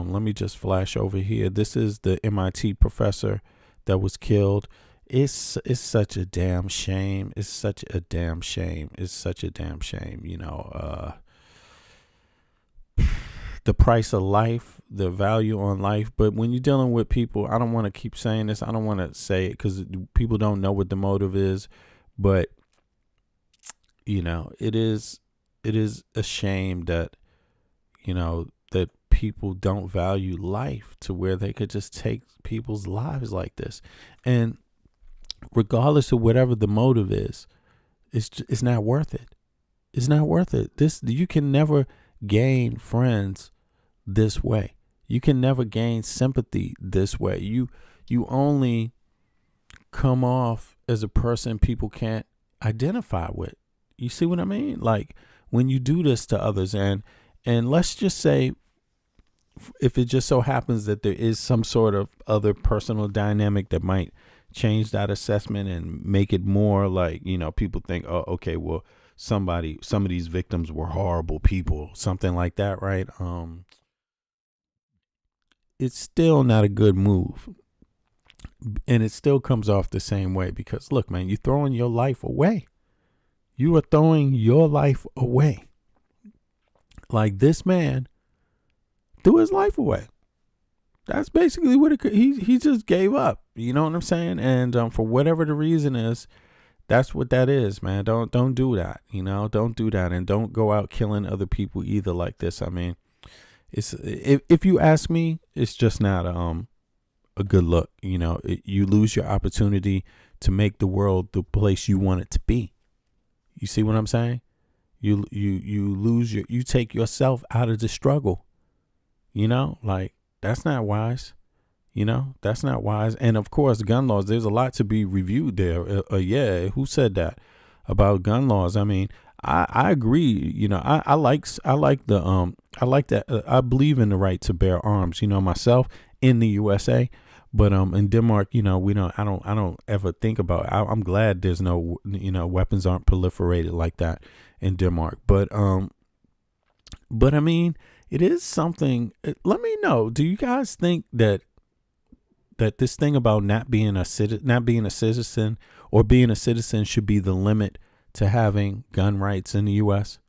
let me just flash over here. This is the MIT professor that was killed. It's such a damn shame. It's such a damn shame. It's such a damn shame. You know, the price of life, the value on life. But when you're dealing with people, I don't want to keep saying this. I don't want to say it because people don't know what the motive is. But, you know, it is a shame that, you know, that people don't value life to where they could just take people's lives like this. And regardless of whatever the motive is, it's not worth it. It's not worth it. You can never gain friends this way. You can never gain sympathy this way. You only come off as a person people can't identify with. You see what I mean? Like when you do this to others, and let's just say, if it just so happens that there is some sort of other personal dynamic that might change that assessment and make it more like, you know, people think, oh, okay, well, some of these victims were horrible people, something like that, right? It's still not a good move. And it still comes off the same way because, look, man, you're throwing your life away. You are throwing your life away. Like this man threw his life away. That's basically what he just gave up. You know what I'm saying? And for whatever the reason is, that's what that is, man. Don't do that. You know, don't do that, and don't go out killing other people either like this. I mean, if you ask me, it's just not a good look. You know, you lose your opportunity to make the world the place you want it to be. You see what I'm saying? You take yourself out of the struggle. You know, like that's not wise. You know, that's not wise. And of course, gun laws, there's a lot to be reviewed there. Yeah. Who said that about gun laws? I mean, I agree. You know, I like that. I believe in the right to bear arms, you know, myself in the USA, but in Denmark, you know, I don't ever think about, I'm glad there's no, you know, weapons aren't proliferated like that in Denmark. But I mean, it is something. Let me know. Do you guys think that this thing about not being a citizen or being a citizen should be the limit to having gun rights in the U.S.?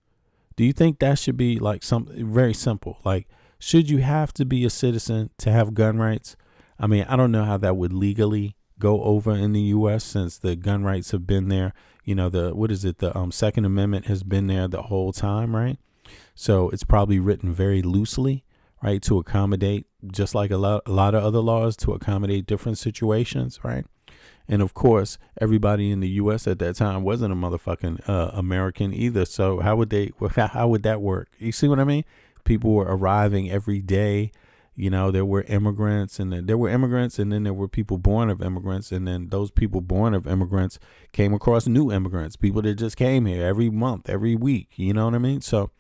Do you think that should be like something very simple? Like, should you have to be a citizen to have gun rights? I mean, I don't know how that would legally go over in the U.S. since the gun rights have been there. You know, the Second Amendment has been there the whole time, right? So it's probably written very loosely, right, to accommodate, just like a lot of other laws, to accommodate different situations, right? And of course, everybody in the U.S. at that time wasn't a motherfucking American either. So how would that work? You see what I mean? People were arriving every day. You know, there were immigrants, and then there were people born of immigrants, and then those people born of immigrants came across new immigrants, people that just came here every month, every week. You know what I mean? So,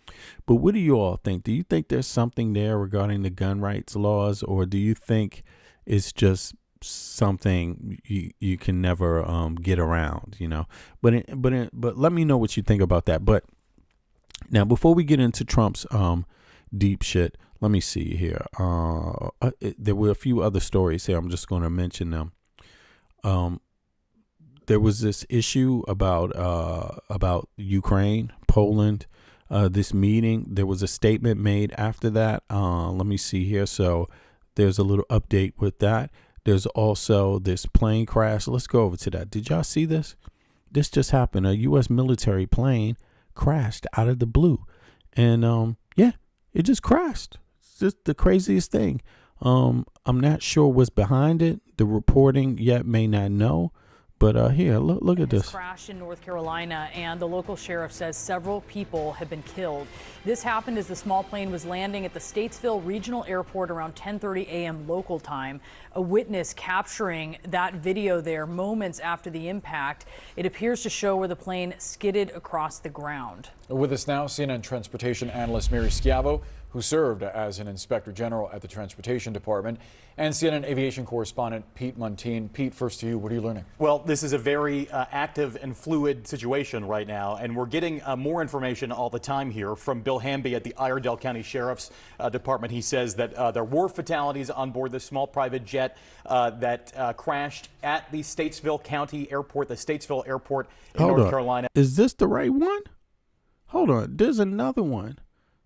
but what do you all think? Do you think there's something there regarding the gun rights laws, or do you think it's just something you can never get around? You know, but let me know what you think about that. But now, before we get into Trump's deep shit, let me see here. There were a few other stories here. I'm just going to mention them. There was this issue about Ukraine, Poland. This meeting. There was a statement made after that. Let me see here. So there's a little update with that. There's also this plane crash. Let's go over to that. Did y'all see this? This just happened. A U.S. military plane crashed out of the blue, and yeah, it just crashed. Just the craziest thing. I'm not sure what's behind it. The reporting yet may not know, But here, look at this. Crashed in North Carolina, and the local sheriff says several people have been killed. This happened as the small plane was landing at the Statesville Regional Airport around 10:30 a.m. local time. A witness capturing that video there moments after the impact. It appears to show where the plane skidded across the ground. With us now, CNN transportation analyst Mary Schiavo, who served as an inspector general at the Transportation Department, and CNN aviation correspondent Pete Muntean. Pete, first to you, what are you learning? Well, this is a very active and fluid situation right now, and we're getting more information all the time here from Bill Hamby at the Iredell County Sheriff's Department. He says that there were fatalities on board this small private jet that crashed at the Statesville County Airport, the Statesville Airport in North Carolina. Is this the right one? Hold on, there's another one.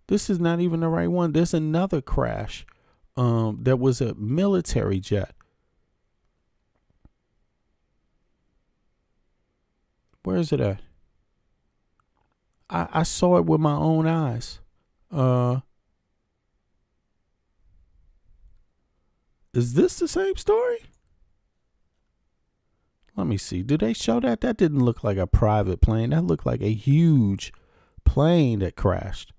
This is not even the right one. There's another crash. That was a military jet. Where is it at? I saw it with my own eyes. Is this the same story? Let me see. Do they show that? That didn't look like a private plane. That looked like a huge plane that crashed.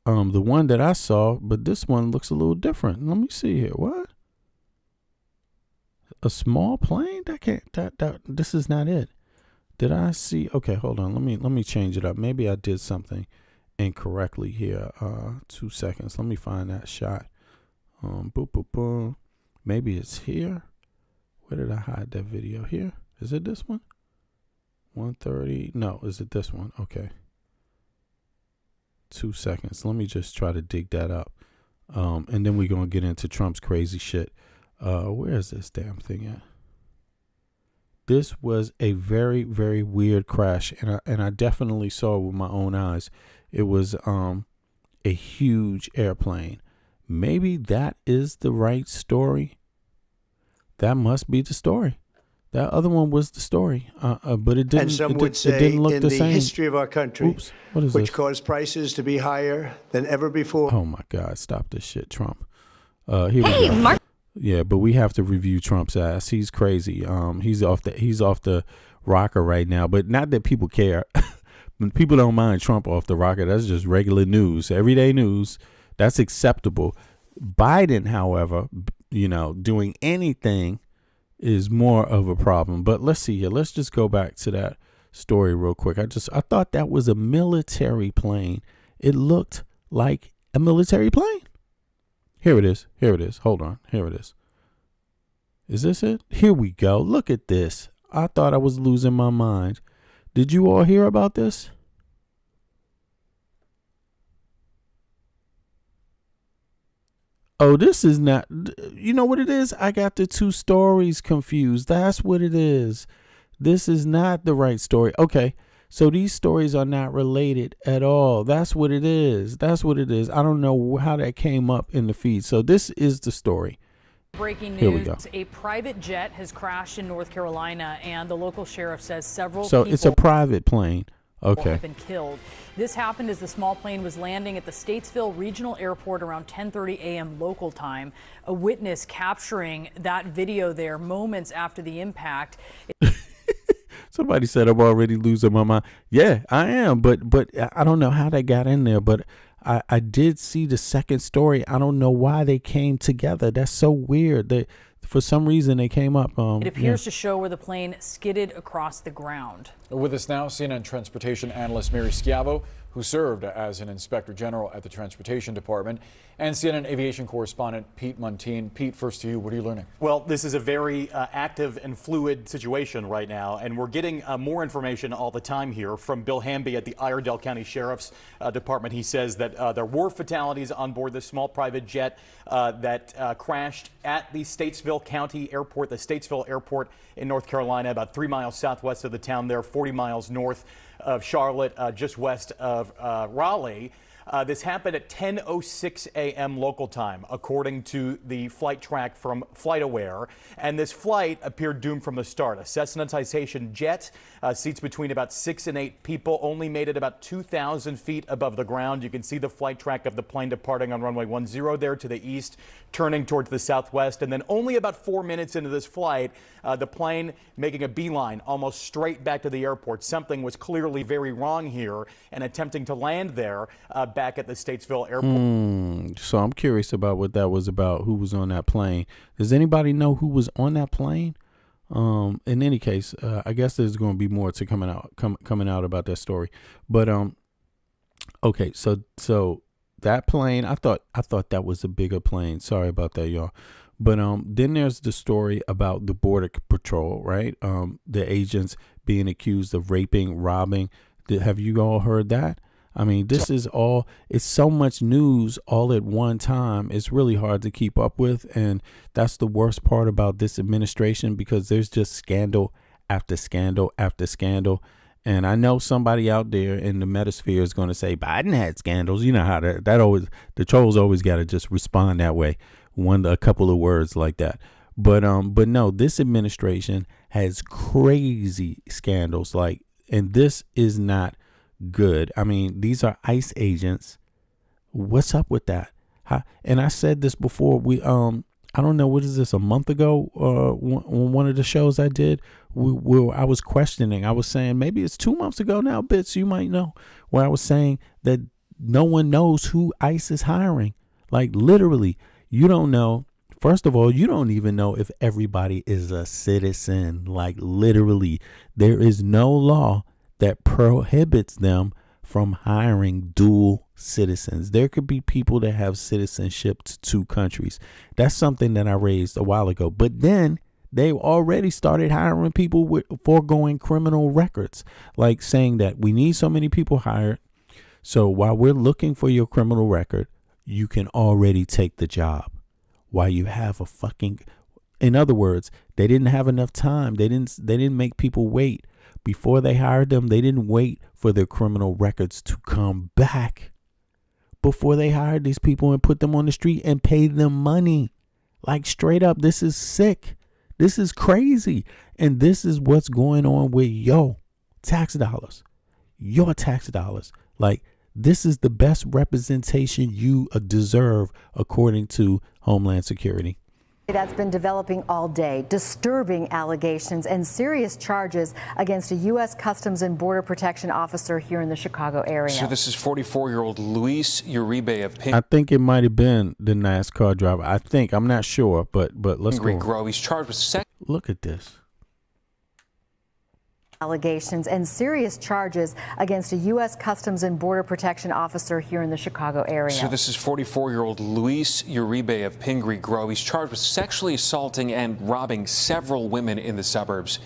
The one that I saw, but this one looks a little different. Let me see here. What? A small plane? That can't. That. This is not it. Did I see? Okay, hold on. Let me change it up. Maybe I did something incorrectly here. 2 seconds. Let me find that shot. Boop boop boom. Maybe it's here. Where did I hide that video? Here. Is it this one? 1:30. No, is it this one? Okay. 2 seconds. Let me just try to dig that up. And then we're going to get into Trump's crazy shit. Where is this damn thing at? This was a very, very weird crash. And I definitely saw it with my own eyes. It was a huge airplane. Maybe that is the right story. That must be the story. That other one was the story, but it didn't. And some it would say didn't look in the the same. history of our country, Oops, what is which this? caused prices to be higher than ever before. Oh my God! Stop this shit, Trump. Here we go. Mark. Yeah, but we have to review Trump's ass. He's crazy. He's off the rocker right now. But not that people care. People don't mind Trump off the rocker. That's just regular news, everyday news. That's acceptable. Biden, however, doing anything is more of a problem. But let's see here. Let's just go back to that story real quick. I thought that was a military plane. It looked like a military plane. Here it is. Hold on. Here it is. Is this it? Here we go. Look at this. I thought I was losing my mind. Did you all hear about this? Oh, this is not, you know what it is? I got the two stories confused. That's what it is. This is not the right story. Okay, so these stories are not related at all. That's what it is. I don't know how that came up in the feed. So this is the story. Breaking Here we news, go. a private jet has crashed in North Carolina, and the local sheriff says several So people it's a private plane. Okay. have been killed. This happened as the small plane was landing at the Statesville Regional Airport around 10:30 a.m. local time. A witness capturing that video there moments after the impact. Somebody said I'm already losing my mind. Yeah, I am, but I don't know how they got in there, but I did see the second story. I don't know why they came together. That's so weird. For some reason, they came up. It appears to show where the plane skidded across the ground. With us now, CNN transportation analyst Mary Schiavo, who served as an inspector general at the Transportation Department, and CNN aviation correspondent Pete Muntean. Pete, first to you, what are you learning? Well, this is a very active and fluid situation right now, and we're getting more information all the time here from Bill Hamby at the Iredell County Sheriff's Department. He says that there were fatalities on board this small private jet that crashed at the Statesville County Airport, the Statesville Airport in North Carolina, about 3 miles southwest of the town there, 40 miles north of Charlotte, just west of Raleigh. This happened at 10:06 a.m. local time, according to the flight track from FlightAware. And this flight appeared doomed from the start. A Cessna Citation jet, seats between about 6 and 8 people, only made it about 2,000 feet above the ground. You can see the flight track of the plane departing on runway 10 there to the east, turning towards the southwest. And then only about 4 minutes into this flight, the plane making a beeline almost straight back to the airport. Something was clearly very wrong here, and attempting to land there back at the Statesville airport. So I'm curious about what that was about. Who was on that plane? Does anybody know who was on that plane? In any case, I guess there's going to be more to coming out about that story. But okay, so that plane, I thought that was a bigger plane. Sorry about that, y'all. But then there's the story about the Border Patrol, right? The agents being accused of raping, robbing. Have you all heard that? I mean, this is all, it's so much news all at one time. It's really hard to keep up with. And that's the worst part about this administration, because there's just scandal after scandal after scandal. And I know somebody out there in the metasphere is going to say Biden had scandals. You know how that always, the trolls always got to just respond that way. A couple of words like that. But no, this administration has crazy scandals, and this is not good. I mean, these are ICE agents. What's up with that? And I said this before. I don't know, what is this, a month ago? On one of the shows I did, I was questioning. I was saying, maybe it's 2 months ago now, Bits, you might know, where I was saying that no one knows who ICE is hiring. Like, literally, you don't know. First of all, you don't even know if everybody is a citizen. Like, literally, there is no law that prohibits them from hiring dual citizens. There could be people that have citizenship to 2 countries. That's something that I raised a while ago. But then they already started hiring people with foregoing criminal records, like saying that we need so many people hired. So while we're looking for your criminal record, you can already take the job. While you have in other words, they didn't have enough time. They didn't make people wait. Before they hired them, they didn't wait for their criminal records to come back before they hired these people and put them on the street and paid them money. Like, straight up, this is sick. This is crazy. And this is what's going on with your tax dollars. Your tax dollars. Like, this is the best representation you deserve, according to Homeland Security. That's been developing all day. Disturbing allegations and serious charges against a U.S. Customs and Border Protection officer here in the Chicago area. So this is 44-year-old Luis Uribe of Pink. I think it might have been the NASCAR driver. I'm not sure, but let's go. He's charged with Look at this. Allegations and serious charges against a U.S. Customs and Border Protection officer here in the Chicago area. So this is 44-year-old Luis Uribe of Pingree Grove. He's charged with sexually assaulting and robbing several women in the suburbs.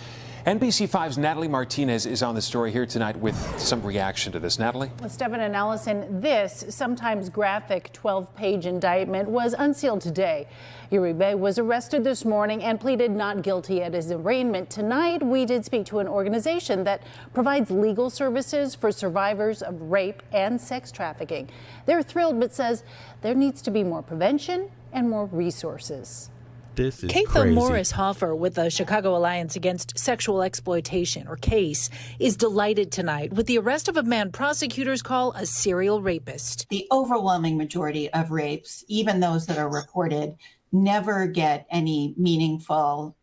NBC5's Natalie Martinez is on the story here tonight with some reaction to this. Natalie? Well, Stephen and Allison, this sometimes graphic 12-page indictment was unsealed today. Uribe was arrested this morning and pleaded not guilty at his arraignment. Tonight, we did speak to an organization that provides legal services for survivors of rape and sex trafficking. They're thrilled, but says there needs to be more prevention and more resources. This is Katha crazy. Morris Hoffer with the Chicago Alliance Against Sexual Exploitation, or CASE, is delighted tonight with the arrest of a man prosecutors call a serial rapist. The overwhelming majority of rapes, even those that are reported, never get any meaningful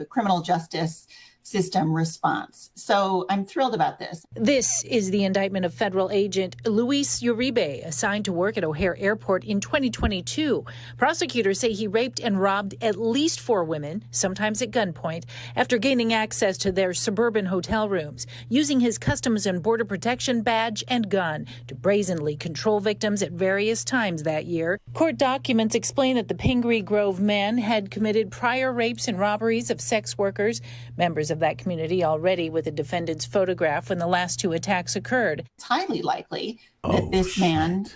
criminal justice system response. So I'm thrilled about this. This is the indictment of federal agent Luis Uribe, assigned to work at O'Hare Airport in 2022. Prosecutors say he raped and robbed at least 4 women, sometimes at gunpoint, after gaining access to their suburban hotel rooms, using his Customs and Border Protection badge and gun to brazenly control victims at various times that year. Court documents explain that the Pingree Grove man had committed prior rapes and robberies of sex workers. Members of that community already with the defendant's photograph when the last 2 attacks occurred. It's highly likely that this man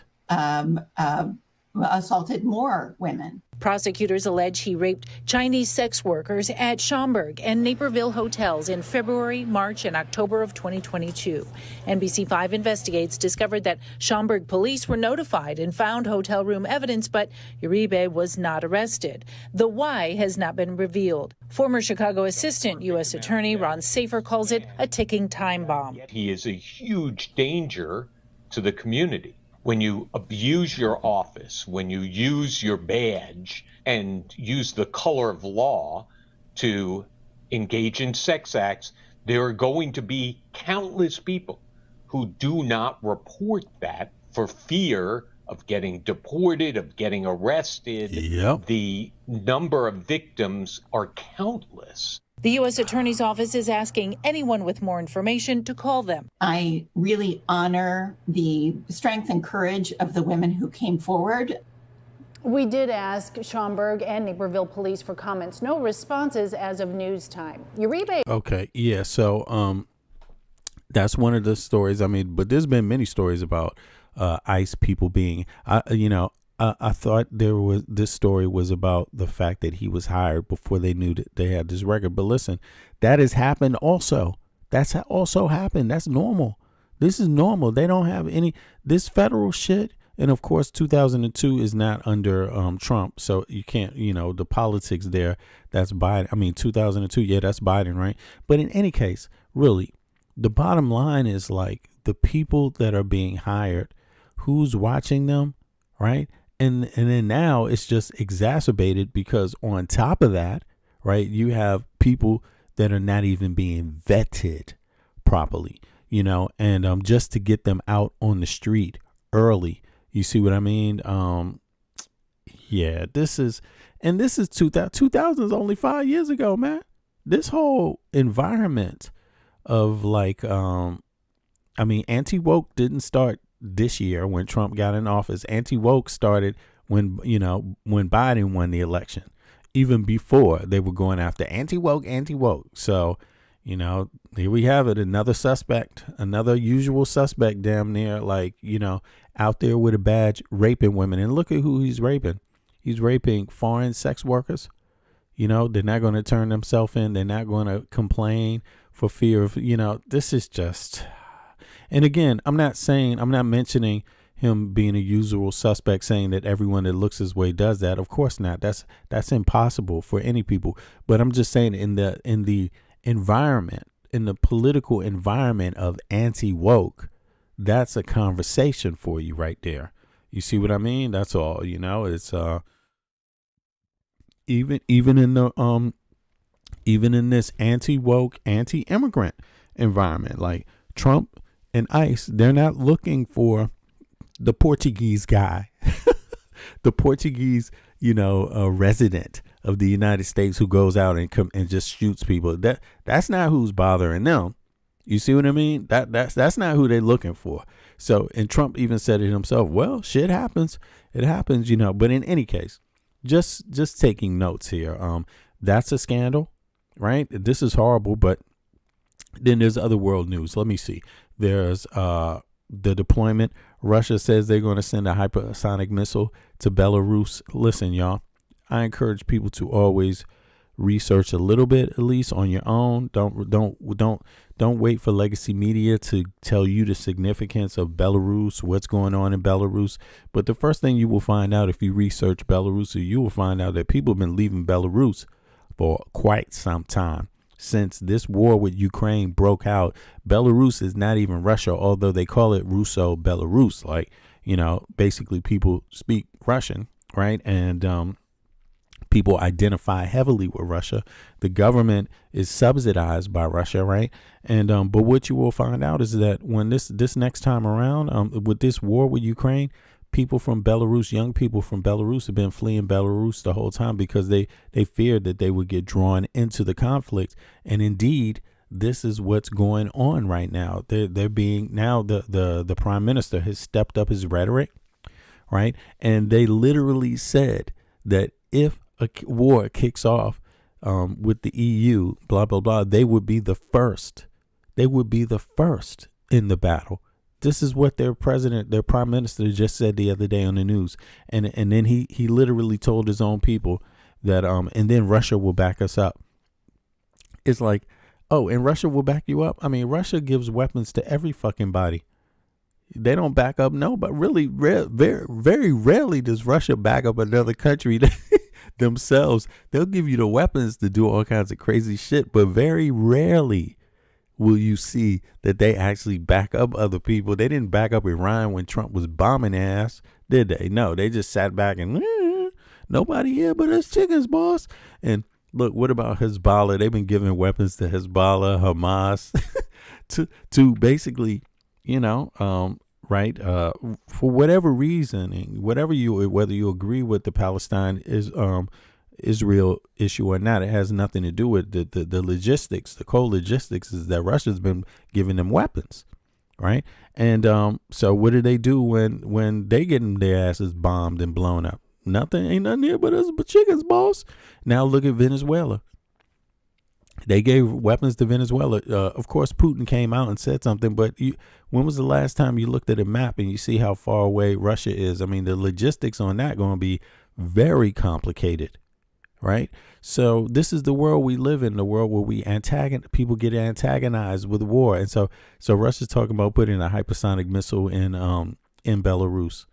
assaulted more women. Prosecutors allege he raped Chinese sex workers at Schaumburg and Naperville hotels in February, March, and October of 2022. NBC5 Investigates discovered that Schaumburg police were notified and found hotel room evidence, but Uribe was not arrested. The why has not been revealed. Former Chicago Assistant U.S. Attorney Ron Safer calls it a ticking time bomb. He is a huge danger to the community. When you abuse your office, when you use your badge and use the color of law to engage in sex acts, there are going to be countless people who do not report that for fear of getting deported, of getting arrested. Yep. The number of victims are countless. The U.S. Attorney's Office is asking anyone with more information to call them. I really honor the strength and courage of the women who came forward. We did ask Schaumburg and Naperville police for comments. No responses as of news time. Uribe. Okay, yeah, so that's one of the stories. I mean, but there's been many stories about ICE people being, I thought this story was about the fact that he was hired before they knew that they had this record. But listen, that has happened also. That's also happened. That's normal. This is normal. They don't have this federal shit. And of course, 2002 is not under Trump. So you can't, the politics there, that's Biden. I mean, 2002, yeah, that's Biden, right? But in any case, really, the bottom line is like the people that are being hired, who's watching them, right? And then now it's just exacerbated because on top of that, right, you have people that are not even being vetted properly, and just to get them out on the street early. You see what I mean? Yeah, this is 2000 is only 5 years ago, man. This whole environment of anti-woke didn't start this year when Trump got in office. Anti-woke started when Biden won the election. Even before, they were going after anti-woke. So, here we have it. Another suspect, another usual suspect damn near, out there with a badge raping women. And look at who he's raping. He's raping foreign sex workers. They're not going to turn themselves in. They're not going to complain for fear of, this is just... And again, I'm not mentioning him being a usual suspect, saying that everyone that looks his way does that. Of course not. That's impossible for any people. But I'm just saying in the environment, in the political environment of anti-woke, that's a conversation for you right there. You see what I mean? That's all. It's even in this anti-woke, anti-immigrant environment, like Trump and ICE, they're not looking for the Portuguese guy, the Portuguese, resident of the United States who goes out and just shoots people. That's not who's bothering them. You see what I mean? That's not who they're looking for. So, and Trump even said it himself. Well, shit happens. It happens, But in any case, just taking notes here. That's a scandal, right? This is horrible, but then there's other world news. Let me see. There's the deployment. Russia says they're going to send a hypersonic missile to Belarus. Listen, y'all, I encourage people to always research a little bit, at least on your own. Don't wait for legacy media to tell you the significance of Belarus, what's going on in Belarus. But the first thing you will find out if you research Belarus, you will find out that people have been leaving Belarus for quite some time. Since this war with Ukraine broke out, Belarus is not even Russia, although they call it Russo-Belarus. Basically people speak Russian, right? And people identify heavily with Russia. The government is subsidized by Russia, right? And but what you will find out is that when this next time around, with this war with Ukraine, people from Belarus, young people from Belarus have been fleeing Belarus the whole time because they feared that they would get drawn into the conflict. And indeed, this is what's going on right now. They're being now the prime minister has stepped up his rhetoric, right? And they literally said that if a war kicks off with the EU, blah, blah, blah, they would be the first. They would be the first in the battle. This is what their prime minister just said the other day on the news. And then he literally told his own people that and then Russia will back us up. It's like, oh, and Russia will back you up? I mean, Russia gives weapons to every fucking body. They don't back up, no, but really, very rarely does Russia back up another country themselves. They'll give you the weapons to do all kinds of crazy shit, but very rarely will you see that they actually back up other people. They didn't back up Iran when Trump was bombing ass, did they? No, they just sat back and nobody here but us chickens, boss. And look, what about Hezbollah? They've been giving weapons to Hezbollah, Hamas, to basically, right? For whatever reason, whether you agree with the Palestine Israel issue or not, it has nothing to do with the logistics. The cold logistics is that Russia's been giving them weapons, right? And so what do they do when they getting their asses bombed and blown up? Ain't nothing here but us but chickens, boss. Now look at Venezuela. They gave weapons to Venezuela. Of course, Putin came out and said something, but when was the last time you looked at a map and you see how far away Russia is? I mean, the logistics on that going to be very complicated, right? So this is the world we live in, the world where people get antagonized with war. And so Russia's talking about putting a hypersonic missile in Belarus.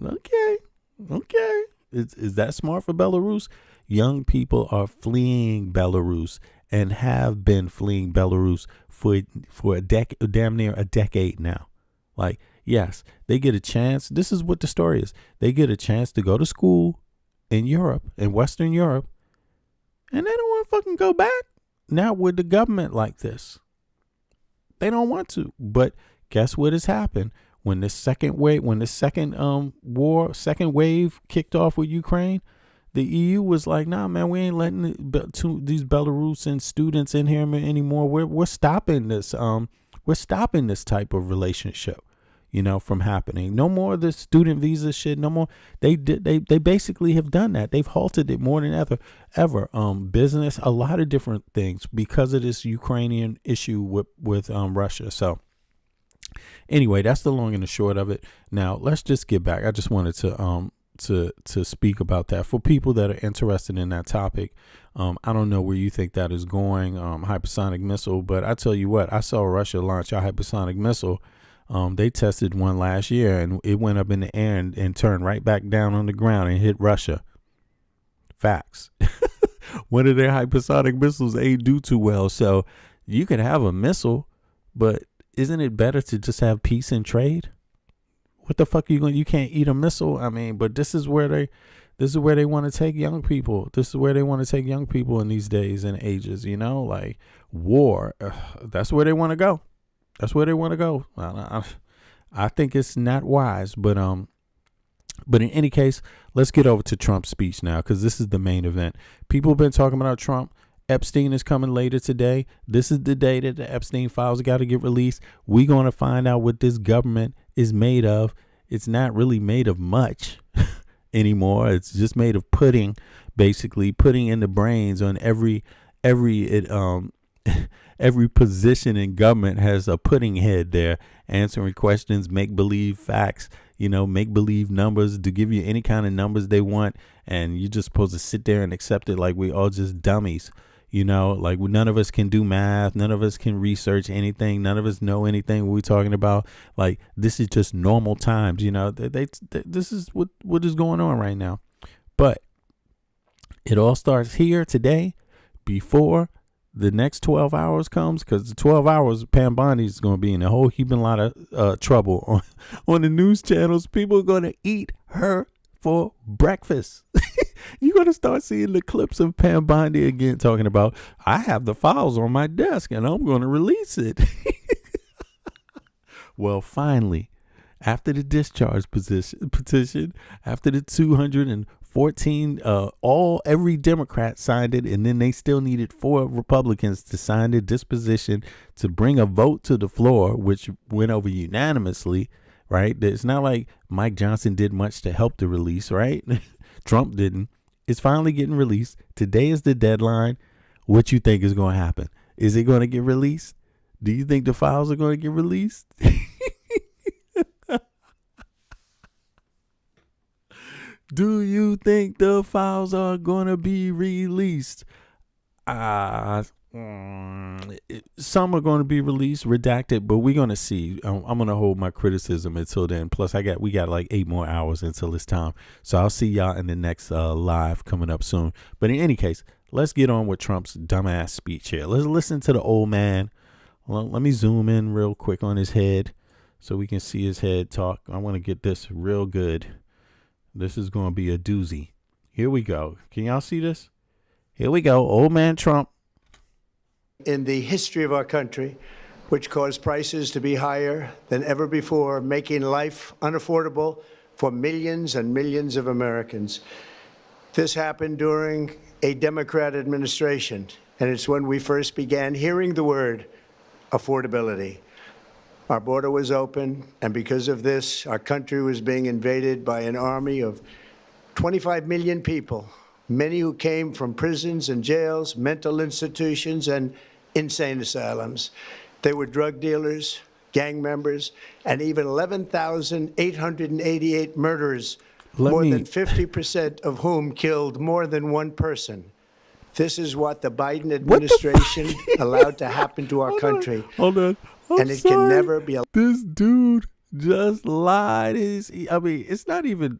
Okay. Is that smart for Belarus? Young people are fleeing Belarus and have been fleeing Belarus for a decade, damn near a decade now. Like, yes, they get a chance. This is what the story is. They get a chance to go to school in Europe, in Western Europe, and they don't want to fucking go back. Now with the government like this, they don't want to. But guess what has happened? When the second wave kicked off with Ukraine, the EU was like, nah, man, we ain't letting these Belarusian students in here anymore. We're stopping this. We're stopping this type of relationship, from happening. No more of the student visa shit. No more. They basically have done that. They've halted it more than ever. Business, a lot of different things because of this Ukrainian issue with Russia. So anyway, that's the long and the short of it. Now let's just get back. I just wanted to speak about that for people that are interested in that topic. I don't know where you think that is going, hypersonic missile, but I tell you what, I saw Russia launch a hypersonic missile. They tested one last year and it went up in the air and turned right back down on the ground and hit Russia. Facts. One of their hypersonic missiles ain't do too well. So you can have a missile, but isn't it better to just have peace and trade? What the fuck are you going? You can't eat a missile. I mean, but this is where they want to take young people. This is where they want to take young people in these days and ages. Like war. That's where they want to go. That's where they want to go. I think it's not wise, but in any case, let's get over to Trump's speech now because this is the main event. People have been talking about Trump. Epstein is coming later today. This is the day that the Epstein files got to get released. We're going to find out what this government is made of. It's not really made of much anymore. It's just made of pudding, basically putting in the brains on every position in government has a pudding head there, answering questions, make believe facts, make believe numbers to give you any kind of numbers they want. And you're just supposed to sit there and accept it like we all just dummies. Like none of us can do math. None of us can research anything. None of us know anything we're talking about. Like this is just normal times. This is what is going on right now. But it all starts here today before the next 12 hours comes, because the 12 hours, Pam Bondi is going to be in a whole heaping lot of trouble on the news channels. People are going to eat her for breakfast. You're going to start seeing the clips of Pam Bondi again talking about, I have the files on my desk and I'm going to release it. Well, finally, after the discharge petition, after the 214, every Democrat signed it, and then they still needed 4 Republicans to sign the disposition to bring a vote to the floor, which went over unanimously, right? It's not like Mike Johnson did much to help the release, right? Trump didn't. It's finally getting released. Today is the deadline. What you think is going to happen? Is it going to get released? Do you think the files are going to get released? Do you think the files are going to be released? Some are going to be released, redacted, but we're going to see. I'm going to hold my criticism until then. Plus, we got like 8 more hours until it's time. So I'll see y'all in the next live coming up soon. But in any case, let's get on with Trump's dumbass speech here. Let's listen to the old man. Well, let me zoom in real quick on his head so we can see his head talk. I want to get this real good. This is going to be a doozy. Here we go. Can y'all see this? Here we go. Old man Trump. In the history of our country, which caused prices to be higher than ever before, making life unaffordable for millions and millions of Americans. This happened during a Democrat administration, and it's when we first began hearing the word affordability. Our border was open, and because of this, our country was being invaded by an army of 25 million people, many who came from prisons and jails, mental institutions, and insane asylums. They were drug dealers, gang members, and even 11,888 murderers, more than 50% of whom killed more than one person. This is what the Biden administration allowed to happen to our country. Hold on. And it can never be. This dude just lied. It's not even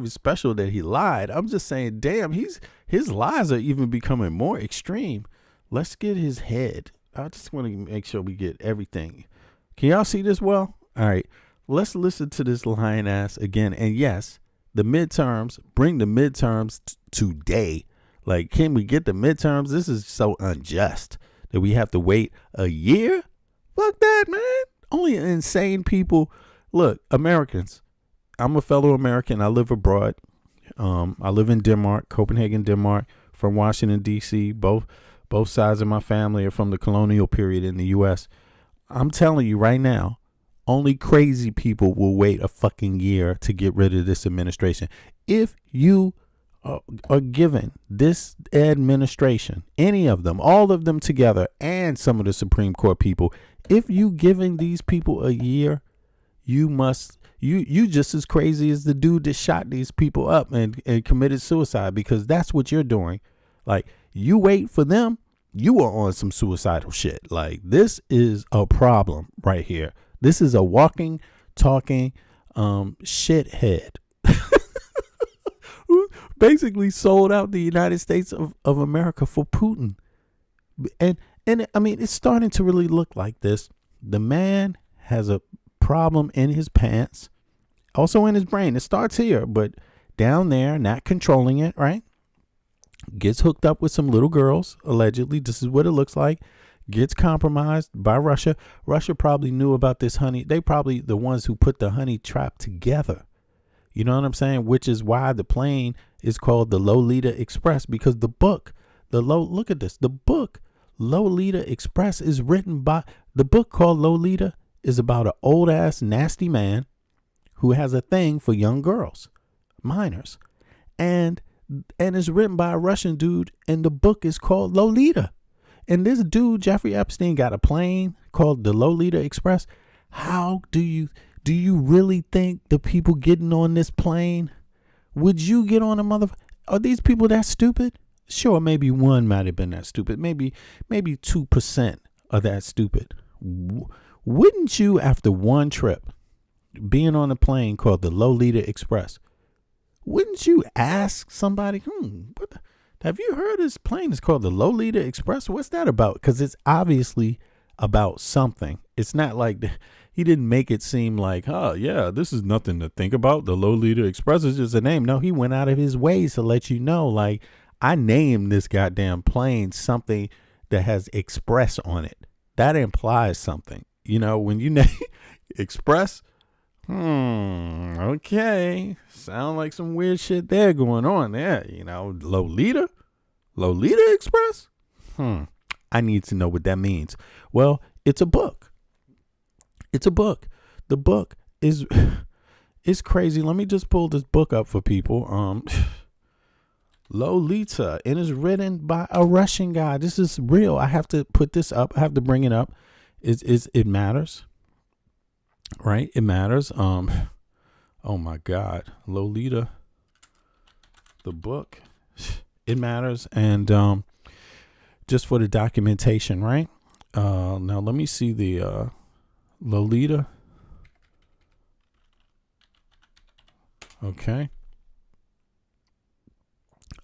special that he lied. I'm just saying, damn, his lies are even becoming more extreme. Let's get his head. I just want to make sure we get everything. Can y'all see this well? All right. Let's listen to this lying ass again. And yes, the midterms, bring the midterms today. Like, can we get the midterms? This is so unjust that we have to wait a year. Fuck that, man. Only insane people. Look, Americans. I'm a fellow American. I live abroad. I live in Denmark, Copenhagen, Denmark, from Washington, D.C. Both sides of my family are from the colonial period in the U.S. I'm telling you right now, only crazy people will wait a fucking year to get rid of this administration. If you are given this administration, any of them, all of them together, and some of the Supreme Court people, if you giving these people a year, you just as crazy as the dude that shot these people up and committed suicide, because that's what you're doing. Like, you wait for them, you are on some suicidal shit. Like, this is a problem right here. This is a walking, talking shithead. Who basically sold out the United States of America for Putin. And I mean, it's starting to really look like this. The man has a problem in his pants, also in his brain. It starts here, but down there, not controlling it, right? Gets hooked up with some little girls, allegedly. This is what it looks like. Gets compromised by Russia. Russia probably knew about this honey. They probably the ones who put the honey trap together. You know what I'm saying? Which is why the plane is called the Lolita Express, because the book, look at this. The book, Lolita Express, is written by, the book called Lolita is about an old ass nasty man who has a thing for young girls, minors. And it's written by a Russian dude, and the book is called Lolita. And this dude, Jeffrey Epstein, got a plane called the Lolita Express. How do you really think the people getting on this plane, would you get on a are these people that stupid? Sure, maybe one might have been that stupid. Maybe 2% are that stupid. Wouldn't you, after one trip, being on a plane called the Lolita Express, wouldn't you ask somebody, have you heard this plane is called the Lolita Express? What's that about? Because it's obviously about something. It's not like he didn't make it seem like, oh, yeah, this is nothing to think about. The Lolita Express is just a name. No, he went out of his ways to let you know, like, I named this goddamn plane something that has express on it. That implies something. You know, when you name Express, okay, sound like some weird shit there going on there. You know, Lolita Express. I need to know what that means. Well, it's a book. It's a book. The book is crazy. Let me just pull this book up for people. Lolita, and it's written by a Russian guy. This is real. I have to put this up. I have to bring it up. it matters, right? It matters. Oh my God, Lolita, the book, it matters, and just for the documentation, right? Now let me see the Lolita. Okay.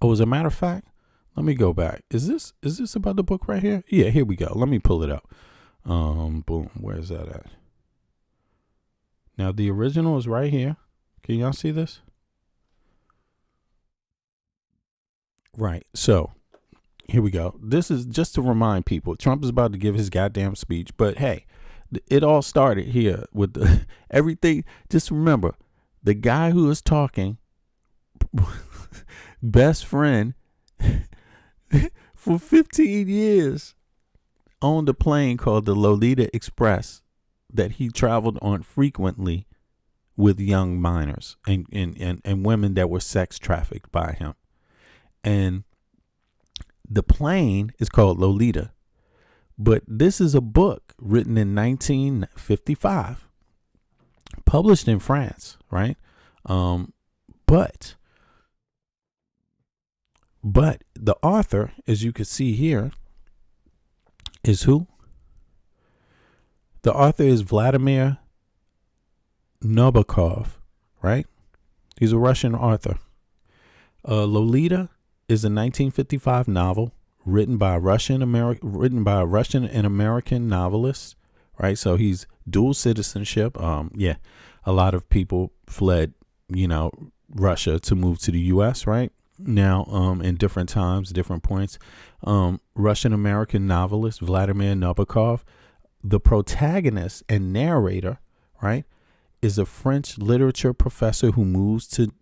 Oh, as a matter of fact, let me go back. Is this about the book right here? Yeah, here we go. Let me pull it up. Boom. Where's that at? Now the original is right here. Can y'all see this? Right. So here we go. This is just to remind people. Trump is about to give his goddamn speech, but hey, it all started here with the everything. Just remember, the guy who is talking, best friend for 15 years, owned a plane called the Lolita Express that he traveled on frequently with young minors and women that were sex trafficked by him. And the plane is called Lolita. But this is a book written in 1955, published in France, right? But the author, as you can see here, is who? The author is Vladimir Nabokov, right? He's a Russian author. Lolita is a 1955 novel written by a Russian and American novelist, right? So he's dual citizenship. Yeah, a lot of people fled, Russia to move to the U.S. right now. In different times, different points. Russian American novelist Vladimir Nabokov, the protagonist and narrator, right, is a French literature professor who moves to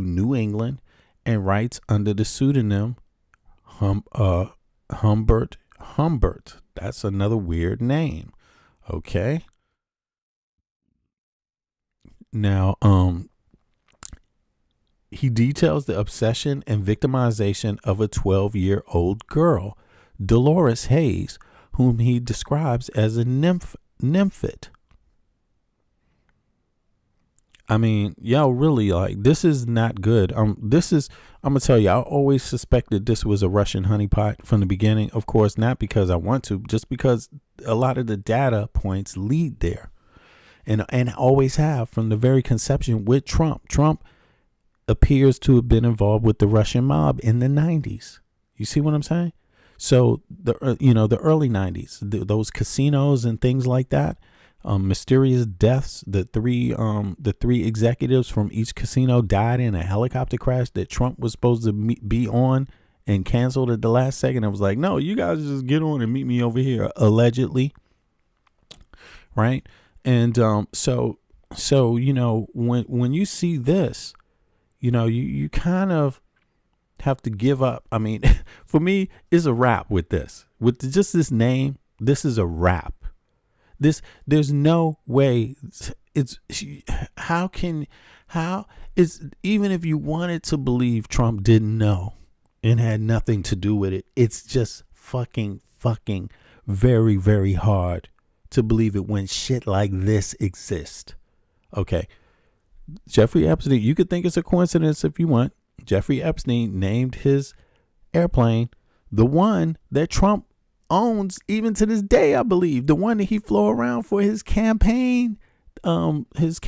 New England and writes under the pseudonym Humbert. That's another weird name. Okay. Now, he details the obsession and victimization of a 12-year-old girl, Dolores Hayes, whom he describes as a nymphet. I mean, y'all really, like, this is not good. I'm gonna tell you, I always suspected this was a Russian honeypot from the beginning. Of course, not because I want to, just because a lot of the data points lead there, and always have from the very conception with Trump. Trump appears to have been involved with the Russian mob in the 90s. You see what I'm saying? So the early 90s, those casinos and things like that. Mysterious deaths. The three executives from each casino died in a helicopter crash that Trump was supposed to be on and canceled at the last second. I was like, no, you guys just get on and meet me over here, allegedly. Right. And so when you see this, you kind of have to give up. I mean, for me, it's a wrap with this. With just this name, this is a wrap. There's no way even if you wanted to believe Trump didn't know and had nothing to do with it, it's just fucking very, very hard to believe it when shit like this exists. Okay. Jeffrey Epstein, you could think it's a coincidence if you want. Jeffrey Epstein named his airplane the one that Trump owns even to this day, I believe, the one that he flew around for his campaign, for his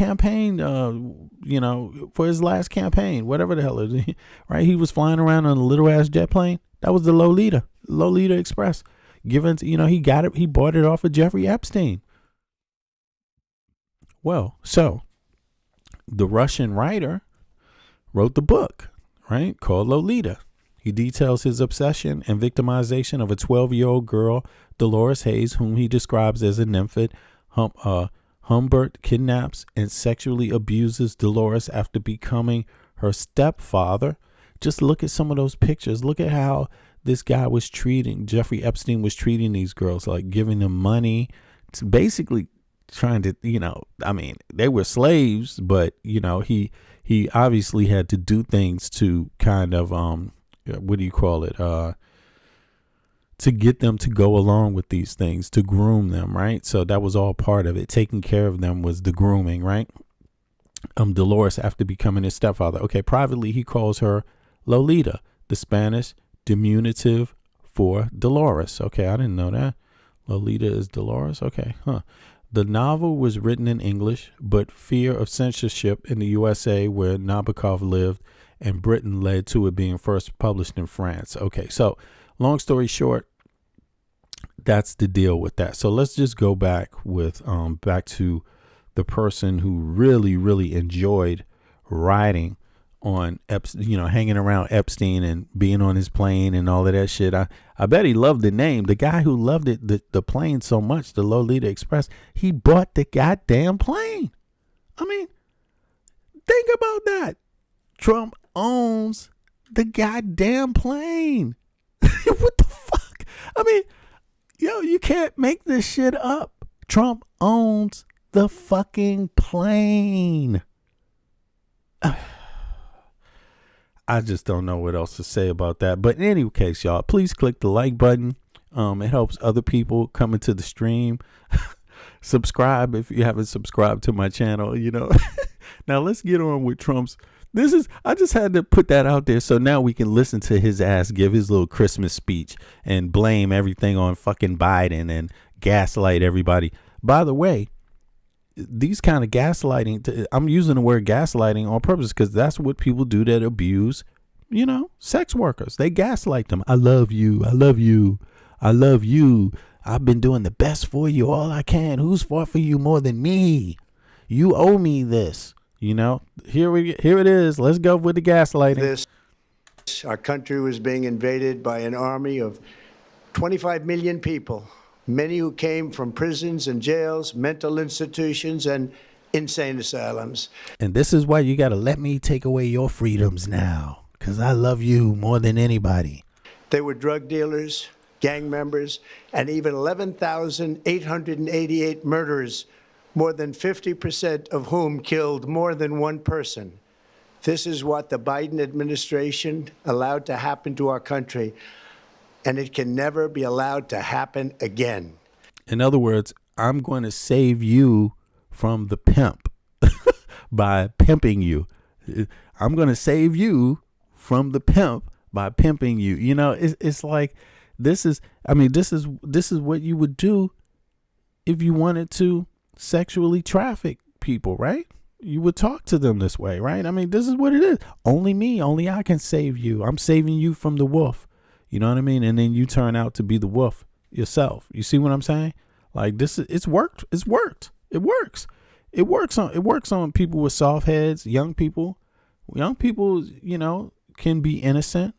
last campaign, whatever the hell it is, right? He was flying around on a little ass jet plane. That was the Lolita Express. He got it. He bought it off of Jeffrey Epstein. Well, so the Russian writer wrote the book, right, called Lolita. He details his obsession and victimization of a 12-year-old girl, Dolores Hayes, whom he describes as a nymphet. Humbert kidnaps and sexually abuses Dolores after becoming her stepfather. Just look at some of those pictures. Look at how this guy was Jeffrey Epstein was treating these girls, like giving them money, to basically trying to, they were slaves, but, he obviously had to do things to kind of, what do you call it? to get them to go along with these things, to groom them, right? So that was all part of it. Taking care of them was the grooming, right? Dolores, after becoming his stepfather. Okay, privately, he calls her Lolita, the Spanish diminutive for Dolores. Okay, I didn't know that. Lolita is Dolores. Okay, huh. The novel was written in English, but fear of censorship in the USA, where Nabokov lived, and Britain led to it being first published in France. Okay, so long story short, that's the deal with that. So let's just go back to the person who really enjoyed riding on hanging around Epstein and being on his plane and all of that shit. I bet he loved the name. The guy who loved it, the plane so much, the Lolita Express, he bought the goddamn plane. I mean, think about that. Trump owns the goddamn plane. What the fuck? I mean, you can't make this shit up. Trump owns the fucking plane. I just don't know what else to say about that. But in any case, y'all, please click the like button. It helps other people come into the stream. Subscribe if you haven't subscribed to my channel, Now let's get on with Trump's. I just had to put that out there so now we can listen to his ass give his little Christmas speech and blame everything on fucking Biden and gaslight everybody. By the way, these kind of gaslighting, I'm using the word gaslighting on purpose because that's what people do that abuse, sex workers. They gaslight them. I love you. I love you. I love you. I've been doing the best for you, all I can. Who's fought for you more than me? You owe me this. Here it is. Let's go with the gaslighting. Our country was being invaded by an army of 25 million people, many who came from prisons and jails, mental institutions, and insane asylums. And this is why you got to let me take away your freedoms now, because I love you more than anybody. They were drug dealers, gang members, and even 11,888 murderers, more than 50% of whom killed more than one person. This is what the Biden administration allowed to happen to our country, and it can never be allowed to happen again. In other words, I'm going to save you from the pimp by pimping you. I'm going to save you from the pimp by pimping you. It's like this is what you would do if you wanted to sexually traffic people, right? You would talk to them this way, right? I mean, this is what it is. Only I can save you. I'm saving you from the wolf. You know what I mean? And then you turn out to be the wolf yourself. You see what I'm saying? Like it's worked. It works. It works on people with soft heads, young people. Young people, can be innocent,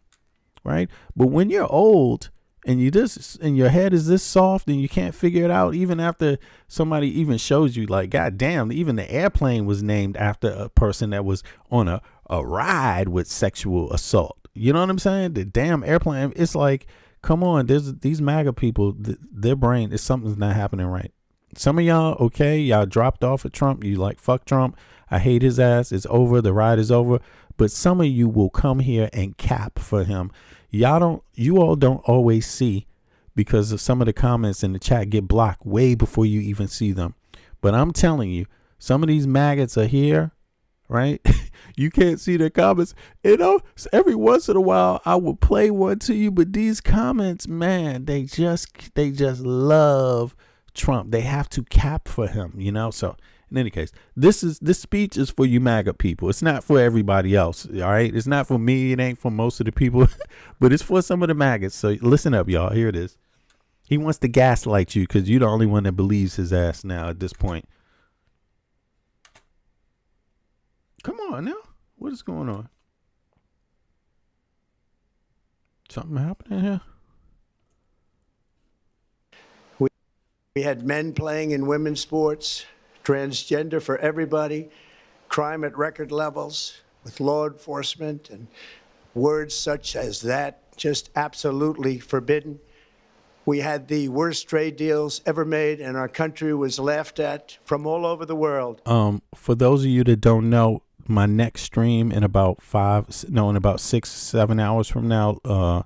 right? But when you're old and your head is this soft and you can't figure it out, even after somebody even shows you, like, God damn, even the airplane was named after a person that was on a ride with sexual assault. You know what I'm saying? The damn airplane. It's like, come on, there's these MAGA people, their brain is something's not happening right. Some of y'all, okay, y'all dropped off at Trump. You like, fuck Trump. I hate his ass. It's over. The ride is over. But some of you will come here and cap for him. You all don't always see, because of some of the comments in the chat get blocked way before you even see them. But I'm telling you, some of these maggots are here, right? You can't see their comments. Every once in a while I will play one to you, but these comments, man, they just love Trump. They have to cap for him, So in any case, this speech is for you MAGA people. It's not for everybody else. All right. It's not for me. It ain't for most of the people, but it's for some of the MAGAs. So listen up, y'all. Here it is. He wants to gaslight you because you're the only one that believes his ass now at this point. Come on now. What is going on? Something happening here? We had men playing in women's sports, transgender for everybody, crime at record levels with law enforcement, and words such as that just absolutely forbidden. We had the worst trade deals ever made, and our country was laughed at from all over the world. For those of you that don't know, my next stream in about 6-7 hours from now,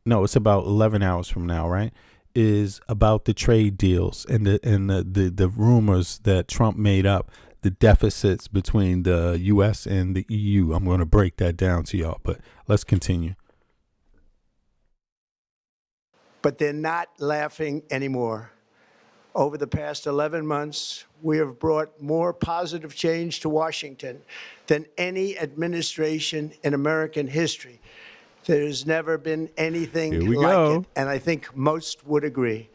no, it's about 11 hours from now, right? Is about the trade deals and the rumors that Trump made up, the deficits between the U.S. and the EU. I'm going to break that down to y'all, but let's continue. But they're not laughing anymore. Over the past 11 months, we have brought more positive change to Washington than any administration in American history. There's never been anything like it, and I think most would agree.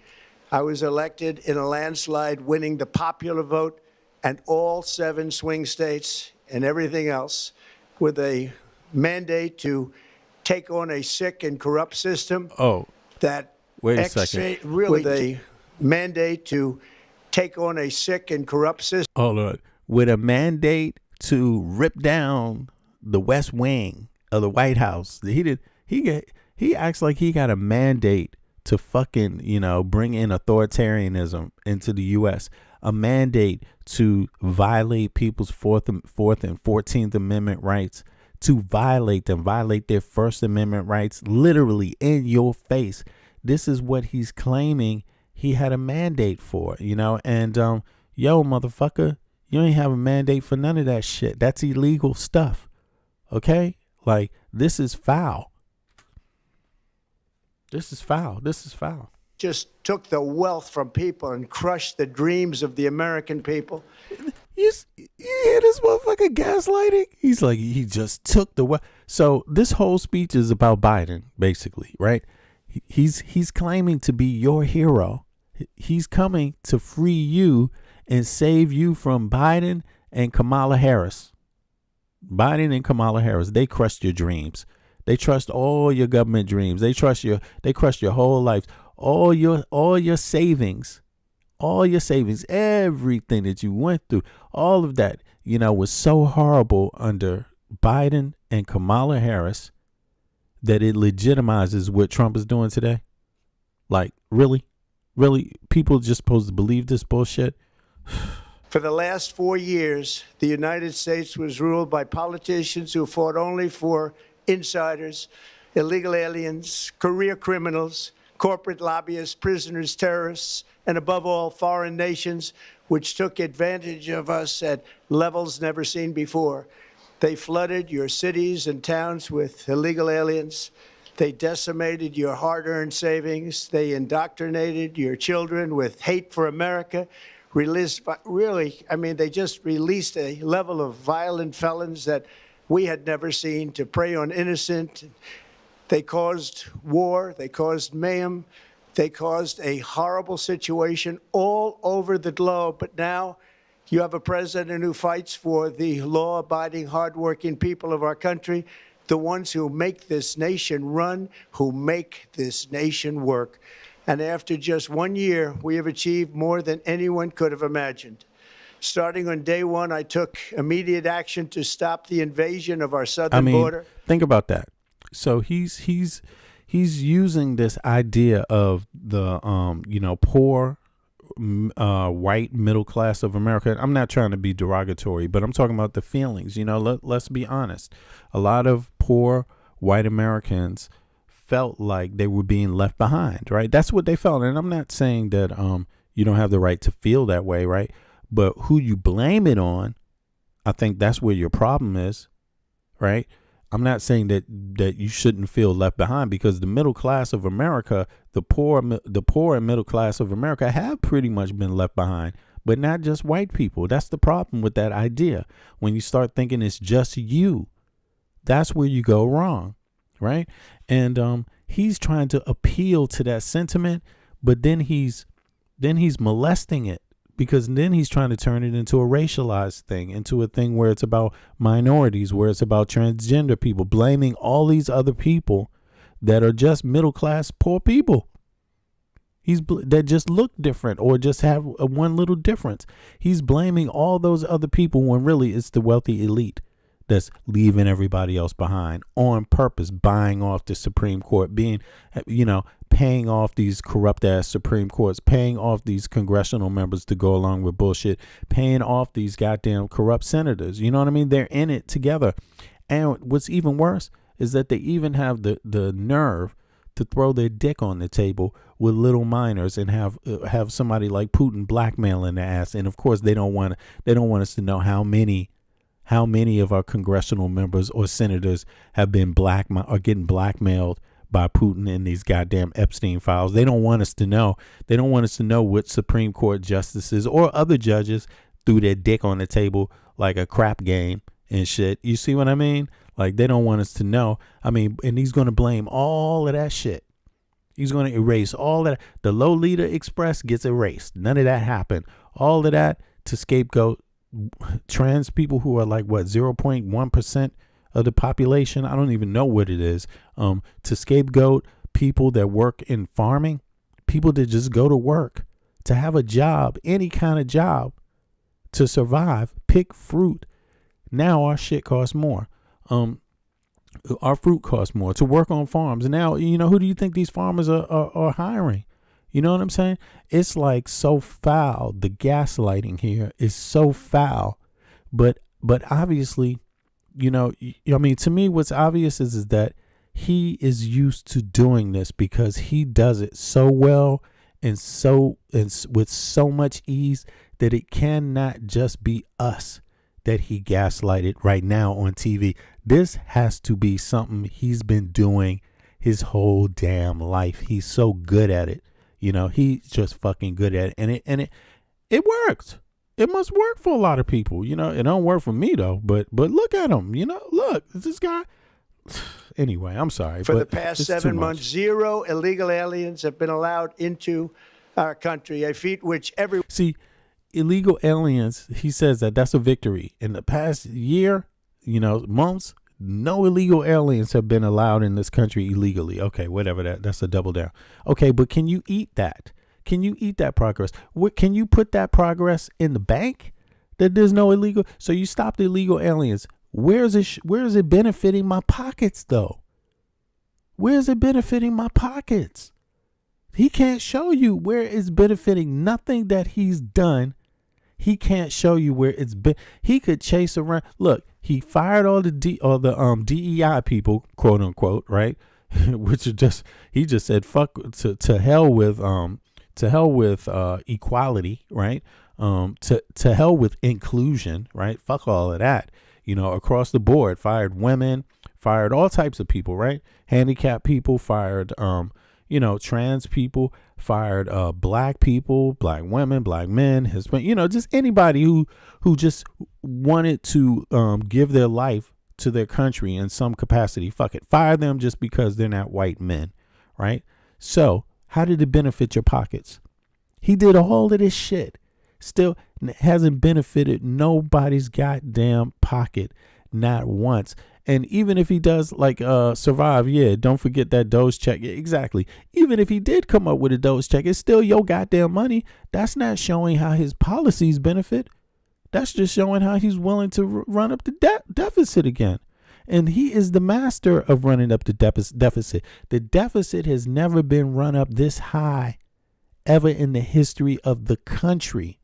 I was elected in a landslide, winning the popular vote and all 7 swing states and everything else, with a mandate to take on a sick and corrupt system. That wait a second. Really, with a mandate to take on a sick and corrupt system. Hold on. With a mandate to rip down the West Wing of the White House. He acts like he got a mandate to fucking, bring in authoritarianism into the U.S. A mandate to violate people's Fourth and 14th Amendment rights, to violate their First Amendment rights, literally in your face. This is what he's claiming he had a mandate for, and yo, motherfucker, you ain't have a mandate for none of that shit. That's illegal stuff. Okay? Like, this is foul. This is foul. Just took the wealth from people and crushed the dreams of the American people. You hear this motherfucker gaslighting? He's like, he just took the wealth. So this whole speech is about Biden, basically, right? He's claiming to be your hero. He's coming to free you and save you from Biden and Kamala Harris. Biden and Kamala Harris, they crushed your dreams. They trust all your government dreams. They crushed your whole life, all your savings, everything that you went through, all of that, was so horrible under Biden and Kamala Harris that it legitimizes what Trump is doing today. Like, really? Really? People just supposed to believe this bullshit? For the last 4 years, the United States was ruled by politicians who fought only for insiders, illegal aliens, career criminals, corporate lobbyists, prisoners, terrorists, and above all, foreign nations, which took advantage of us at levels never seen before. They flooded your cities and towns with illegal aliens. They decimated your hard-earned savings. They indoctrinated your children with hate for America. They just released a level of violent felons that we had never seen to prey on innocent. They caused war. They caused mayhem. They caused a horrible situation all over the globe. But now you have a president who fights for the law-abiding, hardworking people of our country, the ones who make this nation run, who make this nation work. And after just 1 year, we have achieved more than anyone could have imagined. Starting on day one, I took immediate action to stop the invasion of our southern border. Think about that. So he's using this idea of the poor white middle class of America. I'm not trying to be derogatory, but I'm talking about the feelings. Let's be honest. A lot of poor white Americans felt like they were being left behind, right? That's what they felt. And I'm not saying that you don't have the right to feel that way, right? But who you blame it on, I think that's where your problem is, right? I'm not saying that you shouldn't feel left behind, because the middle class of America, the poor and middle class of America have pretty much been left behind, but not just white people. That's the problem with that idea. When you start thinking it's just you, that's where you go wrong, right? And he's trying to appeal to that sentiment, but then he's molesting it, because then he's trying to turn it into a racialized thing, into a thing where it's about minorities, where it's about transgender people, blaming all these other people that are just middle class poor people. That just look different or just have one little difference. He's blaming all those other people when really it's the wealthy elite that's leaving everybody else behind on purpose, buying off the Supreme Court, paying off these corrupt ass Supreme Courts, paying off these congressional members to go along with bullshit, paying off these goddamn corrupt senators. You know what I mean? They're in it together. And what's even worse is that they even have the nerve to throw their dick on the table with little minors and have somebody like Putin blackmailing their ass. And of course, they don't want us to know how many of our congressional members or senators have been getting blackmailed by Putin in these goddamn Epstein files. They don't want us to know. They don't want us to know what Supreme Court justices or other judges threw their dick on the table like a crap game and shit. You see what I mean? Like, they don't want us to know. I mean, and he's going to blame all of that shit. He's going to erase all that. The Lolita Express gets erased. None of that happened. All of that to scapegoat trans people who are like, what, 0.1% of the population? I don't even know what it is. To scapegoat people that work in farming, people that just go to work, to have a job, any kind of job, to survive, pick fruit. Now our shit costs more. Our fruit costs more to work on farms. And now, who do you think these farmers are hiring? You know what I'm saying? It's like so foul. The gaslighting here is so foul. But obviously, to me, what's obvious is that he is used to doing this because he does it so well and with so much ease that it cannot just be us that he gaslighted right now on TV. This has to be something he's been doing his whole damn life. He's so good at it. He's just fucking good at it. And it worked. It must work for a lot of people. It don't work for me though. But look at him. Look, this guy. Anyway, I'm sorry. For the past 7 months, 0 illegal aliens have been allowed into our country, a feat which See, illegal aliens, he says that's a victory. In the past year, months, no illegal aliens have been allowed in this country illegally. Okay, whatever, that's a double down. Okay, but can you eat that? Can you eat that progress? Can you put that progress in the bank that there's no illegal? So you stop the illegal aliens. Where is it benefiting my pockets though? Where is it benefiting my pockets? He can't show you where it's benefiting nothing that he's done. He can't show you where it's been. He could chase around. Look, he fired all the DEI people, quote unquote, right? Which is just, he just said fuck to hell with equality, right? To hell with inclusion, right? Fuck all of that. Across the board, fired women, fired all types of people, right? Handicapped people, fired trans people, fired black people, black women, black men, Hispanic, just anybody who just wanted to give their life to their country in some capacity. Fuck it. Fire them just because they're not white men, right? So how did it benefit your pockets? He did all of this shit. Still hasn't benefited nobody's goddamn pocket, not once. And even if he does survive, don't forget that Doge check. Yeah, exactly. Even if he did come up with a Doge check, it's still your goddamn money. That's not showing how his policies benefit. That's just showing how he's willing to run up the deficit again. And he is the master of running up the deficit. The deficit has never been run up this high ever in the history of the country.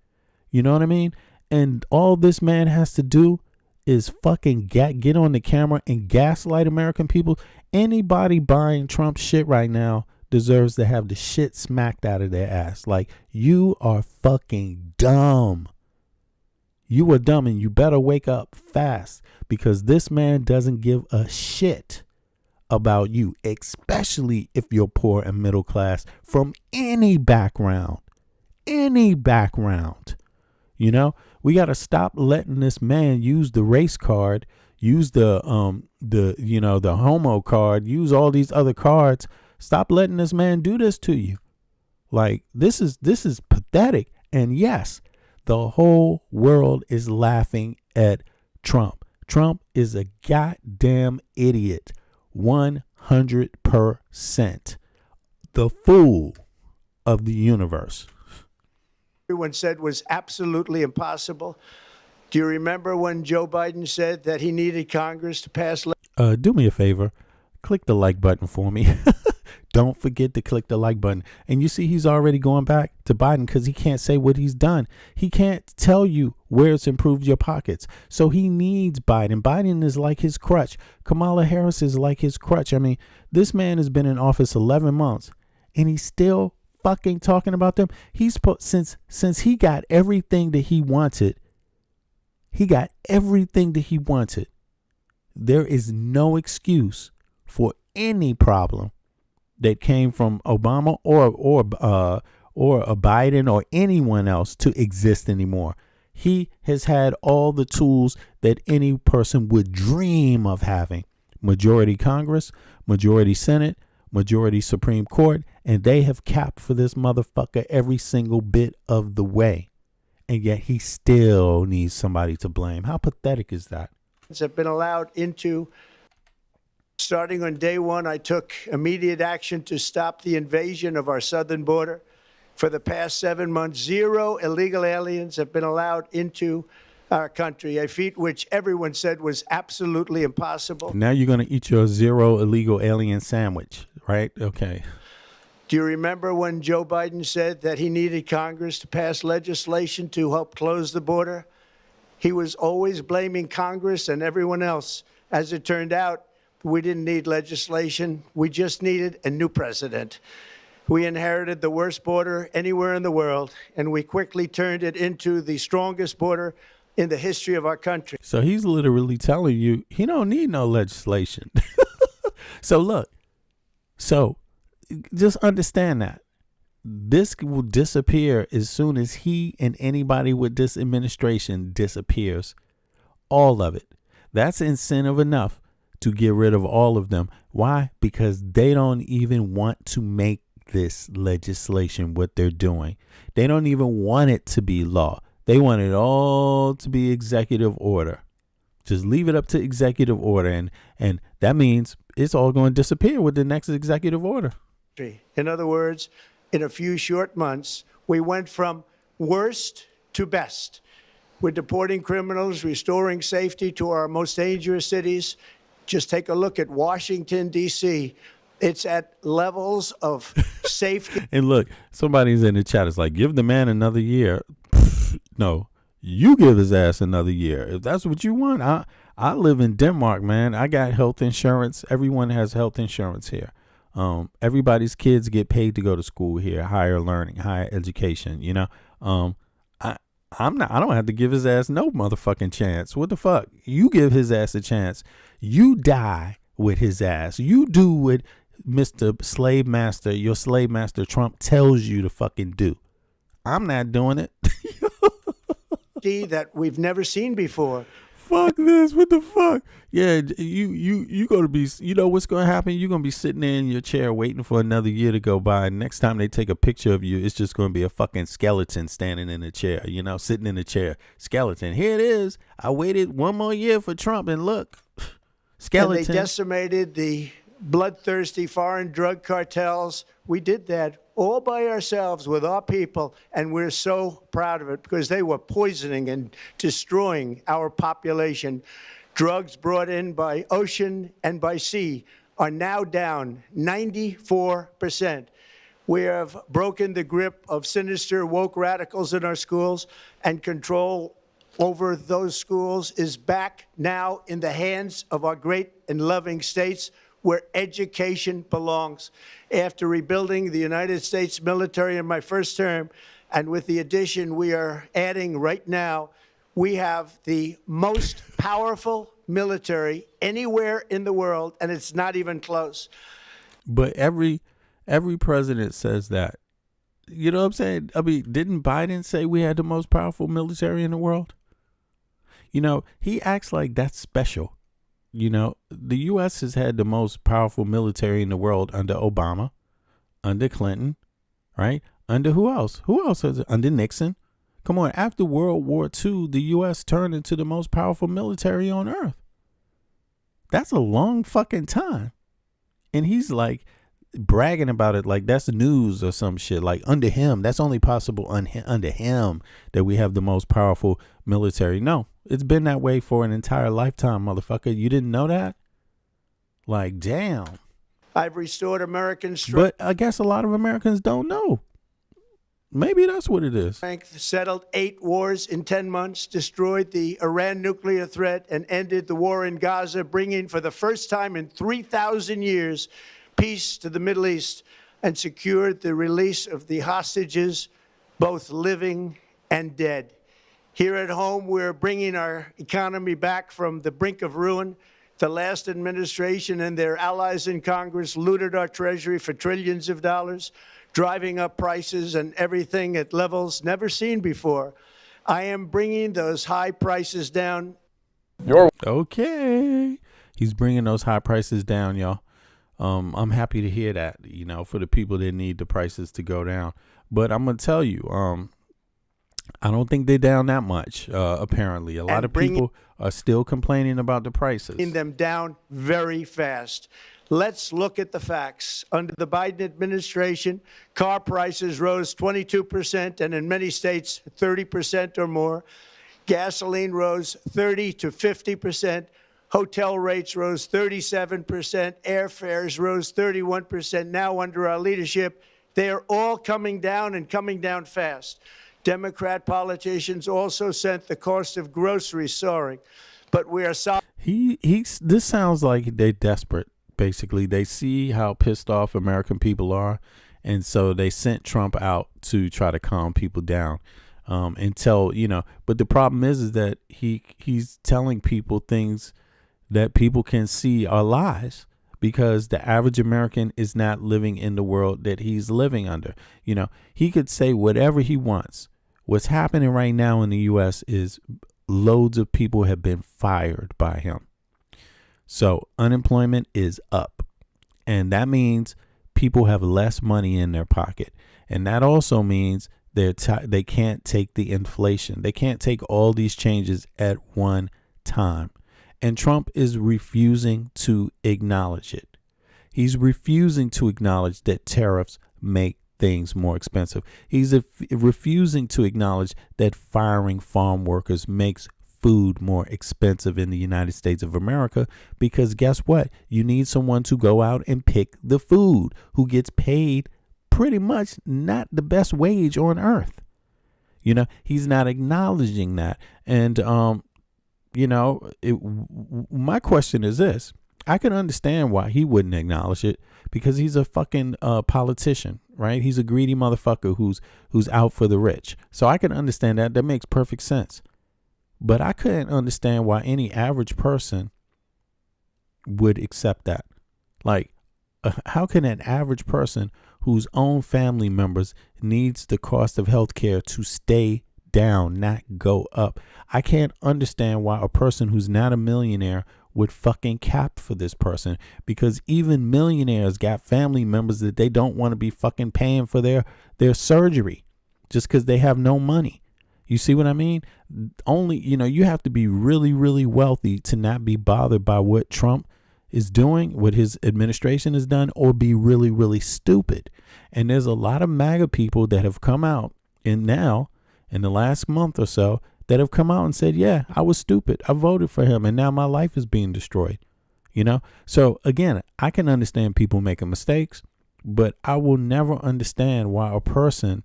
You know what I mean? And all this man has to do is fucking get on the camera and gaslight American people. Anybody buying Trump shit right now deserves to have the shit smacked out of their ass. Like, you are fucking dumb. You are dumb, and you better wake up fast, because this man doesn't give a shit about you, especially if you're poor and middle class from any background. We got to stop letting this man use the race card, use the homo card, use all these other cards. Stop letting this man do this to you. Like, this is pathetic. And yes, the whole world is laughing at Trump. Trump is a goddamn idiot. 100%. The fool of the universe. Everyone said was absolutely impossible. Do you remember when Joe Biden said that he needed Congress to pass? Do me a favor. Click the like button for me. Don't forget to click the like button. And you see he's already going back to Biden because he can't say what he's done. He can't tell you where it's improved your pockets. So he needs Biden. Biden is like his crutch. Kamala Harris is like his crutch. I mean, this man has been in office 11 months and he's still fucking talking about them. He's since he got everything that he wanted. He got everything that he wanted. There is no excuse for any problem that came from Obama or a Biden or anyone else to exist anymore. He has had all the tools that any person would dream of having. Majority Congress, majority Senate, majority Supreme Court, and they have capped for this motherfucker every single bit of the way. And yet he still needs somebody to blame. How pathetic is that? Have been allowed into. Starting on day one, I took immediate action to stop the invasion of our southern border. For the past 7 months, 0 illegal aliens have been allowed into our country, a feat which everyone said was absolutely impossible. Now you're going to eat your 0 illegal alien sandwich, right? Okay. Do you remember when Joe Biden said that he needed Congress to pass legislation to help close the border? He was always blaming Congress and everyone else. As it turned out, we didn't need legislation. We just needed a new president. We inherited the worst border anywhere in the world, and we quickly turned it into the strongest border in the history of our country. So he's literally telling you he don't need no legislation. So look, just understand that. This will disappear as soon as he and anybody with this administration disappears. All of it. That's incentive enough to get rid of all of them. Why? Because they don't even want to make this legislation what they're doing. They don't even want it to be law. They want it all to be executive order. Just leave it up to executive order. And that means it's all going to disappear with the next executive order. In other words, in a few short months, we went from worst to best. We're deporting criminals, restoring safety to our most dangerous cities. Just take a look at Washington, D.C. It's at levels of safety. And look, somebody's in the chat. It's like, give the man another year. No, you give his ass another year. If that's what you want. I live in Denmark, man. I got health insurance. Everyone has health insurance here. Everybody's kids get paid to go to school here. Higher learning, higher education, you know. I don't have to give his ass no motherfucking chance. What the fuck? You give his ass a chance. You die with his ass. You do what Mr. Slave Master, your slave master Trump tells you to fucking do. I'm not doing it. That we've never seen before. Fuck this. What the fuck? Yeah, you gonna be, you know what's gonna happen? You're gonna be sitting there in your chair waiting for another year to go by. And next time they take a picture of you, it's just gonna be a fucking skeleton standing in the chair, you know, sitting in the chair. Skeleton. Here it is. I waited 1 more year for Trump and look. Skeleton. And they decimated the bloodthirsty foreign drug cartels. We did that all by ourselves with our people, and we're so proud of it because they were poisoning and destroying our population. Drugs brought in by ocean and by sea are now down 94%. We have broken the grip of sinister woke radicals in our schools, and control over those schools is back now in the hands of our great and loving states, where education belongs. After rebuilding the United States military in my first term, and with the addition we are adding right now, we have the most powerful military anywhere in the world, and it's not even close. But every president says that. You know what I'm saying? I mean, didn't Biden say we had the most powerful military in the world? You know, he acts like that's special. You know, the U.S. has had the most powerful military in the world under Obama, under Clinton, right? Under who else? Who else has it? Under Nixon. Come on. After World War II, the U.S. turned into the most powerful military on earth. That's a long fucking time. And he's like bragging about it like that's news or some shit. Like under him, that's only possible under him that we have the most powerful military. No. It's been that way for an entire lifetime, motherfucker. You didn't know that? Like, damn. I've restored American strength. But I guess a lot of Americans don't know. Maybe that's what it is. Settled 8 wars in 10 months, destroyed the Iran nuclear threat, and ended the war in Gaza, bringing for the first time in 3,000 years peace to the Middle East, and secured the release of the hostages, both living and dead. Here at home, we're bringing our economy back from the brink of ruin. The last administration and their allies in Congress looted our treasury for trillions of dollars, driving up prices and everything at levels never seen before. I am bringing those high prices down. Okay. He's bringing those high prices down, y'all. I'm happy to hear that, for the people that need the prices to go down. But I'm going to tell you, I don't think they're down that much, apparently. A lot of people are still complaining about the prices. Bringing them down very fast. Let's look at the facts. Under the Biden administration, car prices rose 22%, and in many states, 30% or more. Gasoline rose 30 to 50%. Hotel rates rose 37%. Airfares rose 31%. Now, under our leadership, they are all coming down and coming down fast. Democrat politicians also sent the cost of groceries soaring. But we are this sounds like they're desperate. Basically, they see how pissed off American people are, and so they sent Trump out to try to calm people down, and tell, but the problem is that he's telling people things that people can see are lies, because the average American is not living in the world that he's living under. He could say whatever he wants. What's happening right now in the U.S. is loads of people have been fired by him. So unemployment is up, and that means people have less money in their pocket. And that also means they can't take the inflation. They can't take all these changes at one time. And Trump is refusing to acknowledge it. He's refusing to acknowledge that tariffs make things more expensive. He's refusing to acknowledge that firing farm workers makes food more expensive in the United States of America, because guess what? You need someone to go out and pick the food who gets paid pretty much not the best wage on earth. He's not acknowledging that. And, my question is this. I can understand why he wouldn't acknowledge it, because he's a fucking politician, right? He's a greedy motherfucker who's out for the rich. So I can understand that. That makes perfect sense. But I couldn't understand why any average person would accept that. Like, how can an average person whose own family members needs the cost of health care to stay down, not go up? I can't understand why a person who's not a millionaire would fucking cap for this person, because even millionaires got family members that they don't want to be fucking paying for their surgery just because they have no money. You see what I mean? Only, you have to be really, really wealthy to not be bothered by what Trump is doing, what his administration has done, or be really, really stupid. And there's a lot of MAGA people that have come out in the last month or so, that have come out and said, yeah, I was stupid. I voted for him, and now my life is being destroyed. So again, I can understand people making mistakes, but I will never understand why a person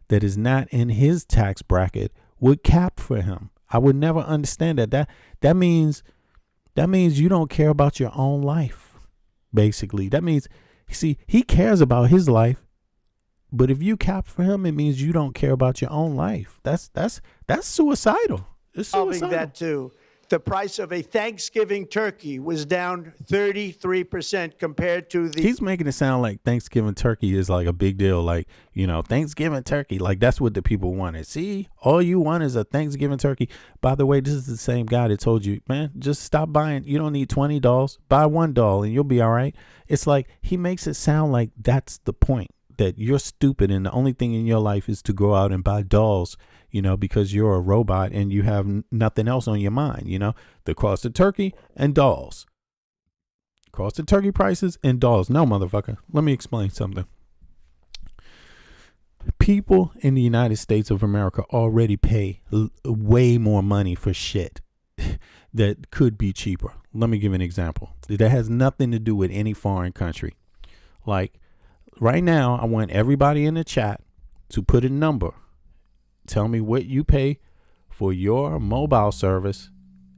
that is not in his tax bracket would cap for him. I would never understand that. That means you don't care about your own life. Basically, that means, see, he cares about his life, but if you cap for him, it means you don't care about your own life. That's suicidal. It's suicidal. That too. The price of a Thanksgiving turkey was down 33% compared to the... He's making it sound like Thanksgiving turkey is like a big deal. Like, Thanksgiving turkey, like that's what the people wanted. See, all you want is a Thanksgiving turkey. By the way, this is the same guy that told you, man, just stop buying. You don't need 20 dolls. Buy $1 and you'll be all right. It's like he makes it sound like that's the point, that you're stupid and the only thing in your life is to go out and buy dolls, because you're a robot and you have nothing else on your mind, the cost of turkey and dolls. Cost of turkey prices and dolls. No, motherfucker. Let me explain something. People in the United States of America already pay way more money for shit that could be cheaper. Let me give an example. That has nothing to do with any foreign country. Like right now, I want everybody in the chat to put a number. Tell me what you pay for your mobile service,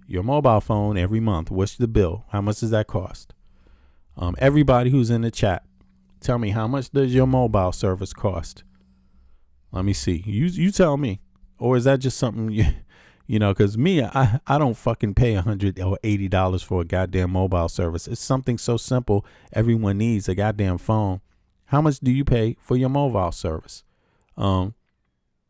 your mobile phone every month. What's the bill? How much does that cost? Everybody who's in the chat, tell me, how much does your mobile service cost? Let me see. You tell me. Or is that just something you know, because me, I don't fucking pay $100 or $80 for a goddamn mobile service. It's something so simple. Everyone needs a goddamn phone. How much do you pay for your mobile service? I'm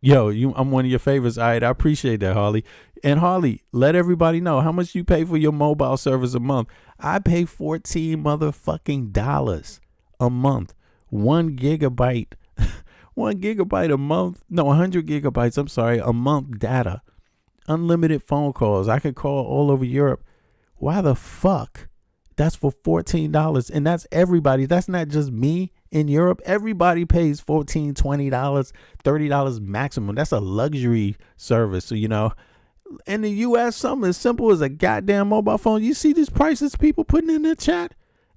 one of your favorites. All right, I appreciate that, Harley. And Harley, let everybody know how much you pay for your mobile service a month. I pay $14 motherfucking dollars a month. 1 gigabyte, 1 gigabyte a month. No, 100 gigabytes. I'm sorry, a month data. Unlimited phone calls. I could call all over Europe. Why the fuck? That's for $14. And that's everybody. That's not just me in Europe. Everybody pays $14, $20, $30 maximum. That's a luxury service. So, you know, in the U.S., something as simple as a goddamn mobile phone. You see these prices people putting in the chat?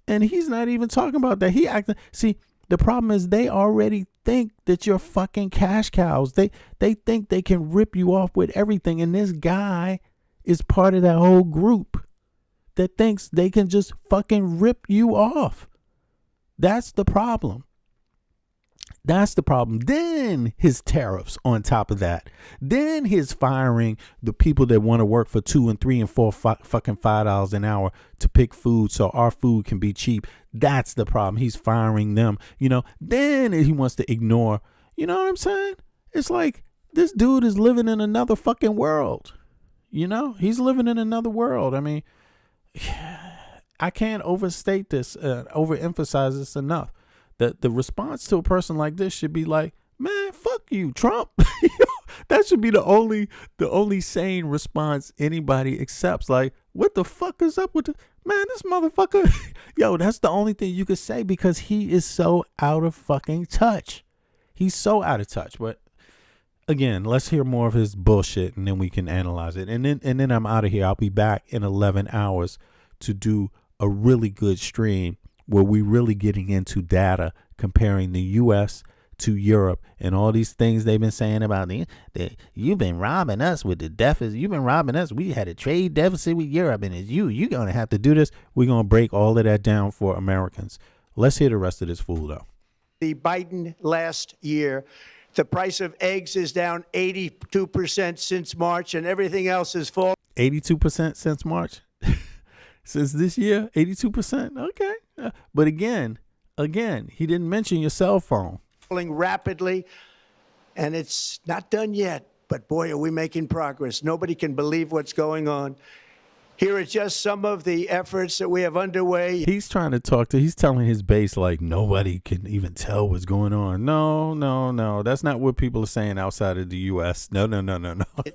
And he's not even talking about that. He acting. See, the problem is they already think that you're fucking cash cows. They think they can rip you off with everything. And this guy is part of that whole group that thinks they can just fucking rip you off. That's the problem. That's the problem. Then his tariffs on top of that. Then his firing the people that want to work for $2 and $3 and $4 fucking $5 an hour to pick food so our food can be cheap. That's the problem. He's firing them. You know, then he wants to ignore. You know what I'm saying? It's like this dude is living in another fucking world. You know, he's living in another world. I mean, I can't overstate this, overemphasize this enough. The response to a person like this should be like, man, fuck you, Trump. That should be the only sane response anybody accepts. Like, what the fuck is up with man, this motherfucker? Yo, that's the only thing you could say because he is so out of fucking touch. He's so out of touch. But again, let's hear more of his bullshit and then we can analyze it. And then I'm out of here. I'll be back in 11 hours to do a really good stream where we really getting into data comparing the U.S. to Europe and all these things they've been saying about you've been robbing us with the deficit. You've been robbing us. We had a trade deficit with Europe, and it's you're going to have to do this. We're going to break all of that down for Americans. Let's hear the rest of this fool, though. The Biden last year, the price of eggs is down 82% since March, and everything else is falling. 82% since March? Since this year, 82%. Okay. But again, he didn't mention your cell phone. Rapidly, and it's not done yet. But boy, are we making progress. Nobody can believe what's going on. Here are just some of the efforts that we have underway. He's telling his base like nobody can even tell what's going on. No. That's not what people are saying outside of the U.S. No.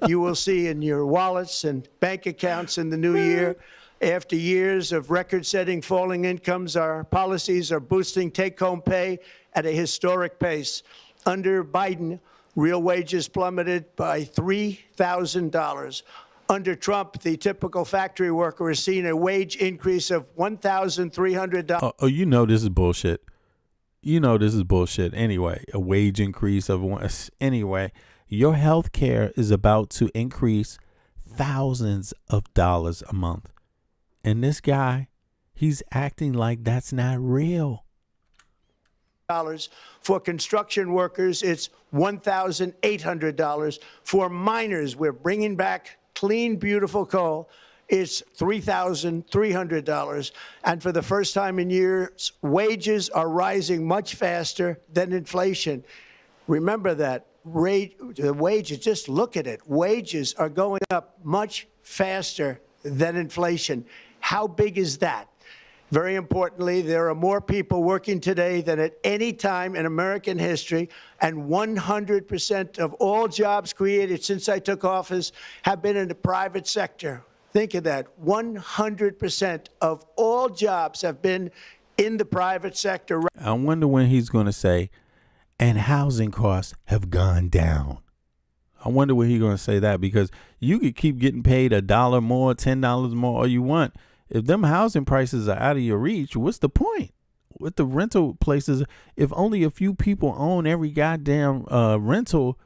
You will see in your wallets and bank accounts in the new year. After years of record-setting falling incomes, our policies are boosting take-home pay at a historic pace. Under Biden, real wages plummeted by $3,000. Under Trump, the typical factory worker has seen a wage increase of $1,300. Oh, you know this is bullshit. Anyway, a wage increase of one. Anyway, your health care is about to increase thousands of dollars a month. And this guy, he's acting like that's not real. For construction workers, it's $1,800. For miners, we're bringing back clean, beautiful coal. It's $3,300. And for the first time in years, wages are rising much faster than inflation. Remember that. The wages, just look at it. Wages are going up much faster than inflation. How big is that? Very importantly, there are more people working today than at any time in American history, and 100% of all jobs created since I took office have been in the private sector. Think of that. 100% of all jobs have been in the private sector. I wonder when he's going to say, and housing costs have gone down. I wonder when he's going to say that, because you could keep getting paid $1 more, $10 more, all you want. If them housing prices are out of your reach, what's the point? rental places, if only a few people own every goddamn rental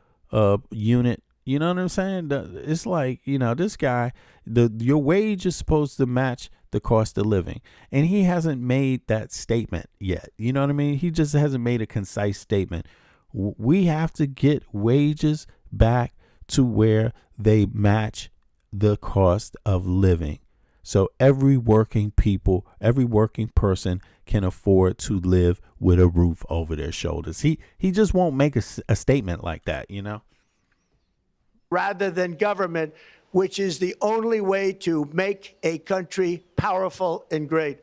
unit, you know what I'm saying? It's like, this guy, your wage is supposed to match the cost of living, and he hasn't made that statement yet. You know what I mean? He just hasn't made a concise statement. We have to get wages back to where they match the cost of living. So every working person can afford to live with a roof over their shoulders. He just won't make a statement like that, Rather than government, which is the only way to make a country powerful and great.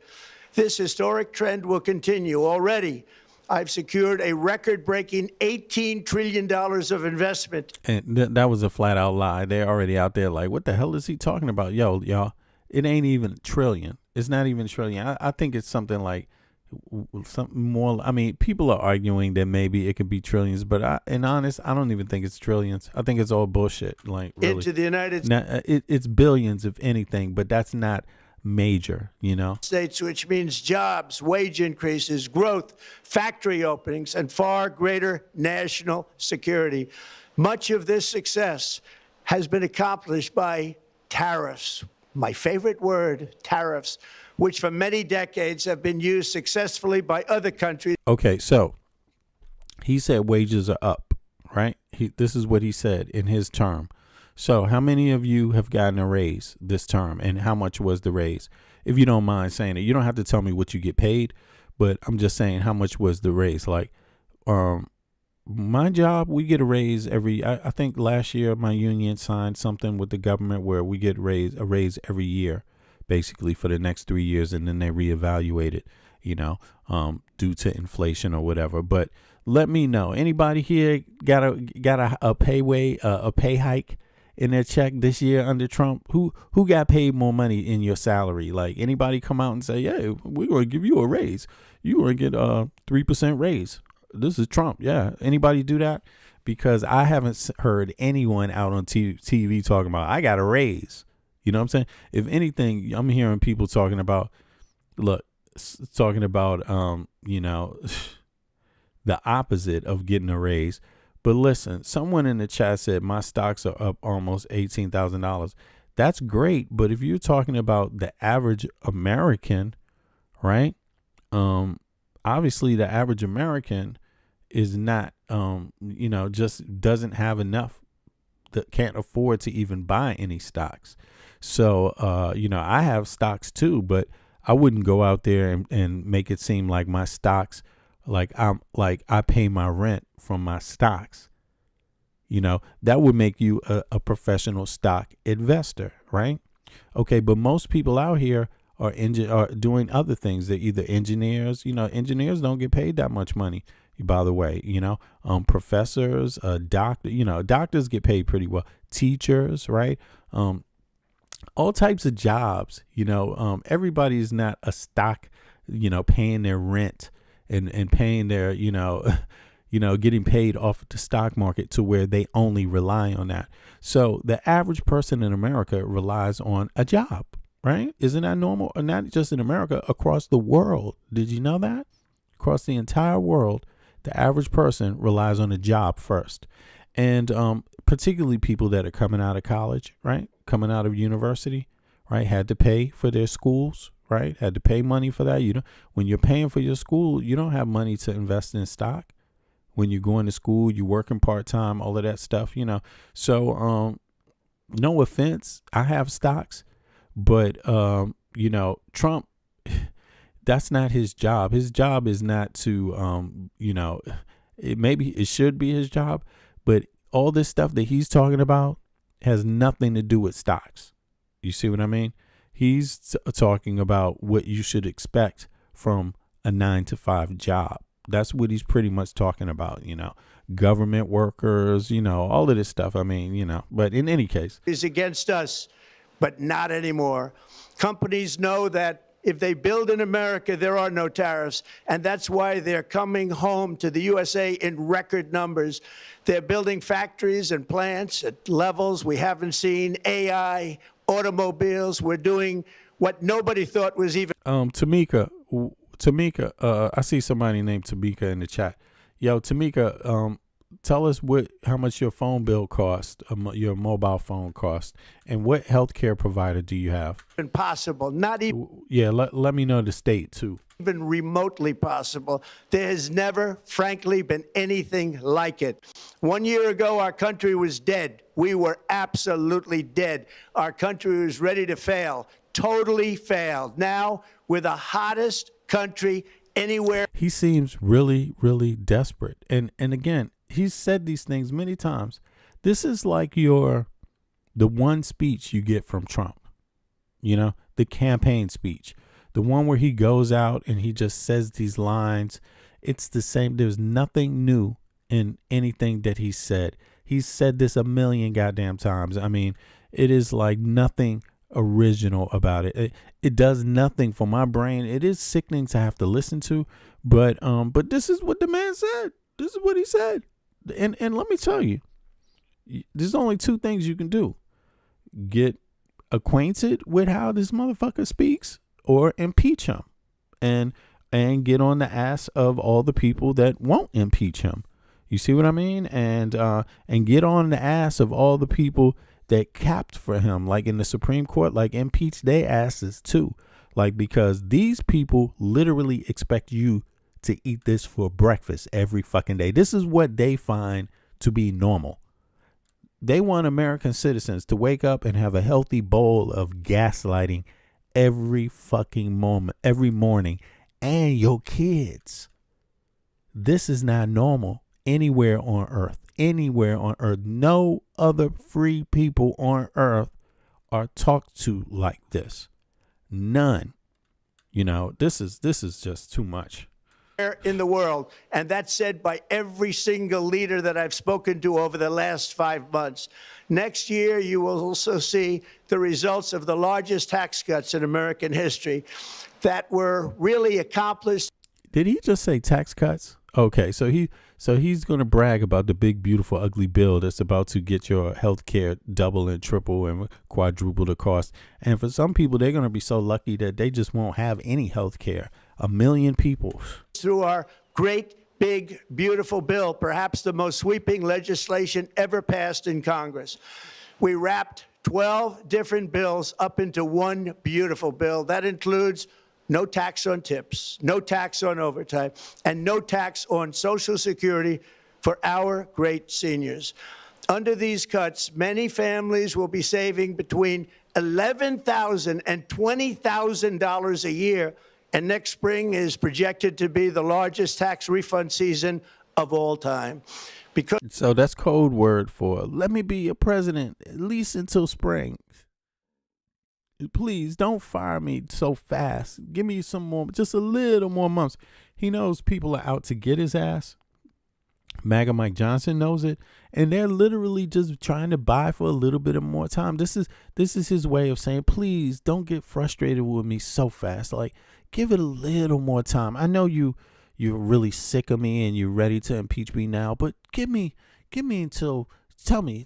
This historic trend will continue. Already, I've secured a record-breaking $18 trillion of investment. And that was a flat-out lie. They're already out there like, what the hell is he talking about? Yo, y'all, it ain't even a trillion. It's not even a trillion. I think it's something like something more. I mean, people are arguing that maybe it could be trillions, but I don't even think it's trillions. I think it's all bullshit. Like, really. Into the United States. It's billions, if anything, but that's not major, States, which means jobs, wage increases, growth, factory openings, and far greater national security. Much of this success has been accomplished by tariffs. My favorite word, tariffs, which for many decades have been used successfully by other countries. Okay, so he said wages are up, right? This is what he said in his term. So how many of you have gotten a raise this term, and how much was the raise? If you don't mind saying it, you don't have to tell me what you get paid, but I'm just saying how much was the raise. Like, my job, we get a raise I think last year my union signed something with the government where we get a raise every year, basically for the next 3 years, and then they reevaluate it, due to inflation or whatever. But let me know, anybody here got a pay hike in their check this year under Trump? Who got paid more money in your salary? Like, anybody come out and say, yeah, we're going to give you a raise. You're going to get a 3% raise. This is Trump. Yeah. Anybody do that? Because I haven't heard anyone out on TV talking about, I got a raise. You know what I'm saying? If anything, I'm hearing people talking about, the opposite of getting a raise. But listen, someone in the chat said my stocks are up almost $18,000. That's great. But if you're talking about the average American, right? Obviously the average American is not, just doesn't have enough, that can't afford to even buy any stocks. So, I have stocks too, but I wouldn't go out there and make it seem like my stocks, I pay my rent from my stocks. That would make you a professional stock investor, right? Okay, but most people out here are doing other things. They're either engineers. Engineers don't get paid that much money, by the way. Professors, doctors get paid pretty well. Teachers, right? All types of jobs. Everybody is not a stock, paying their rent and paying their, getting paid off the stock market to where they only rely on that. So the average person in America relies on a job, right? Isn't that normal? Or not just in America, across the world. Did you know that? Across the entire world, the average person relies on a job first. And particularly people that are coming out of college, right? Coming out of university, right? Had to pay for their schools, right? Had to pay money for that. When you're paying for your school, you don't have money to invest in stock. When you're going to school, you're working part-time, all of that stuff, So, no offense, I have stocks, but, Trump, that's not his job. His job is not to, maybe it should be his job, but all this stuff that he's talking about has nothing to do with stocks. You see what I mean? He's talking about what you should expect from a 9-to-5 job. That's what he's pretty much talking about, government workers, all of this stuff. I mean, but in any case. Is against us, but not anymore. Companies know that if they build in America, there are no tariffs. And that's why they're coming home to the USA in record numbers. They're building factories and plants at levels we haven't seen. AI, automobiles. We're doing what nobody thought was even. Tamika, Tamika, I see somebody named Tamika in the chat. Yo, Tamika, tell us how much your phone bill cost, your mobile phone cost, and what healthcare provider do you have? Impossible. Not even. Yeah, let me know the state too. Even remotely possible. There has never, frankly, been anything like it. 1 year ago, our country was dead. We were absolutely dead. Our country was ready to fail. Totally failed. Now we're the hottest country anywhere. He seems really, really desperate. And again, he's said these things many times. This is like the one speech you get from Trump, the campaign speech, the one where he goes out and he just says these lines. It's the same. There's nothing new in anything that he said. He's said this a million goddamn times. I mean, it is like nothing original about it. It does nothing for my brain. It is sickening to have to listen to, but this is what the man said. This is what he said. And let me tell you, there's only two things you can do: get acquainted with how this motherfucker speaks, or impeach him, and get on the ass of all the people that won't impeach him. You see what I mean? And get on the ass of all the people that capped for him, like in the Supreme Court, like impeach their asses too, like, because these people literally expect you to eat this for breakfast every fucking day. This is what they find to be normal. They want American citizens to wake up and have a healthy bowl of gaslighting every fucking moment, every morning, and your kids. This is not normal anywhere on earth. Anywhere on earth. No other free people on earth are talked to like this. None. This is just too much. In the world, and that's said by every single leader that I've spoken to over the last 5 months. Next year, you will also see the results of the largest tax cuts in American history that were really accomplished. Did he just say tax cuts? Okay, so he's going to brag about the big, beautiful, ugly bill that's about to get your health care double and triple and quadruple the cost. And for some people, they're going to be so lucky that they just won't have any health care. 1 million people. Through our great, big, beautiful bill, perhaps the most sweeping legislation ever passed in Congress. We wrapped 12 different bills up into one beautiful bill. That includes no tax on tips, no tax on overtime, and no tax on Social Security for our great seniors. Under these cuts, many families will be saving between $11,000 and $20,000 a year, and next spring is projected to be the largest tax refund season of all time. So that's code word for let me be your president at least until spring. Please don't fire me so fast. Give me some more, just a little more months. He knows people are out to get his ass. MAGA Mike Johnson knows it, and they're literally just trying to buy for a little bit of more time. This is his way of saying, please don't get frustrated with me so fast. Like, give it a little more time. I know you're really sick of me and you're ready to impeach me now, but give me until spring,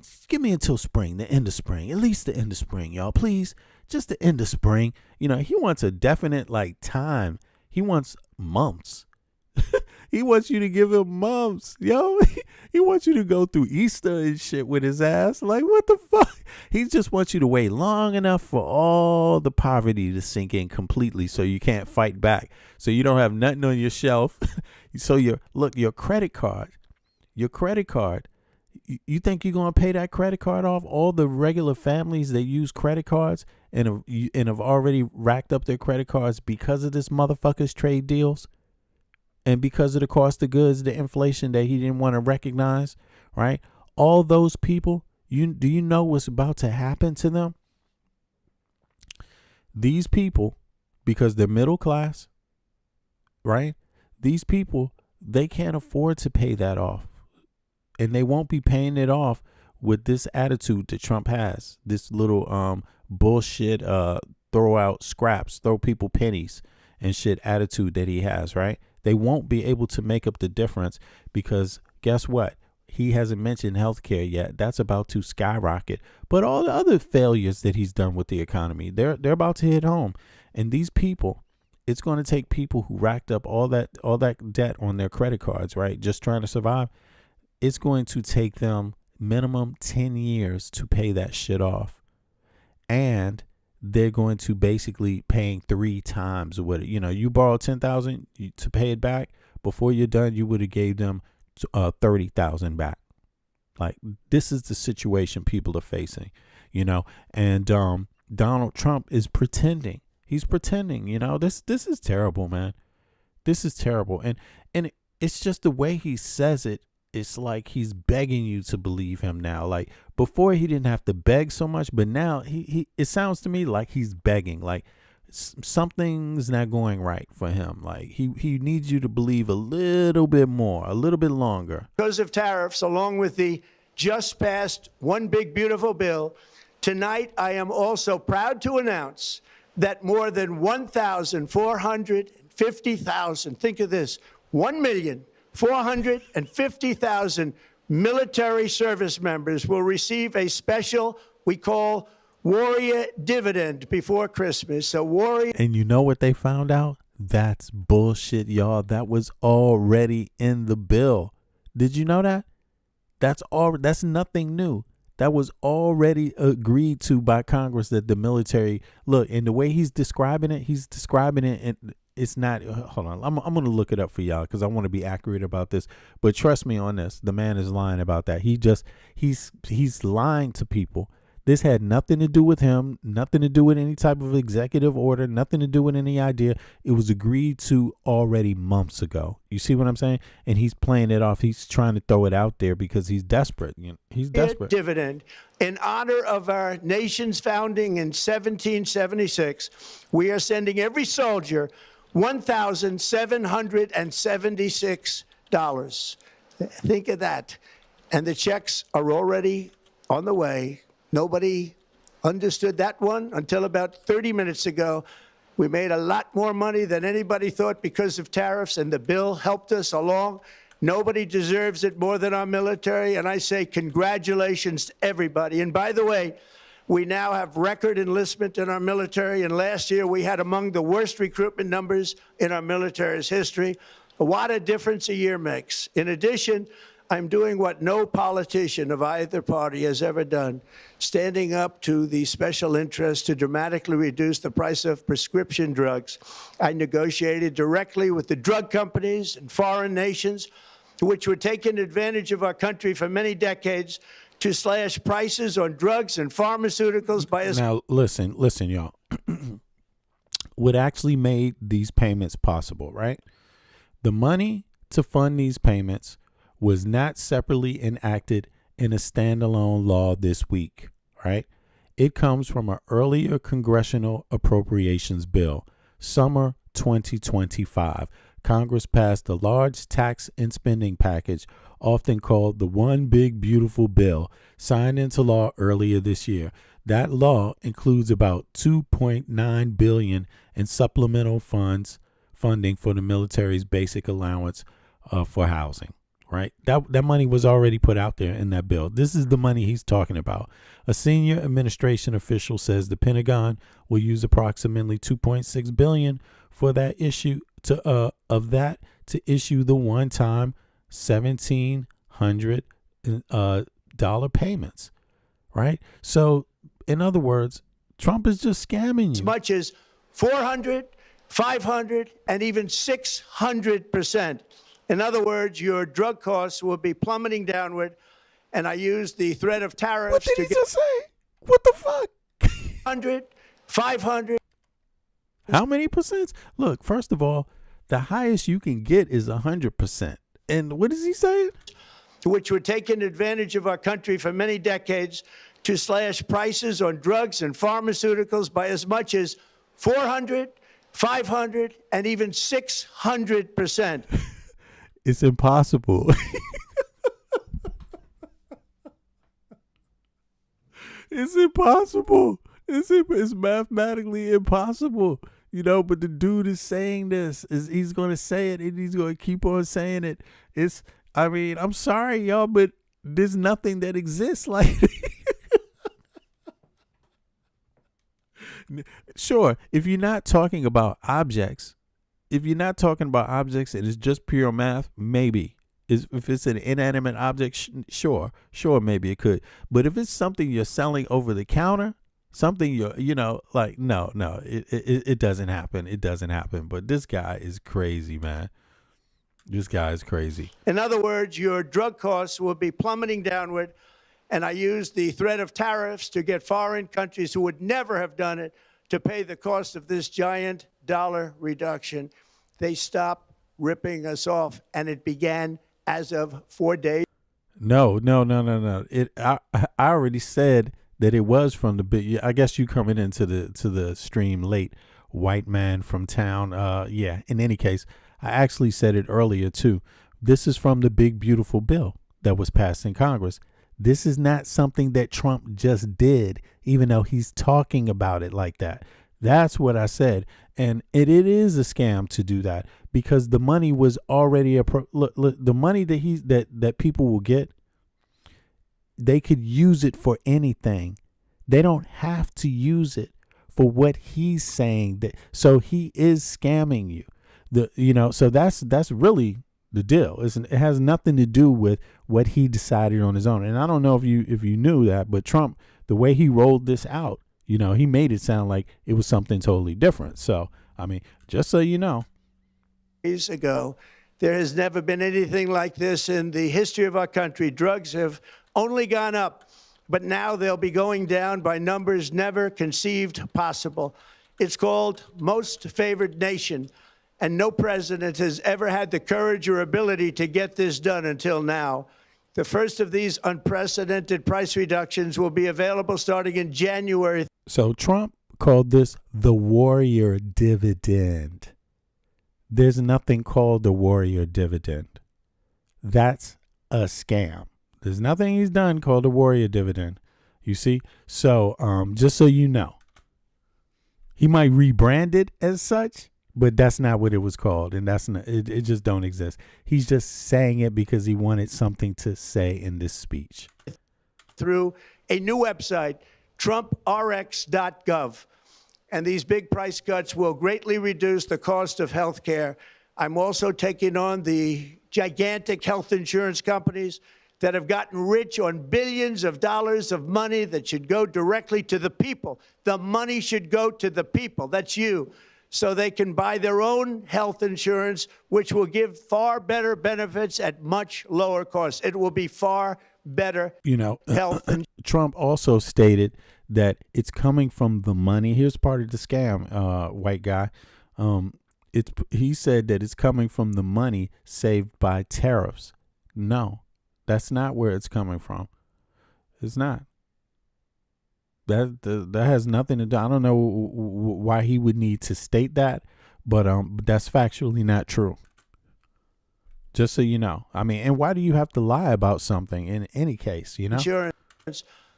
the end of spring, at least the end of spring, y'all, please. Just the end of spring. He wants a definite time. He wants months. He wants you to give him months, yo. He wants you to go through Easter and shit with his ass. Like, what the fuck? He just wants you to wait long enough for all the poverty to sink in completely so you can't fight back. So you don't have nothing on your shelf. So your credit card, you think you're going to pay that credit card off? All the regular families that use credit cards and have already racked up their credit cards because of this motherfucker's trade deals and because of the cost of goods, the inflation that he didn't want to recognize, right? All those people, do you know what's about to happen to them? These people, because they're middle class, right? These people, they can't afford to pay that off. And they won't be paying it off with this attitude that Trump has. This little bullshit, throw out scraps, throw people pennies and shit attitude that he has, right? They won't be able to make up the difference because guess what? He hasn't mentioned healthcare yet. That's about to skyrocket. But all the other failures that he's done with the economy, they're about to hit home. And these people, It's going to take people who racked up all that debt on their credit cards, right? Just trying to survive. It's going to take them minimum 10 years to pay that shit off. And they're going to basically paying 3 times what, you borrowed $10,000 to pay it back. Before you're done, you would have gave them $30,000 back. Like, this is the situation people are facing, and Donald Trump is pretending. He's pretending, this is terrible, man. This is terrible. And it's just the way he says it. It's like he's begging you to believe him now. Like, before he didn't have to beg so much, but now it sounds to me like he's begging. Like, something's not going right for him. Like, he needs you to believe a little bit more, a little bit longer. Because of tariffs, along with the just passed One Big Beautiful Bill, tonight I am also proud to announce that more than 1,450,000, think of this, 1,450,000 military service members will receive a special, we call Warrior Dividend before Christmas. So Warrior. And you know what they found out? That's bullshit, y'all. That was already in the bill. Did you know that? That's nothing new. That was already agreed to by Congress, that the military, look, and the way he's describing it, and it's not, hold on, I'm going to look it up for y'all because I want to be accurate about this. But trust me on this, the man is lying about that. He's lying to people. This had nothing to do with him, nothing to do with any type of executive order, nothing to do with any idea. It was agreed to already months ago. You see what I'm saying? And he's playing it off. He's trying to throw it out there because he's desperate. He's desperate. Dividend. In honor of our nation's founding in 1776, we are sending every soldier $1,776. Think of that. And the checks are already on the way. Nobody understood that one until about 30 minutes ago. We made a lot more money than anybody thought because of tariffs, and the bill helped us along. Nobody deserves it more than our military, and I say congratulations to everybody. And by the way, we now have record enlistment in our military, and last year we had among the worst recruitment numbers in our military's history. What a difference a year makes. In addition, I'm doing what no politician of either party has ever done, standing up to the special interests to dramatically reduce the price of prescription drugs. I negotiated directly with the drug companies and foreign nations, which were taking advantage of our country for many decades, to slash prices on drugs and pharmaceuticals by as... Now, listen, y'all. What actually made these payments possible, right? The money to fund these payments was not separately enacted in a standalone law this week, right? It comes from an earlier congressional appropriations bill, summer 2025. Congress passed a large tax and spending package, often called the One Big Beautiful Bill, signed into law earlier this year. That law includes about $2.9 billion in supplemental funding for the military's basic allowance for housing. Right. That money was already put out there in that bill. This is the money he's talking about. A senior administration official says the Pentagon will use approximately $2.6 billion for that issue to issue the one-time $1,700 payments. Right. So, in other words, Trump is just scamming you. As much as 400, 500, and even 600%. In other words, your drug costs will be plummeting downward, and I use the threat of tariffs what did he just say? What the fuck? 100, 500. How many percent? Look, first of all, the highest you can get is 100%. And what is he saying? Which were taking advantage of our country for many decades to slash prices on drugs and pharmaceuticals by as much as 400, 500, and even 600%. It's impossible. It's impossible. It's mathematically impossible. But the dude is saying this. He's going to say it, and he's going to keep on saying it. I'm sorry, y'all, but there's nothing that exists like Sure, if you're not talking about objects, and it's just pure math, maybe. If it's an inanimate object, sure, maybe it could. But if it's something you're selling over the counter, something no, it doesn't happen. It doesn't happen. But this guy is crazy, man. This guy is crazy. In other words, your drug costs will be plummeting downward. And I use the threat of tariffs to get foreign countries who would never have done it to pay the cost of this giant dollar reduction. They stopped ripping us off, and it began as of 4 days. No. I already said that it was from the big. I guess you coming into the stream late, white man from town. Yeah. In any case, I actually said it earlier too. This is from the big beautiful bill that was passed in Congress. This is not something that Trump just did, even though he's talking about it like that. That's what I said. And it is a scam to do that because the money was already the money that people will get, they could use it for anything. They don't have to use it for what he's saying. So he is scamming you. So that's really the deal. It has nothing to do with what he decided on his own. And I don't know if you knew that, but Trump, the way he rolled this out, he made it sound like it was something totally different. So, I mean, just so you know. Days ago, there has never been anything like this in the history of our country. Drugs have only gone up, but now they'll be going down by numbers never conceived possible. It's called most favored nation. And no president has ever had the courage or ability to get this done until now. The first of these unprecedented price reductions will be available starting in January. So Trump called this the warrior dividend. There's nothing called the warrior dividend. That's a scam. There's nothing he's done called the warrior dividend. You see? So just so you know, he might rebrand it as such, but that's not what it was called, and that's not. It just don't exist. He's just saying it because he wanted something to say in this speech. Through a new website, TrumpRx.gov, and these big price cuts will greatly reduce the cost of health care. I'm also taking on the gigantic health insurance companies that have gotten rich on billions of dollars of money that should go directly to the people. The money should go to the people. That's you. So they can buy their own health insurance, which will give far better benefits at much lower costs. It will be far better health. Trump also stated that it's coming from the money. Here's part of the scam, white guy. He said that it's coming from the money saved by tariffs. No, that's not where it's coming from. It's not. That has nothing to do. I don't know why he would need to state that, but that's factually not true. Just so you know. I mean, and why do you have to lie about something in any case, Insurance.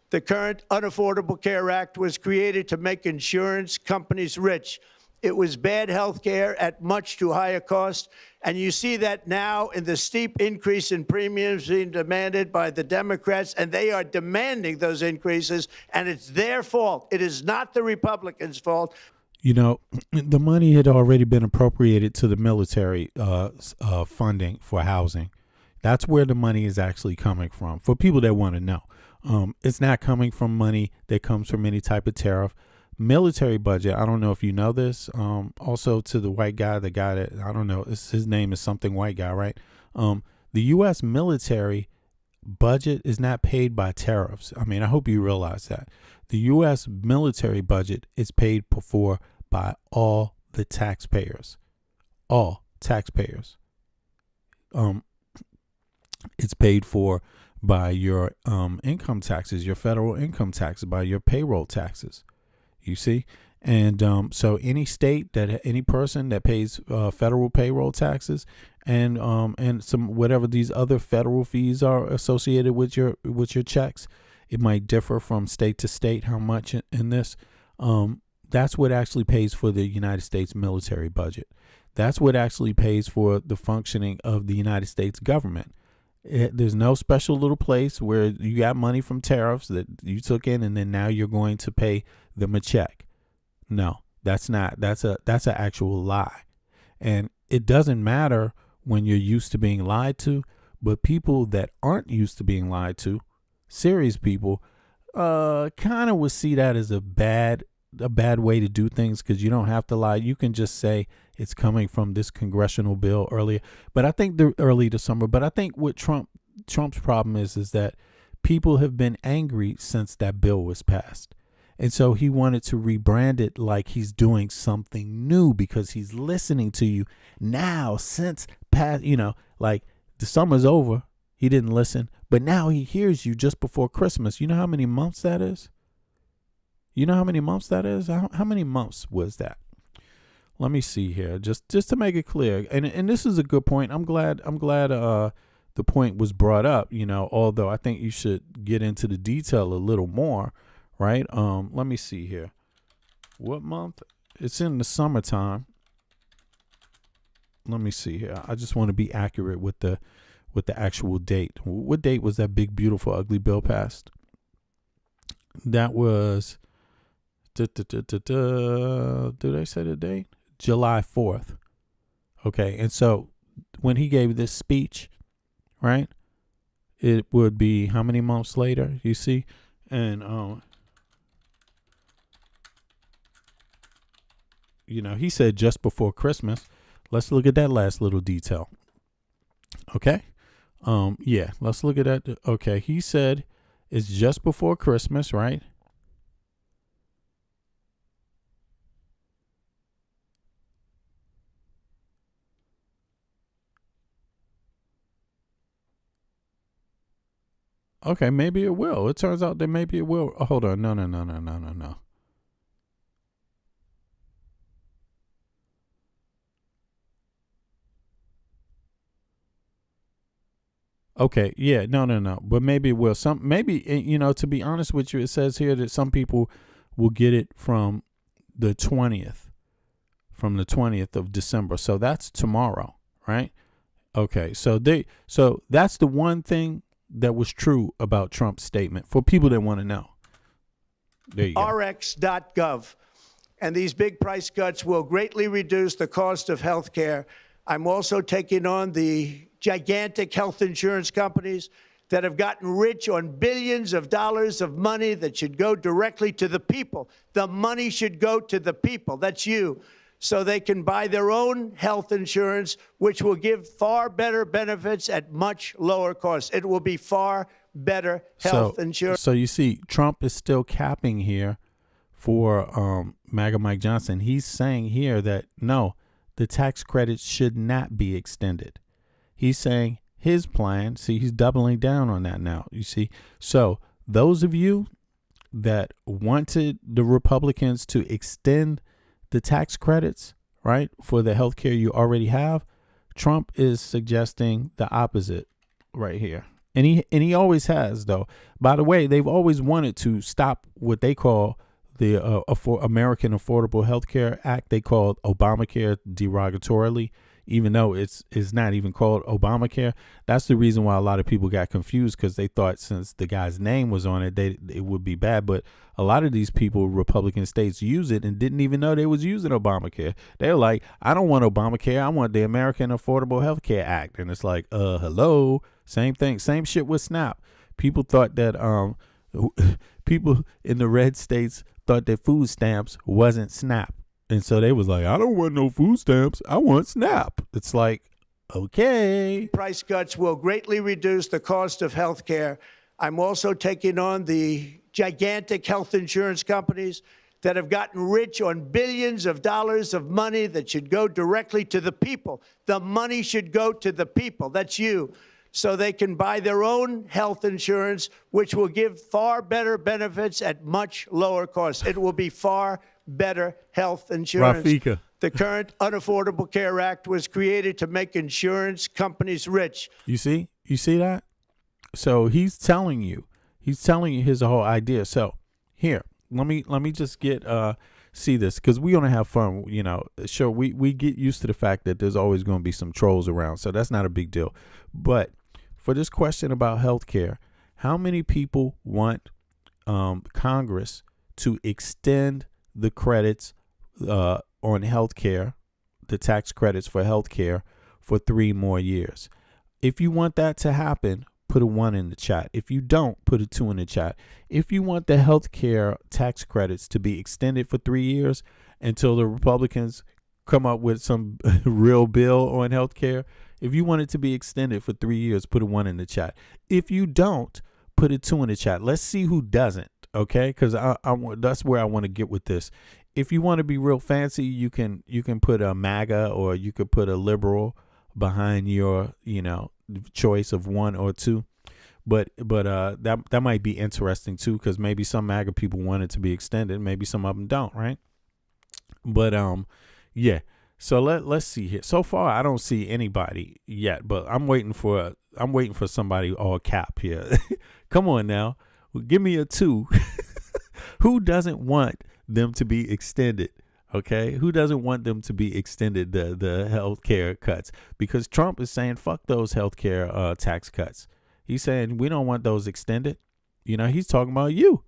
The current Unaffordable Care Act was created to make insurance companies rich. It was bad health care at much too high a cost. And you see that now in the steep increase in premiums being demanded by the Democrats, and they are demanding those increases, and it's their fault. It is not the Republicans' fault. The money had already been appropriated to the military funding for housing. That's where the money is actually coming from, for people that want to know. It's not coming from money that comes from any type of tariff. Military budget, I don't know if you know this, also to the white guy, the guy that, I don't know, his name is something white guy, right? The U.S. military budget is not paid by tariffs. I mean, I hope you realize that. The U.S. military budget is paid for by all the taxpayers. All taxpayers. It's paid for by your income taxes, your federal income taxes, by your payroll taxes. You see, and so any state any person that pays federal payroll taxes and some whatever these other federal fees are associated with your checks, it might differ from state to state how much in this. That's what actually pays for the United States military budget. That's what actually pays for the functioning of the United States government. There's no special little place where you got money from tariffs that you took in and then now you're going to pay them a check. No, that's not. That's an actual lie. And it doesn't matter when you're used to being lied to, but people that aren't used to being lied to, serious people, kind of would see that as a bad way to do things, because you don't have to lie. You can just say it's coming from this congressional bill earlier. But I think they're early December. But I think what Trump's problem is that people have been angry since that bill was passed. And so he wanted to rebrand it like he's doing something new, because he's listening to you now since past, like the summer's over. He didn't listen, but now he hears you just before Christmas. You know how many months that is? How many months was that? Let me see here, just to make it clear. And this is a good point. I'm glad the point was brought up, although I think you should get into the detail a little more, right? Let me see here. What month? It's in the summertime. Let me see here. I just want to be accurate with the actual date. What date was that big, beautiful, ugly bill passed? That was, did I say the date? July 4th. Okay. And so when he gave this speech, right, it would be how many months later, you see? And, he said just before Christmas. Let's look at that last little detail. Okay. Yeah, let's look at that. Okay. He said it's just before Christmas, right? Okay, maybe it will. It turns out that maybe it will. Oh, hold on. No. Okay, yeah, no. But maybe it will. To be honest with you, it says here that some people will get it from the 20th of December. So that's tomorrow, right? Okay, so that's the one thing that was true about Trump's statement for people that want to know. There you go. Rx.gov. And these big price cuts will greatly reduce the cost of health care. I'm also taking on the gigantic health insurance companies that have gotten rich on billions of dollars of money that should go directly to the people. The money should go to the people. That's you. So they can buy their own health insurance, which will give far better benefits at much lower costs. It will be far better health insurance. So you see, Trump is still capping here for MAGA Mike Johnson. He's saying here that, no, the tax credits should not be extended. He's saying his plan, see, he's doubling down on that now, you see. So those of you that wanted the Republicans to extend the tax credits, right, for the health care you already have, Trump is suggesting the opposite right here. And he always has, though. By the way, they've always wanted to stop what they call the American Affordable Health Care Act. They called Obamacare derogatorily, even though it's not even called Obamacare. That's the reason why a lot of people got confused, because they thought since the guy's name was on it, it would be bad. But a lot of these people, Republican states, use it and didn't even know they was using Obamacare. They were like, I don't want Obamacare. I want the American Affordable Health Care Act. And it's like, hello, same thing. Same shit with SNAP. People thought that people in the red states thought that food stamps wasn't SNAP. And so they was like, I don't want no food stamps. I want SNAP. It's like, okay. Price cuts will greatly reduce the cost of health care. I'm also taking on the gigantic health insurance companies that have gotten rich on billions of dollars of money that should go directly to the people. The money should go to the people. That's you. So they can buy their own health insurance, which will give far better benefits at much lower costs. It will be far better health insurance. Rafika. The current Unaffordable Care Act was created to make insurance companies rich. You see that? So he's telling you his whole idea. So here, let me just get see this, because we're gonna have fun. Sure, we get used to the fact that there's always going to be some trolls around, so that's not a big deal. But for this question about healthcare, how many people want Congress to extend the credits on health care, the tax credits for health care for 3 more years. If you want that to happen, put a 1 in the chat. If you don't, put a 2 in the chat. If you want the health care tax credits to be extended for 3 years until the Republicans come up with some real bill on health care, if you want it to be extended for 3 years, put a 1 in the chat. If you don't, put a 2 in the chat. Let's see who doesn't, okay? Because that's where I want to get with this. If you want to be real fancy, you can put a MAGA or you could put a liberal behind your, choice of 1 or 2. But that might be interesting too, because maybe some MAGA people want it to be extended, maybe some of them don't, right? But yeah. So let's see here. So far, I don't see anybody yet, but I'm waiting for somebody all cap here. Come on now, give me a 2. Who doesn't want them to be extended? Okay, who doesn't want them to be extended, the health care cuts? Because Trump is saying fuck those health care tax cuts. He's saying we don't want those extended. He's talking about you.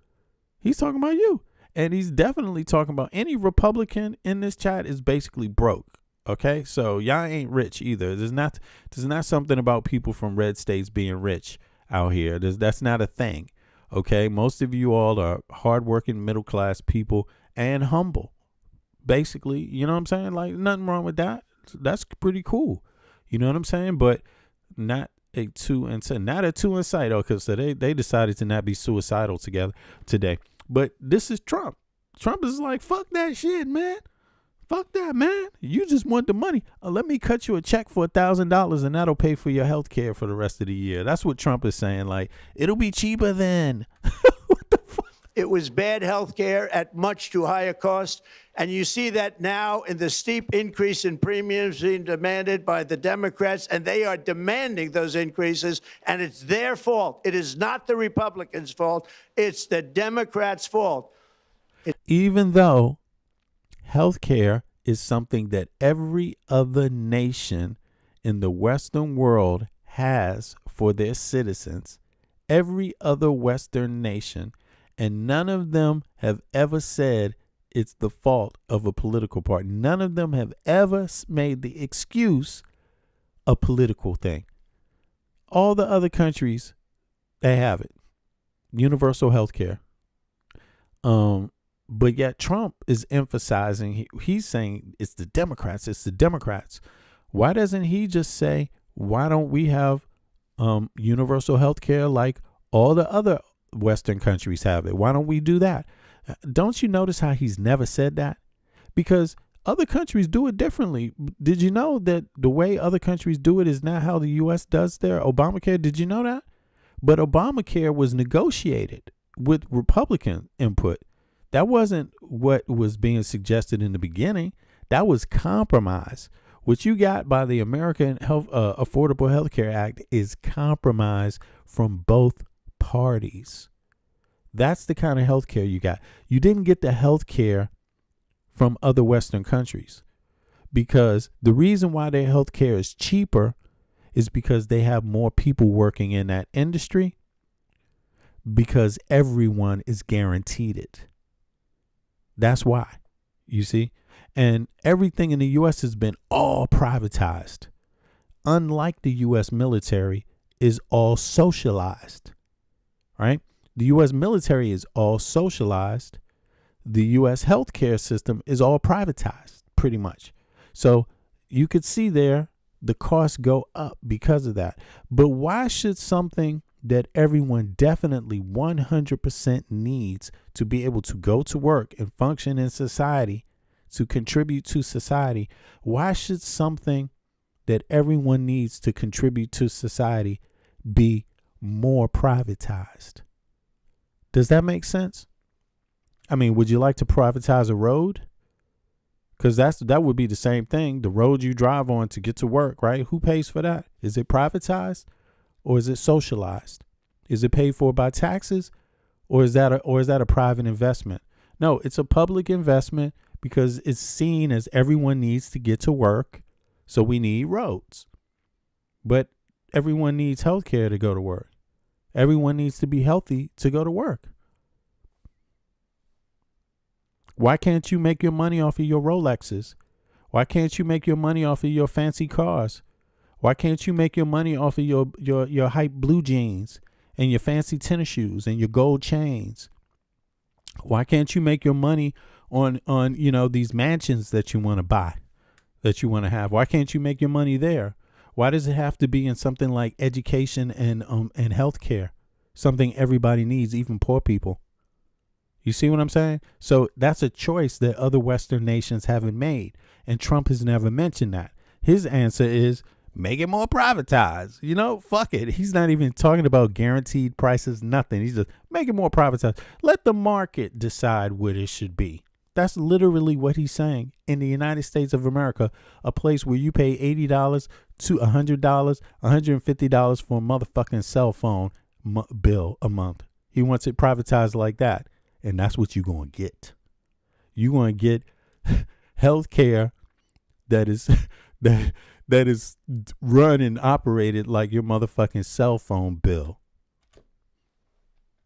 He's talking about you. And he's definitely talking about any Republican in this chat is basically broke. Okay, so y'all ain't rich either. There's not something about people from red states being rich out here. That's not a thing. Okay, most of you all are hardworking middle class people and humble. Basically, you know what I'm saying? Like, nothing wrong with that. That's pretty cool. You know what I'm saying? But not a 2 in sight. Not a 2 in sight. Okay, so they decided to not be suicidal together today. But this is Trump. Trump is like, fuck that shit, man. Fuck that, man. You just want the money. Let me cut you a check for $1,000 and that'll pay for your health care for the rest of the year. That's what Trump is saying. Like, it'll be cheaper then. What the fuck? It was bad health care at much too high a cost. And you see that now in the steep increase in premiums being demanded by the Democrats, and they are demanding those increases, and it's their fault. It is not the Republicans' fault. It's the Democrats' fault. Even though health care is something that every other nation in the Western world has for their citizens, every other Western nation, and none of them have ever said it's the fault of a political party. None of them have ever made the excuse a political thing. All the other countries, they have it. Universal health care. But yet Trump is emphasizing, he's saying it's the Democrats, it's the Democrats. Why doesn't he just say, why don't we have universal health care like all the other Western countries have it? Why don't we do that? Don't you notice how he's never said that? Because other countries do it differently. Did you know that the way other countries do it is not how the U.S. does their Obamacare? Did you know that? But Obamacare was negotiated with Republican input. That wasn't what was being suggested in the beginning. That was compromise. What you got by the American Affordable Health Care Act is compromise from both parties. That's the kind of health care you got. You didn't get the health care from other Western countries, because the reason why their health care is cheaper is because they have more people working in that industry, because everyone is guaranteed it. That's why, you see. And everything in the U.S. has been all privatized. Unlike the U.S. military is all socialized, right? The U.S. military is all socialized. The U.S. healthcare system is all privatized, pretty much. So you could see there the costs go up because of that. But why should something that everyone definitely 100% needs to be able to go to work and function in society, to contribute to society, why should something that everyone needs to contribute to society be more privatized? Does that make sense? I mean, would you like to privatize a road? Because that would be the same thing. The road you drive on to get to work, right? Who pays for that? Is it privatized or is it socialized? Is it paid for by taxes or is that a private investment? No, it's a public investment because it's seen as everyone needs to get to work. So we need roads. But everyone needs health care to go to work. Everyone needs to be healthy to go to work. Why can't you make your money off of your Rolexes? Why can't you make your money off of your fancy cars? Why can't you make your money off of your hype blue jeans and your fancy tennis shoes and your gold chains? Why can't you make your money on these mansions that you want to buy, that you want to have? Why can't you make your money there? Why does it have to be in something like education and healthcare, something everybody needs, even poor people? You see what I'm saying? So that's a choice that other Western nations haven't made, and Trump has never mentioned that. His answer is make it more privatized. Fuck it. He's not even talking about guaranteed prices, nothing. He's just make it more privatized. Let the market decide what it should be. That's literally what he's saying. In the United States of America, a place where you pay $80 to $100, $150 for a motherfucking cell phone bill a month. He wants it privatized like that. And that's what you're going to get. You're going to get health care that is that is run and operated like your motherfucking cell phone bill.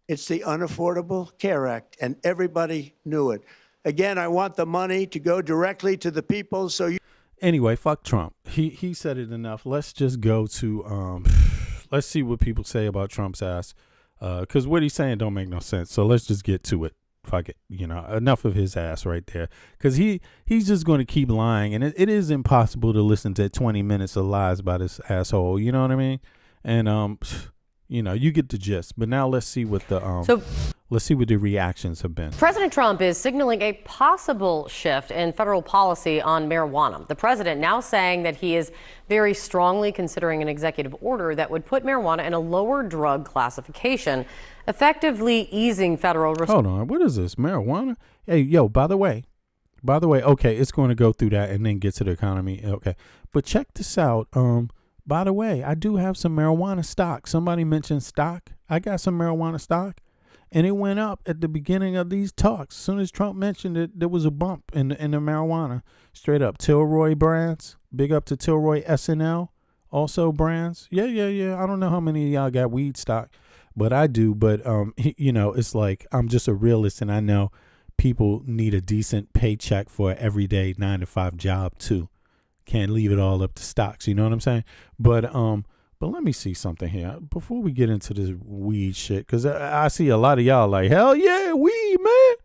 It's the Unaffordable Care Act, and everybody knew it. Again, I want the money to go directly to the people. So anyway, fuck Trump. He said it enough. Let's just go to let's see what people say about Trump's ass. Because what he's saying don't make no sense. So let's just get to it. Fuck it. Enough of his ass right there. Because he's just going to keep lying. And it is impossible to listen to 20 minutes of lies by this asshole. You know what I mean? And, you get the gist. But now let's see what let's see what the reactions have been. President Trump is signaling a possible shift in federal policy on marijuana. The president now saying that he is very strongly considering an executive order that would put marijuana in a lower drug classification, effectively easing federal Hold on. What is this? Marijuana? Hey, yo, by the way, okay, it's going to go through that and then get to the economy. Okay. But check this out. By the way, I do have some marijuana stock. Somebody mentioned stock. I got some marijuana stock. And it went up at the beginning of these talks. As soon as Trump mentioned it, there was a bump in the marijuana. Straight up. Tilroy brands. Big up to Tilroy SNL. Also brands. Yeah. I don't know how many of y'all got weed stock, but I do. But, it's like I'm just a realist, and I know people need a decent paycheck for an everyday 9-to-5 job, too. Can't leave it all up to stocks. You know what I'm saying? But let me see something here before we get into this weed shit, because I see a lot of y'all like, hell yeah, weed, man.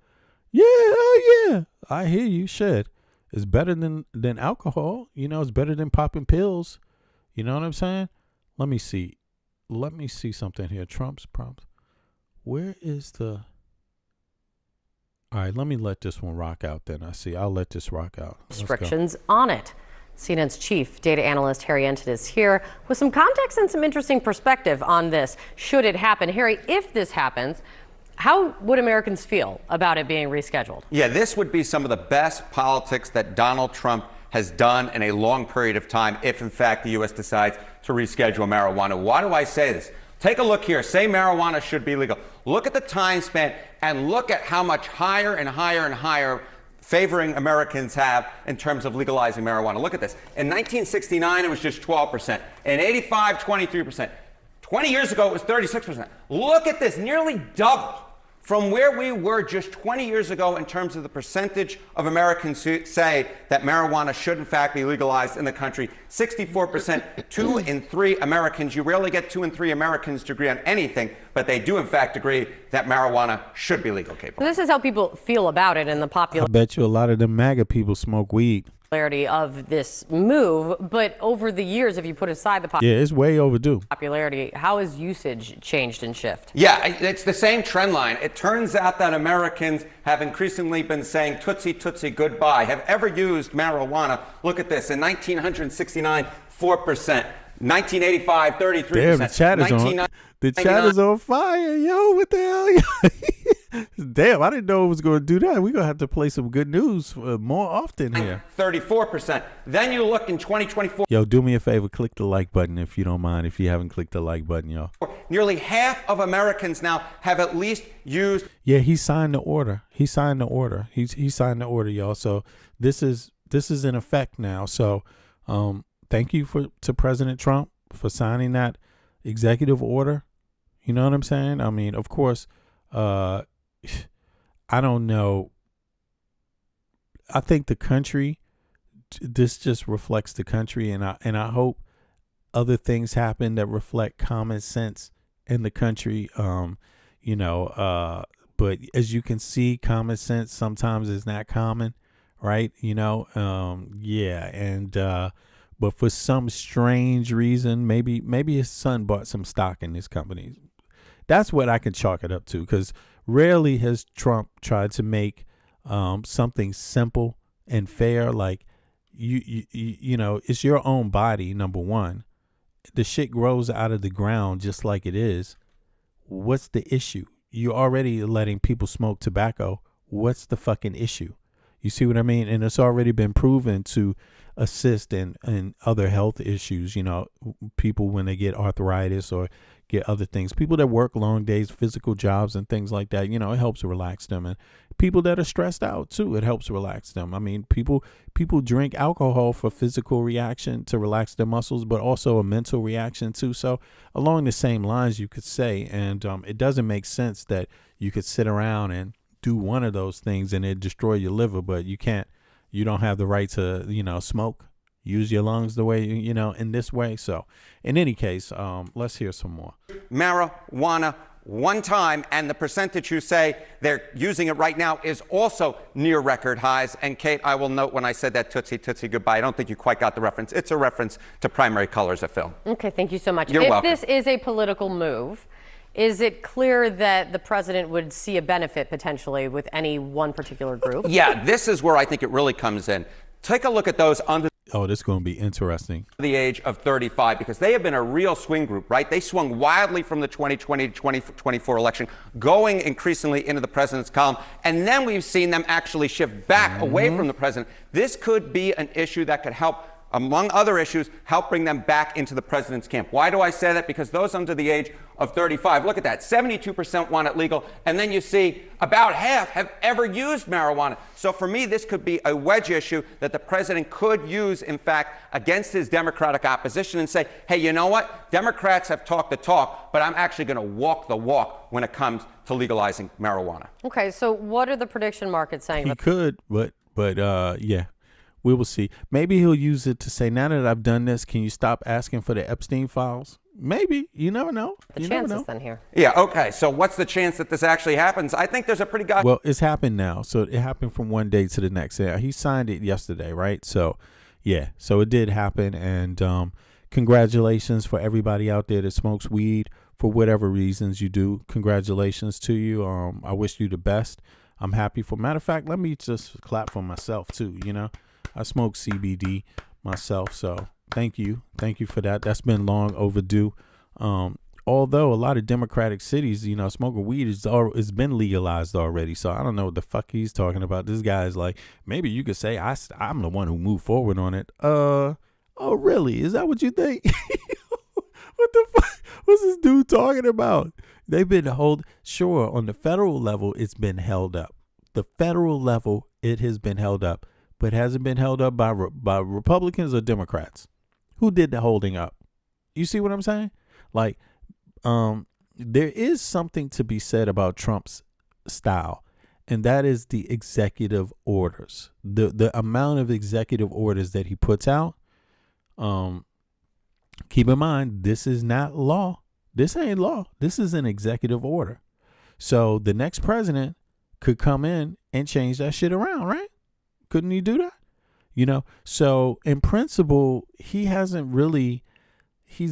Yeah, hell yeah. I hear you. Shit. It's better than alcohol. It's better than popping pills. You know what I'm saying? Let me see something here. Trump's prompts. Where is the... All right, let me let this one rock out then. I'll let this rock out. restrictions on it. CNN's chief data analyst Harry Enton is here with some context and some interesting perspective on this. Should it happen? Harry, if this happens, how would Americans feel about it being rescheduled? Yeah, this would be some of the best politics that Donald Trump has done in a long period of time if, in fact, the U.S. decides to reschedule marijuana. Why do I say this? Take a look here. Say marijuana should be legal. Look at the time span and look at how much higher and higher and higher favoring Americans have in terms of legalizing marijuana. Look at this. In 1969, it was just 12%. In 85, 23%. 20 years ago, it was 36%. Look at this, nearly double from where we were just 20 years ago in terms of the percentage of Americans who say that marijuana should in fact be legalized in the country. 64%, 2 in 3 Americans. You rarely get 2 in 3 Americans to agree on anything, but they do in fact agree that marijuana should be legal. This is how people feel about it in the I bet you a lot of them MAGA people smoke weed. Popularity of this move, but over the years, if you put aside the yeah, it's way overdue. Popularity, how has usage changed and shifted? Yeah, it's the same trend line. It turns out that Americans have increasingly been saying Tootsie Tootsie goodbye, have ever used marijuana. Look at this. In 1969, 4%. 1985, 33%. Damn, the chat is on. The chat is on fire. Yo, what the hell? Damn, I didn't know it was going to do that. We're going to have to play some good news more often here. 34%. Then you look in 2024. Yo, do me a favor. Click the like button if you don't mind. If you haven't clicked the like button, y'all. Nearly half of Americans now have at least used. Yeah, he signed the order. He signed the order. He signed the order, y'all. So this is in effect now. So thank you to President Trump for signing that executive order. You know what I'm saying? I mean, of course, I don't know I think the country, this just reflects the country, and I hope other things happen that reflect common sense in the country. But as you can see, common sense sometimes is not common, right? But for some strange reason, maybe his son bought some stock in this company. That's what I can chalk it up to, because rarely has Trump tried to make something simple and fair. Like it's your own body, number one. The shit grows out of the ground just like it is. What's the issue? You're already letting people smoke tobacco. What's the fucking issue? You see what I mean? And it's already been proven to assist in other health issues. People when they get arthritis or get other things. People that work long days, physical jobs and things like that, it helps relax them. And people that are stressed out too, it helps relax them. I mean, people drink alcohol for physical reaction to relax their muscles, but also a mental reaction too. So along the same lines, you could say, and it doesn't make sense that you could sit around and do one of those things and it destroy your liver, but you don't have the right to, smoke, use your lungs the way, in this way. So in any case, let's hear some more. Marijuana one time, and the percentage you say they're using it right now is also near record highs. And Kate, I will note when I said that Tootsie goodbye, I don't think you quite got the reference. It's a reference to Primary Colors of Film. Okay, thank you so much. You're welcome. If this is a political move, is it clear that the president would see a benefit potentially with any one particular group? Yeah, this is where I think it really comes in. Take a look at those under Oh, this is going to be interesting. The age of 35, because they have been a real swing group, right? They swung wildly from the 2020 to 2024 election, going increasingly into the president's column. And then we've seen them actually shift back away from the president. This could be an issue that could help, among other issues, help bring them back into the president's camp. Why do I say that? Because those under the age of 35, look at that, 72% want it legal, and then you see about half have ever used marijuana. So for me, this could be a wedge issue that the president could use, in fact, against his Democratic opposition and say, hey, you know what? Democrats have talked the talk, but I'm actually going to walk the walk when it comes to legalizing marijuana. Okay, so what are the prediction markets saying? He could, but yeah. We will see. Maybe he'll use it to say, now that I've done this, can you stop asking for the Epstein files? Maybe. You never know. The chances then here. Yeah, okay. So what's the chance that this actually happens? I think there's a pretty good... Well, it's happened now. So it happened from one day to the next. He signed it yesterday, right? So, yeah. So it did happen. And congratulations for everybody out there that smokes weed for whatever reasons you do. Congratulations to you. I wish you the best. I'm happy for... Matter of fact, let me just clap for myself, too, I smoke CBD myself, so thank you for that. That's been long overdue. Although a lot of Democratic cities, smoking weed it's been legalized already. So I don't know what the fuck he's talking about. This guy's like, maybe you could say I'm the one who moved forward on it. Oh really? Is that what you think? What the fuck? What's this dude talking about? They've been sure, on the federal level, it's been held up. The federal level, it has been held up. But hasn't been held up by Republicans or Democrats. Who did the holding up? You see what I'm saying? Like, there is something to be said about Trump's style, and that is the executive orders. The amount of executive orders that he puts out. Keep in mind, this is not law. This ain't law. This is an executive order. So the next president could come in and change that shit around, right? Couldn't he do that? So in principle, he's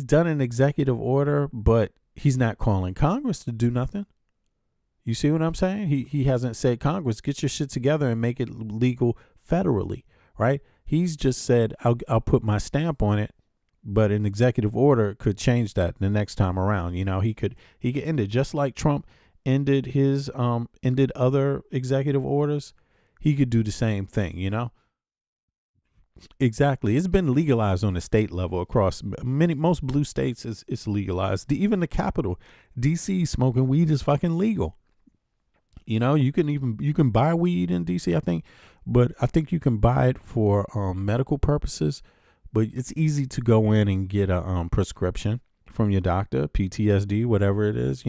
done an executive order, but he's not calling Congress to do nothing. You see what I'm saying? He hasn't said, Congress, get your shit together and make it legal federally, right? He's just said, I'll put my stamp on it, but an executive order could change that the next time around. He could end it just like Trump ended other executive orders. He could do the same thing, Exactly. It's been legalized on the state level across most blue states. It's legalized. Even the capital, DC, smoking weed is fucking legal. You can buy weed in DC, I think, but I think you can buy it for medical purposes. But it's easy to go in and get a prescription from your doctor, PTSD, whatever it is,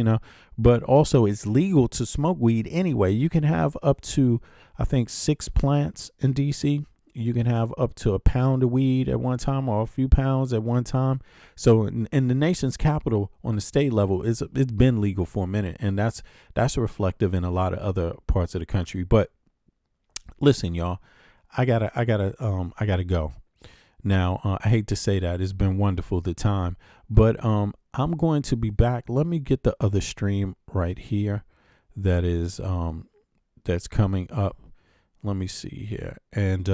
but also it's legal to smoke weed anyway. You can have up to, I think, 6 plants in DC. You can have up to a pound of weed at one time, or a few pounds at one time. So in the nation's capital, on the state level, it's been legal for a minute, and that's reflective in a lot of other parts of the country. But listen, y'all, I gotta go. Now, I hate to say that. It's been wonderful, the time, but I'm going to be back. Let me get the other stream right here that is that's coming up. Let me see here. And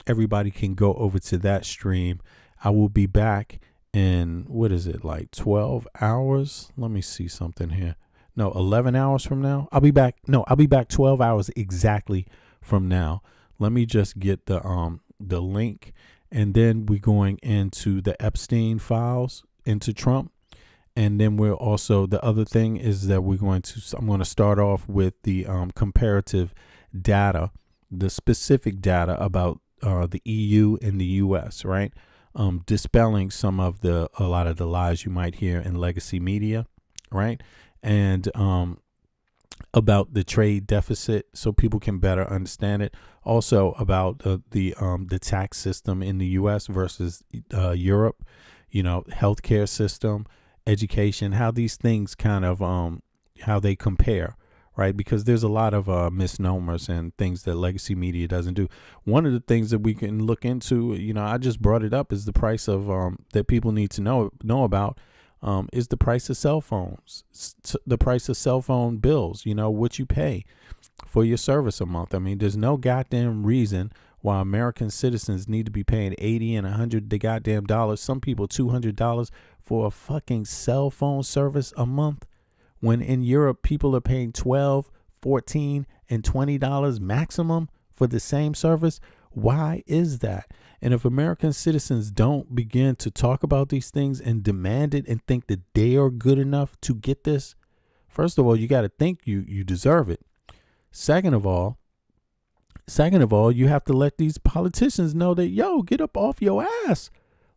everybody can go over to that stream. I will be back in, what is it, like 12 hours? Let me see something here. No, 11 hours from now. I'll be back 12 hours exactly from now. Let me just get the link. And then we're going into the Epstein files, into Trump. And then we're also, the other thing is that I'm going to start off with the comparative data, the specific data about the EU and the US, right? Dispelling a lot of the lies you might hear in legacy media, right? And about the trade deficit, so people can better understand it. Also about the tax system in the US versus Europe, healthcare system, education, how these things kind of how they compare, right? Because there's a lot of misnomers and things that legacy media doesn't do. One of the things that we can look into, I just brought it up, is the price of that people need to know about, is the price of cell phones, the price of cell phone bills, what you pay for your service a month. I mean, there's no goddamn reason why American citizens need to be paying $80 and $100 the goddamn dollars, some people $200 for a fucking cell phone service a month, when in Europe people are paying $12, $14, and $20 maximum for the same service. Why is that? And if American citizens don't begin to talk about these things and demand it and think that they are good enough to get this, first of all, you got to think you deserve it. Second of all, you have to let these politicians know that, yo, get up off your ass.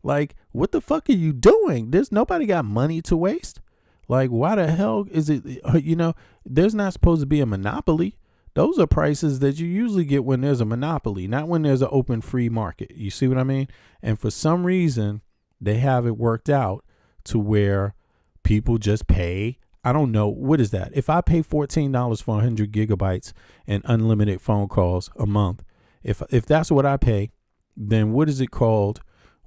Like, what the fuck are you doing? There's nobody got money to waste. Like, why the hell is it, there's not supposed to be a monopoly. Those are prices that you usually get when there's a monopoly, not when there's an open free market. You see what I mean? And for some reason, they have it worked out to where people just pay. I don't know. What is that? If I pay $14 for 100 gigabytes and unlimited phone calls a month, if that's what I pay, then what is it called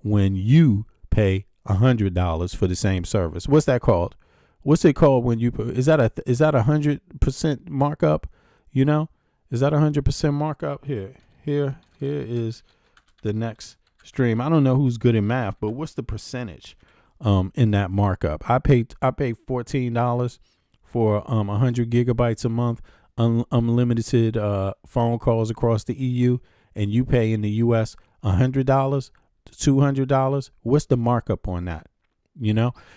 when you pay $100 for the same service? What's that called? What's it called when you is that 100% markup? Is that 100% markup? Here is the next stream. I don't know who's good in math, but what's the percentage in that markup? I pay $14 for 100 gigabytes a month, unlimited phone calls across the EU, and you pay in the US $100, $200. What's the markup on that?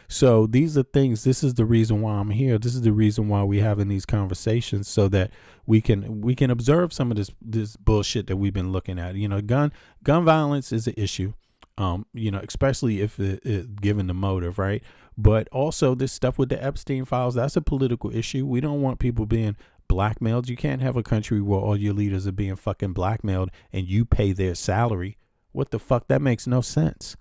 So these are things. This is the reason why I'm here. This is the reason why we're having these conversations, so that we can observe some of this bullshit that we've been looking at. Gun violence is an issue, especially if it given the motive, right? But also this stuff with the Epstein files, that's a political issue. We don't want people being blackmailed. You can't have a country where all your leaders are being fucking blackmailed and you pay their salary. What the fuck? That makes no sense.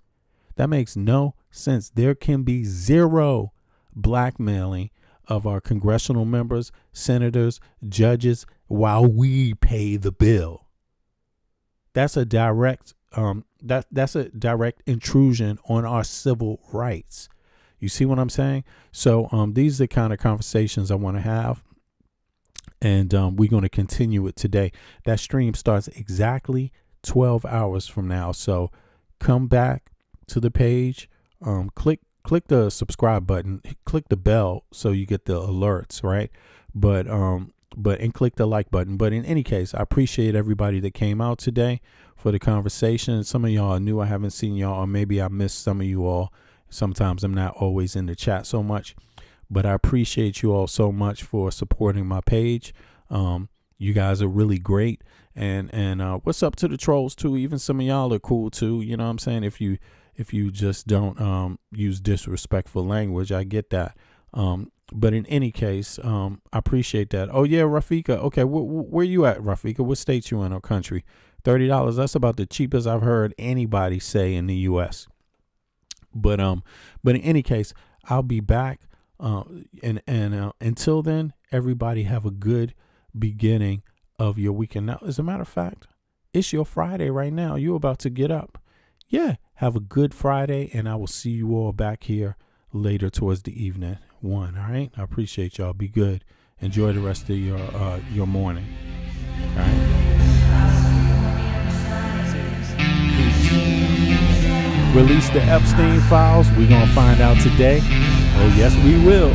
That makes no sense. There can be zero blackmailing of our congressional members, senators, judges, while we pay the bill. That's a direct that's a direct intrusion on our civil rights. You see what I'm saying? So these are the kind of conversations I want to have. And we're going to continue it today. That stream starts exactly 12 hours from now. So come back to the page, click the subscribe button, click the bell so you get the alerts, right? But and click the like button. But in any case, I appreciate everybody that came out today for the conversation. Some of y'all are new. I haven't seen y'all, or maybe I missed some of you all. Sometimes I'm not always in the chat so much, but I appreciate you all so much for supporting my page. You guys are really great. And what's up to the trolls too? Even some of y'all are cool too. You know what I'm saying? if you just don't use disrespectful language. I get that. But in any case, I appreciate that. Oh, yeah, Rafika. Okay, where you at, Rafika? What state you in or country? $30. That's about the cheapest I've heard anybody say in the U.S. But in any case, I'll be back. And until then, everybody have a good beginning of your weekend. Now, as a matter of fact, it's your Friday right now. You're about to get up. Yeah, have a good Friday, and I will see you all back here later towards the evening. All right? I appreciate y'all. Be good. Enjoy the rest of your morning. All right? Release the Epstein files. We're going to find out today. Oh, yes, we will.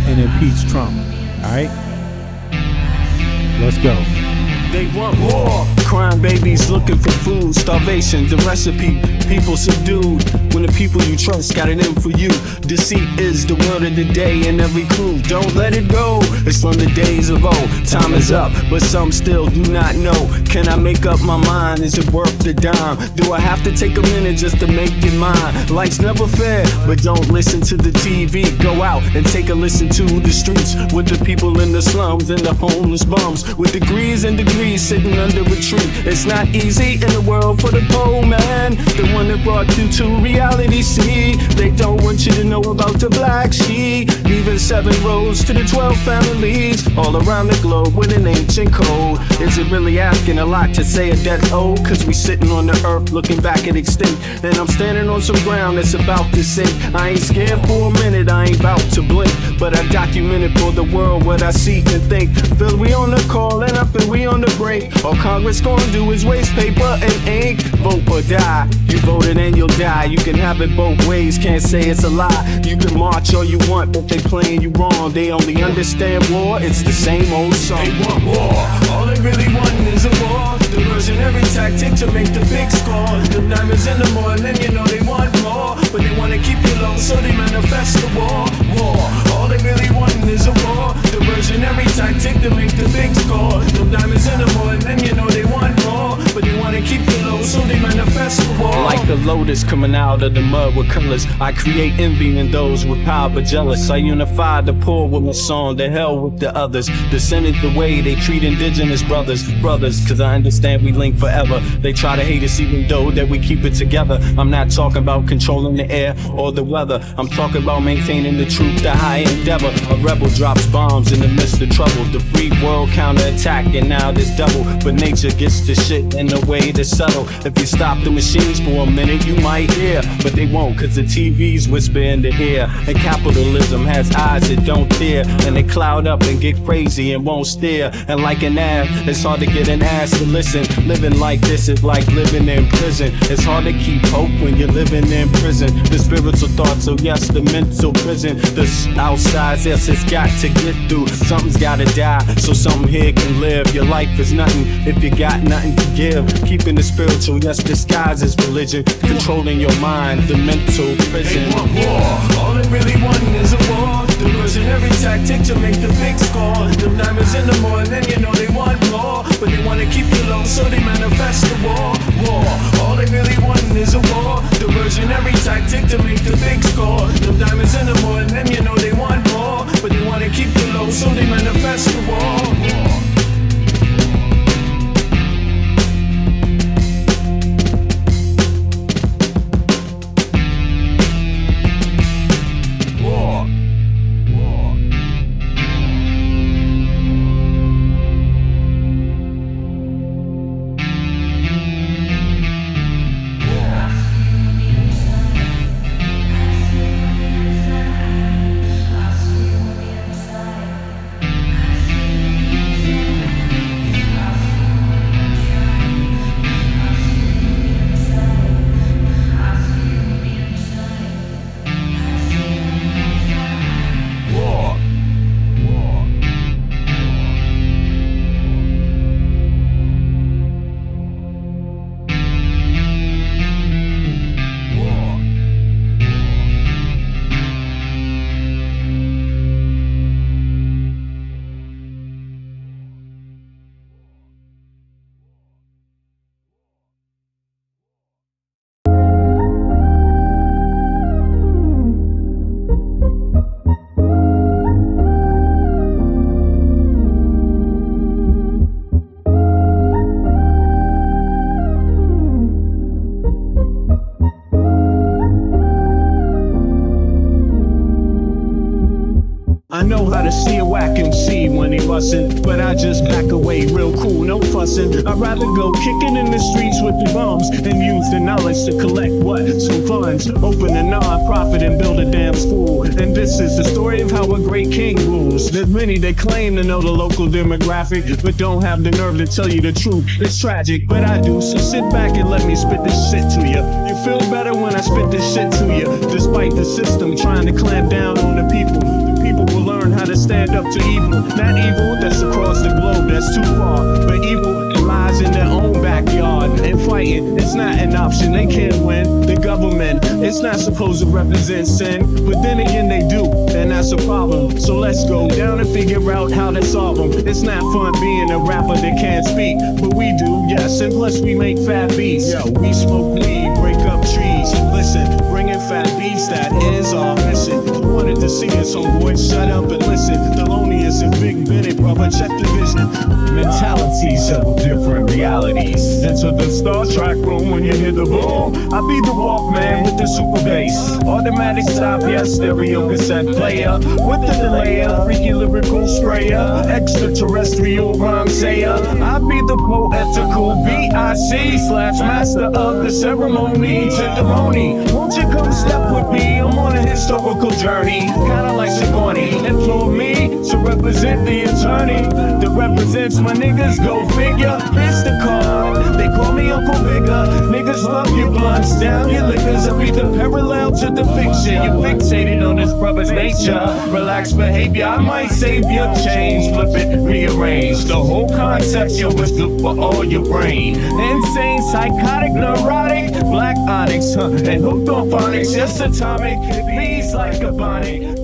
And impeach Trump. All right? Let's go. They want war. Crime babies looking for food. Starvation, the recipe. People subdued. When the people you trust got it in for you. Deceit is the word of the day and every clue. Don't let it go. It's from the days of old. Time is up, but some still do not know. Can I make up my mind? Is it worth the dime? Do I have to take a minute just to make it mine? Life's never fair, but don't listen to the TV. Go out and take a listen to the streets with the people in the slums and the homeless bums with degrees and degrees sitting under a tree. It's not easy in the world for the poor man, the one that brought you to reality. See, they don't want you to know about the black sheep. Leaving 7 roads to the 12 families all around the globe with an ancient code. Is it really asking a lot to say a death old? Cause we sitting on the earth looking back at extinct, and I'm standing on some ground that's about to sink. I ain't scared for a minute, I ain't about to blink, but I documented for the world what I see and think. Feel we on the call and I feel we on the break. All Congress gonna do is waste paper and ink. Vote or die. You voted and you'll die. You can have it both ways, can't say it's a lie. You can march all you want, but they playing you wrong. They only understand war, it's the same old song. They want war. All they really want is a war. Diversionary tactic to make the big score. The diamonds in the morning, you know they want more, but they wanna keep you low, so they manifest the war. All they really want is a war. Diversionary tactic to make the big score. The diamonds in the morning, you know they want more, but they wanna keep you low, so they manifest the war. Like a lotus coming out of the mud with colors, I create envy in those with power but jealous. I unify the poor with my song, the hell with the others. Descended the way they treat indigenous brothers, cause I understand we link forever. They try to hate us even though that we keep it together. I'm not talking about controlling the air or the weather. I'm talking about maintaining the truth, the high endeavor. A rebel drops bombs in the midst of trouble. The free world counterattack and now there's double. But nature gets the shit in a way to settle. If you stop the machines for a minute you might hear, but they won't cause the TVs whisper in the ear. And capitalism has eyes that don't fear, and they cloud up and get crazy and won't steer. And like an ad, it's hard to get an ass to listen. Living like this is like living in prison. It's hard to keep hope when you're living in prison. The spiritual thoughts, so yes, the mental prison. The outside, yes, it's got to get through. Something's gotta die, so something here can live. Your life is nothing if you got nothing to give. Keeping the spiritual, yes, disguised as religion. Controlling your mind, the mental prison. They want war. All they really want is a war. Diversionary tactic to make the big score. The diamonds in the morning, you know they want more, but they wanna keep you low, so they manifest the war. All they really want is a war. Diversionary tactic to make the big score. The diamonds in the morning, you know they want more, but they wanna keep you low, so they manifest the war. bussin', but I just back away real cool, no fussin'. I'd rather go kicking in the streets with the bums and use the knowledge to collect what? Some funds. Open a non-profit and build a damn school. And this is the story of how a great king rules. There's many that claim to know the local demographic, but don't have the nerve to tell you the truth. It's tragic, but I do. So sit back and let me spit this shit to you. You feel better when I spit this shit to you. Despite the system trying to clamp down on the people will learn how to stand up to evil. Not evil that's across the globe, that's too far, but evil that lies in their own backyard. And fighting, it's not an option, they can't win. The government, it's not supposed to represent sin, but then again they do, and that's a problem. So let's go down and figure out how to solve them. It's not fun being a rapper that can't speak, but we do, yes, and plus we make fat beats. Yo, we smoke weed, break up trees, listen, bringing fat beats, that is our mission. You wanted to see us, homeboy, shut up and listen. Thelonious and Big Bennett, brother, check the vision. Mentalities of different realities. Into the Star Trek room when you hear the boom. I be the Walkman with the super bass. Automatic stop, yes, stereo cassette player. With the delayer, freaky lyrical sprayer. Extraterrestrial rhyme sayer. I be the poetical VIC/master of the ceremony. Tenderoni, won't you come step with me? I'm on a historical journey, kinda like Sigourney. Implore me to represent the attorney that represents my niggas, go figure. It's the card, they call me Uncle Bigger. Niggas love your blunts, down your liquors. I be the parallel to the fiction. You're fixated on this brother's nature. Relaxed behavior, I might save your change. Flip it, rearrange. The whole concept, yo, is good for all your brain. Insane, psychotic, neurotic, black onyx, and hooked on phonics. Just atomic, bees like a bonnet.